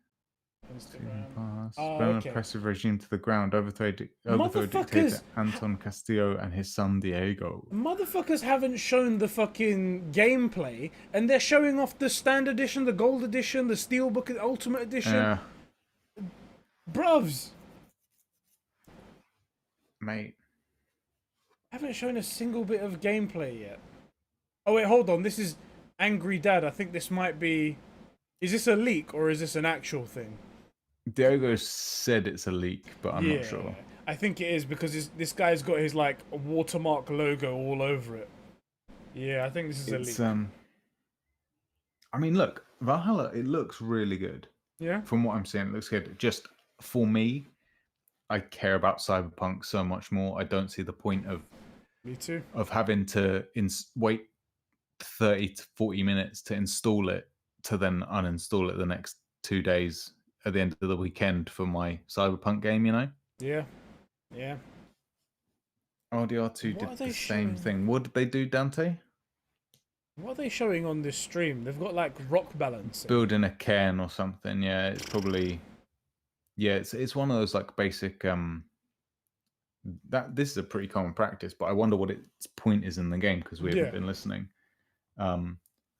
Season pass. Burn an oppressive regime to the ground. Overthrow dictator Anton Castillo and his son Diego. Motherfuckers haven't shown the fucking gameplay, and they're showing off the standard edition, the gold edition, the steelbook ultimate edition. Yeah. Bruvs. Mate. Haven't shown a single bit of gameplay yet. Oh wait, hold on. This is Angry Dad. I think this might be... Is this a leak or is this an actual thing? Diogo said it's a leak, but I'm not sure. I think it is because this guy's got his like watermark logo all over it. Yeah, I think this is a leak. I mean, look, Valhalla, it looks really good. Yeah. From what I'm seeing, it looks good. Just for me, I care about Cyberpunk so much more. I don't see the point of... Me too. Of having to wait 30 to 40 minutes to install it, to then uninstall it the next 2 days at the end of the weekend for my Cyberpunk game, you know? Yeah. RDR2 did the same thing. What did they do, Dante? What are they showing on this stream? They've got like rock balancing. Building a cairn or something. Yeah, it's probably... Yeah, it's one of those like basic... This is a pretty common practice, but I wonder what its point is in the game because we haven't been listening.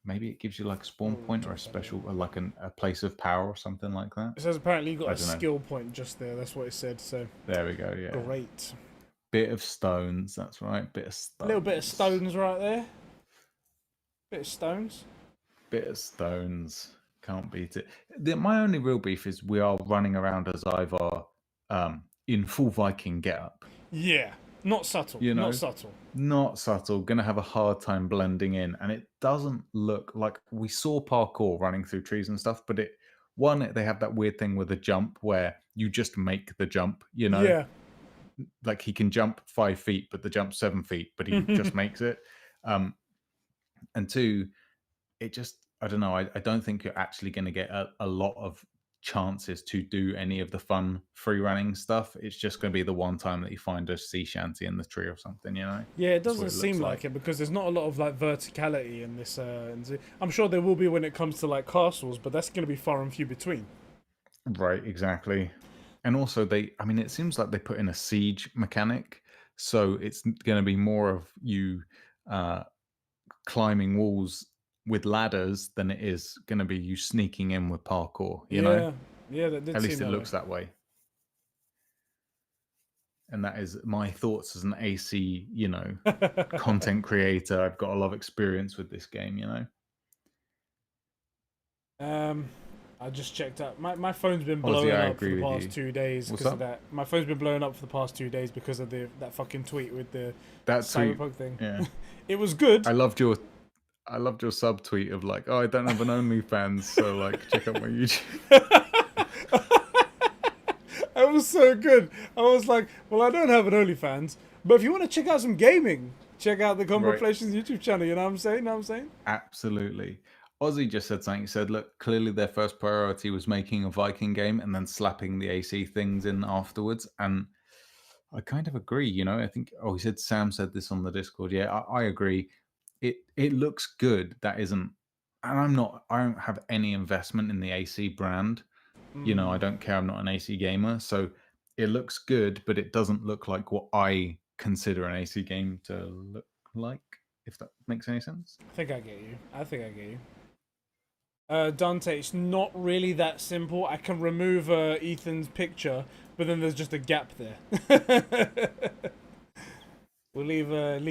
Maybe it gives you like a spawn point or a special, like a place of power or something like that. It says apparently you got a skill point just there. That's what it said. So there we go. Yeah. Great. Bit of stones. That's right. Bit of stones. A little bit of stones right there. Bit of stones. Bit of stones. Can't beat it. My only real beef is we are running around as Ivar in full Viking getup. Yeah. Not subtle. You know, not subtle. Not subtle. Gonna have a hard time blending in, and it doesn't look like we saw parkour running through trees and stuff. But they have that weird thing with a jump where you just make the jump. You know, yeah. Like he can jump 5 feet, but the jump's 7 feet, but he just makes it. And two, it just I don't know. I don't think you're actually going to get a lot of chances to do any of the fun free running stuff. It's just going to be the one time that you find a sea shanty in the tree or something, you know. Yeah, it doesn't seem like it because there's not a lot of like verticality in this. I'm sure there will be when it comes to like castles, but that's going to be far and few between. Right, exactly. And also it seems like they put in a siege mechanic, so it's going to be more of you climbing walls with ladders than it is going to be you sneaking in with parkour, you know? Yeah, that did At least seem it looks that way. And that is my thoughts as an AC, content creator. I've got a lot of experience with this game, I just checked out. My phone's been blowing up for the past 2 days because of that. My phone's been blowing up for the past 2 days because of that fucking tweet with the Cyberpunk thing. Yeah. It was good. I loved your subtweet of like, oh, I don't have an OnlyFans, so like check out my YouTube. That was so good. I was like, well, I don't have an OnlyFans, but if you want to check out some gaming, check out the Conversations YouTube channel. You know what I'm saying? Absolutely. Ozzy just said something. He said, look, clearly their first priority was making a Viking game and then slapping the AC things in afterwards. And I kind of agree, I think, he said, Sam said this on the Discord. Yeah, I agree. It looks good. That isn't, and I don't have any investment in the AC brand. I don't care. I'm not an AC gamer. So it looks good, but it doesn't look like what I consider an AC game to look like, if that makes any sense. I think I get you. Dante, it's not really that simple. I can remove Ethan's picture, but then there's just a gap there. We'll leave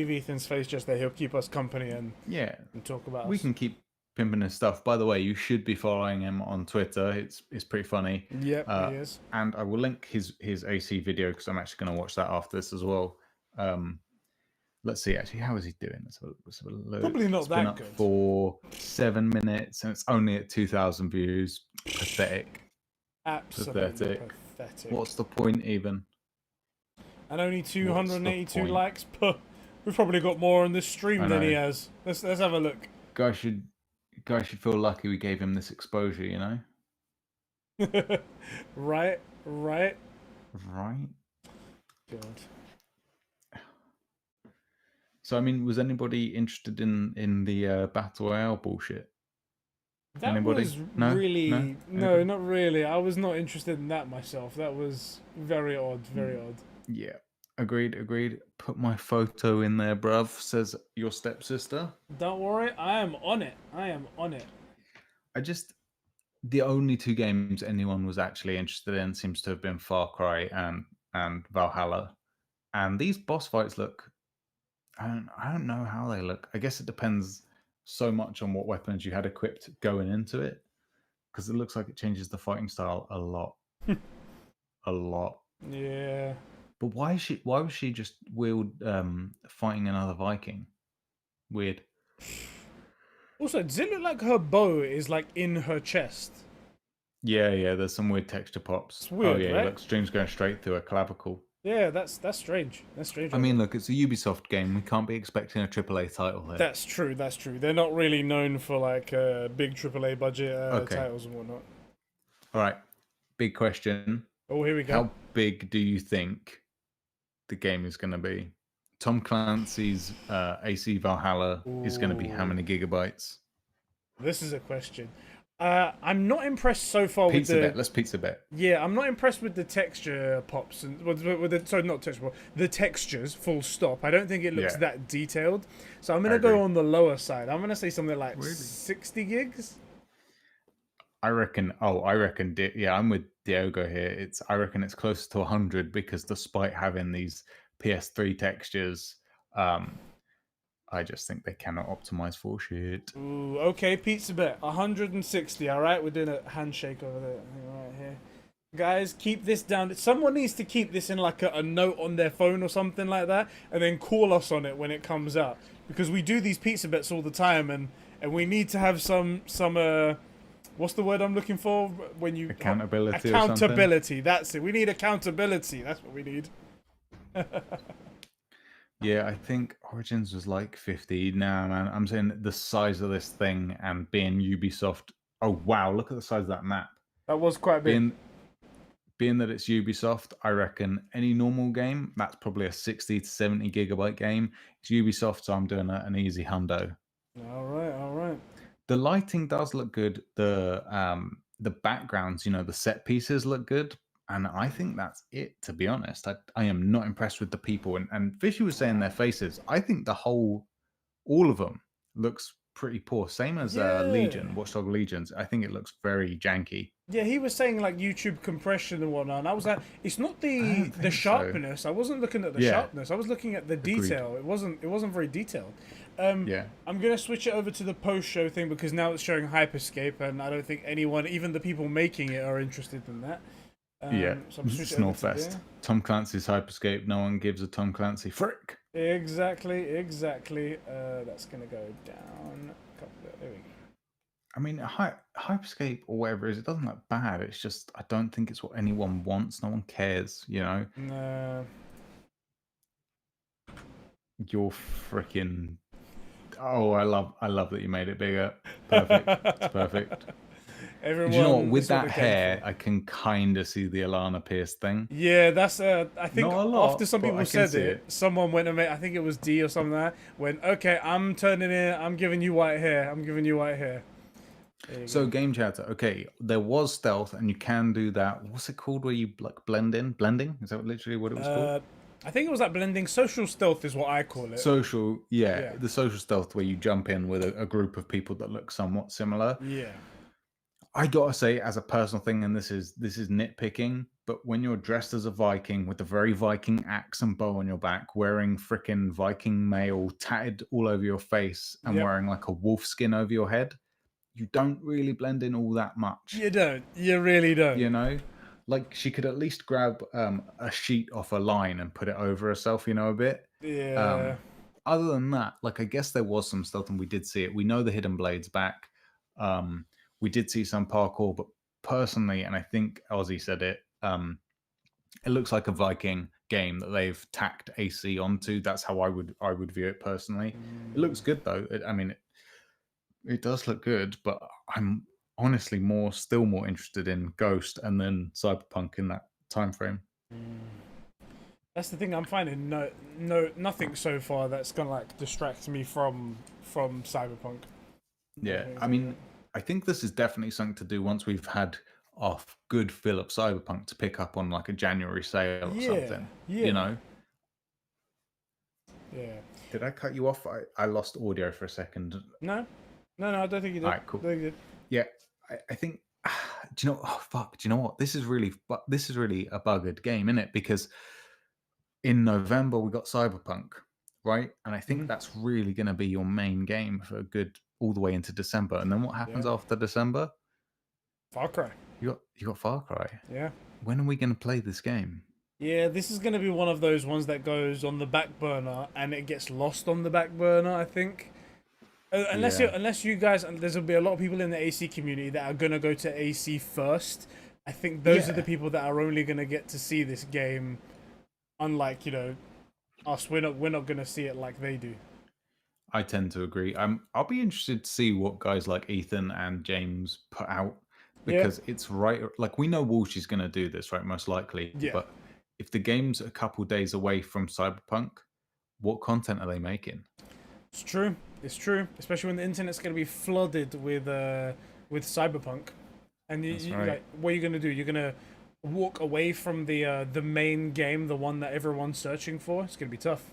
Ethan's face just there. He'll keep us company and talk about us. We can keep pimping his stuff. By the way, you should be following him on Twitter. It's pretty funny. Yep, he is. And I will link his AC video because I'm actually going to watch that after this as well. Let's see, actually, how is he doing? Let's have a look. Probably not it's that been up good. For 7 minutes, and it's only at 2,000 views. Pathetic. Absolutely Pathetic. What's the point even? And only 282 point? likes. We've probably got more on this stream than he know. has. Let's have a look. Guy should feel lucky we gave him this exposure, you know? Right. Right? God. So I mean, was anybody interested in the battle royale bullshit? That Anybody? was No? really No? not really. I was not interested in that myself. That was very odd, very odd. Yeah. Agreed. Put my photo in there, bruv, says your stepsister. Don't worry, I am on it. The only two games anyone was actually interested in seems to have been Far Cry and Valhalla. And these boss fights look, I don't know how they look. I guess it depends so much on what weapons you had equipped going into it, because it looks like it changes the fighting style a lot. A lot. Yeah. But why was she just fighting another Viking? Weird. Also, does it look like her bow is like in her chest? Yeah, there's some weird texture pops. It's weird, right? Look, stream's going straight through a clavicle. Yeah, that's strange. That's strange. I mean, look, it's a Ubisoft game. We can't be expecting a AAA title here. That's true. They're not really known for like big AAA budget titles and whatnot. All right, big question. Oh, here we go. How big do you think the game is going to be? Tom Clancy's AC Valhalla is going to be how many gigabytes? This is a question. I'm not impressed so far with the... Let's pizza bet. Yeah, I'm not impressed with the texture pops. Not texture, the textures, full stop. I don't think it looks that detailed. So I'm going to go on the lower side. I'm going to say something like 60 gigs. I reckon, I'm with Diogo here. I reckon it's close to 100 because despite having these PS3 textures, I just think they cannot optimize for shit. Ooh, okay, pizza bet, 160. All right, we're doing a handshake over there, right here. Guys, keep this down. Someone needs to keep this in like a note on their phone or something like that, and then call us on it when it comes out, because we do these pizza bets all the time, and we need to have some what's the word I'm looking for when you accountability? Accountability. That's it. We need accountability. That's what we need. Yeah, I think Origins was like 50. Nah, man, I'm saying the size of this thing and being Ubisoft. Oh wow, look at the size of that map. That was quite big. Being that it's Ubisoft, I reckon any normal game, that's probably a 60 to 70 gigabyte game. It's Ubisoft, so I'm doing an easy hundo. All right. The lighting does look good. The backgrounds, the set pieces look good. And I think that's it, to be honest. I am not impressed with the people. And Fizhy was saying their faces. I think all of them looks pretty poor. Same as Legion, Watchdog Legions. I think it looks very janky. Yeah, he was saying like YouTube compression and whatnot. And I was like, it's not the sharpness. So. I wasn't looking at the sharpness. I was looking at the detail. Agreed. It wasn't very detailed. I'm gonna switch it over to the post-show thing because now it's showing Hyperscape, and I don't think anyone, even the people making it, are interested in that. So Snowfest. Tom Clancy's Hyperscape. No one gives a Tom Clancy frick. Exactly. That's gonna go down. There we go. I mean, Hyperscape or whatever it is, it doesn't look bad. It's just I don't think it's what anyone wants. No one cares, No. You're freaking. Oh, I love that you made it bigger. Perfect. It's perfect. Everyone, do you know what? With that hair, I can kind of see the Alana Pierce thing. Yeah, that's I think not a lot, after some people said it, someone went and made, I think it was D or something like that, went, okay, I'm turning it, I'm giving you white hair. So game chatter, okay, there was stealth and you can do that. What's it called where you like blend in? Blending? Is that literally what it was called? I think it was like blending. Social stealth is what I call it. Social, yeah. The social stealth where you jump in with a group of people that look somewhat similar. Yeah. I gotta say, as a personal thing, and this is nitpicking, but when you're dressed as a Viking with a very Viking axe and bow on your back, wearing frickin' Viking mail tatted all over your face, and wearing like a wolf skin over your head, you don't really blend in all that much. You don't. You really don't. Like she could at least grab a sheet off a line and put it over herself, a bit. Yeah. Other than that, like I guess there was some stealth, and we did see it. We know the hidden blade's back. We did see some parkour, but personally, and I think Ozzy said it, it looks like a Viking game that they've tacked AC onto. That's how I would view it personally. It looks good though. It does look good, but I'm honestly still more interested in Ghost and then Cyberpunk in that time frame. That's the thing. I'm finding nothing so far that's gonna like distract me from Cyberpunk. Yeah, I mean, I think this is definitely something to do once we've had our good fill of Cyberpunk to pick up on like a January sale or something. Yeah. You know? Yeah. Did I cut you off? I lost audio for a second. No, I don't think you did. All right, cool. I think you did. Yeah, I think. Do you know? Oh fuck! Do you know what? This is really a buggered game, isn't it? Because in November we got Cyberpunk, right? And I think that's really going to be your main game for a good all the way into December. And then what happens after December? Far Cry. You got Far Cry. Yeah. When are we going to play this game? Yeah, this is going to be one of those ones that goes on the back burner and it gets lost on the back burner, I think. Unless you guys, and there's going to be a lot of people in the AC community that are going to go to AC first. I think those are the people that are only going to get to see this game. Unlike, us, we're not going to see it like they do. I tend to agree. I'll be interested to see what guys like Ethan and James put out, because it's right. Like, we know Walshy's going to do this, right? Most likely. Yeah. But if the game's a couple days away from Cyberpunk, what content are they making? It's true. It's true. Especially when the internet's going to be flooded with Cyberpunk, and like, what are you going to do? You're going to walk away from the main game, the one that everyone's searching for. It's going to be tough.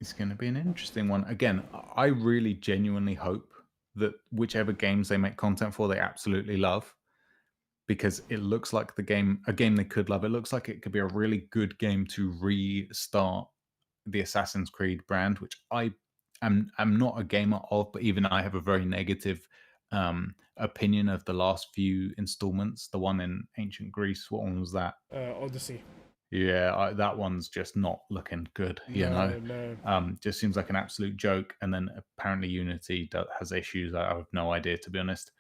It's going to be an interesting one. Again, I really genuinely hope that whichever games they make content for, they absolutely love, because it looks like a game they could love. It looks like it could be a really good game to restart the Assassin's Creed brand, which I'm not a gamer of, but even I have a very negative opinion of the last few installments. The one in ancient Greece, what one was that? Odyssey. Yeah, that one's just not looking good. No. Just seems like an absolute joke. And then apparently Unity has issues. I have no idea, to be honest.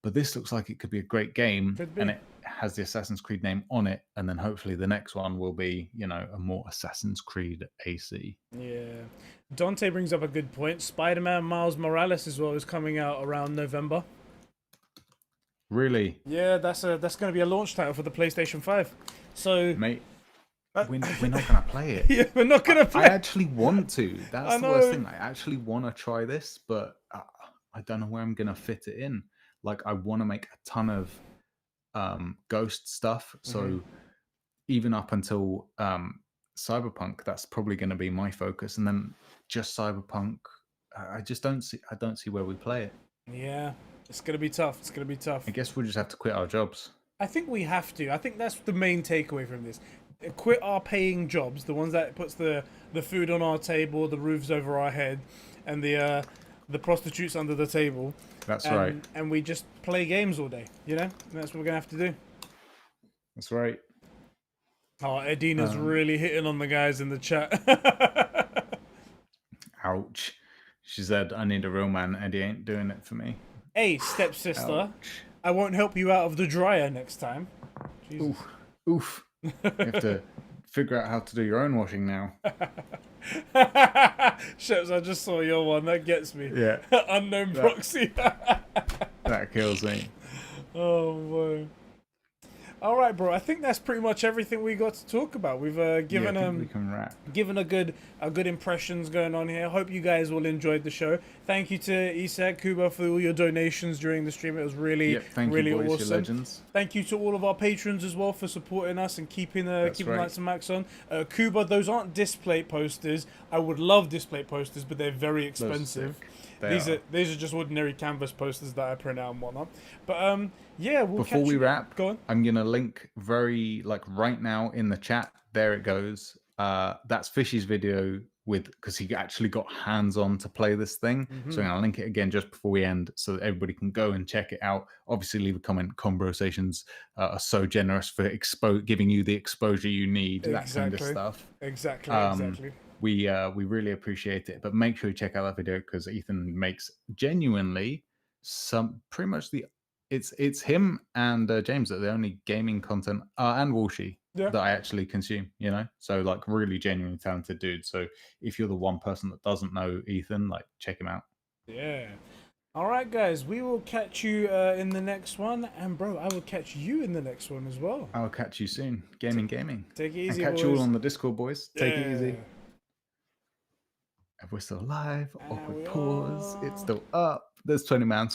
But this looks like it could be a great game, and it has the Assassin's Creed name on it. And then hopefully the next one will be, a more Assassin's Creed AC. Yeah. Dante brings up a good point. Spider-Man Miles Morales as well is coming out around November. Really? Yeah, that's going to be a launch title for the PlayStation 5. So, mate, we're not going to play it. Yeah, we're not going to play I actually want to. That's the worst thing. I actually want to try this, but I don't know where I'm going to fit it in. Like, I want to make a ton of Ghost stuff. So even up until Cyberpunk, that's probably going to be my focus. And then just Cyberpunk, I don't see where we play it. Yeah, it's going to be tough. It's going to be tough. I guess we'll just have to quit our jobs. I think we have to. I think that's the main takeaway from this. Quit our paying jobs, the ones that puts the food on our table, the roofs over our head, and the prostitutes under the table. That's right. And we just play games all day, And that's what we're going to have to do. That's right. Oh, Edina's really hitting on the guys in the chat. Ouch. She said, I need a real man. Eddie ain't doing it for me. Hey, stepsister. I won't help you out of the dryer next time. Jesus. Oof. You have to figure out how to do your own washing now. Sheps, I just saw your one. That gets me. Yeah. Unknown proxy. That kills me. Oh, boy. All right, bro. I think that's pretty much everything we got to talk about. We've given we can wrap. Given a good impressions going on here. Hope you guys all enjoyed the show. Thank you to Isak, Kuba, for all your donations during the stream. It was really really you, boys, awesome. you're legends. Thank you to all of our patrons as well for supporting us and keeping Lights and Max on. Kuba, those aren't display posters. I would love display posters, but they're very expensive. These are just ordinary canvas posters that I print out and whatnot. But yeah, before we wrap, go on. I'm gonna link right now in the chat. There it goes. That's Fishy's video because he actually got hands on to play this thing. So I'm gonna link it again just before we end, so that everybody can go and check it out. Obviously, leave a comment. Conversations are so generous for giving you the exposure you need. That kind of stuff. Exactly. We really appreciate it. But make sure you check out that video, because Ethan makes genuinely pretty much it's him and James that are the only gaming content, and Walshy that I actually consume, you know? So like really genuinely talented dude. So if you're the one person that doesn't know Ethan, like check him out. Yeah. All right, guys, we will catch you in the next one. And bro, I will catch you in the next one as well. I'll catch you soon. Gaming. Take it easy, and catch boys. you all on the Discord, boys. Take it easy. Yeah. And we're still live. Awkward we pause. are. It's still up. There's 20 man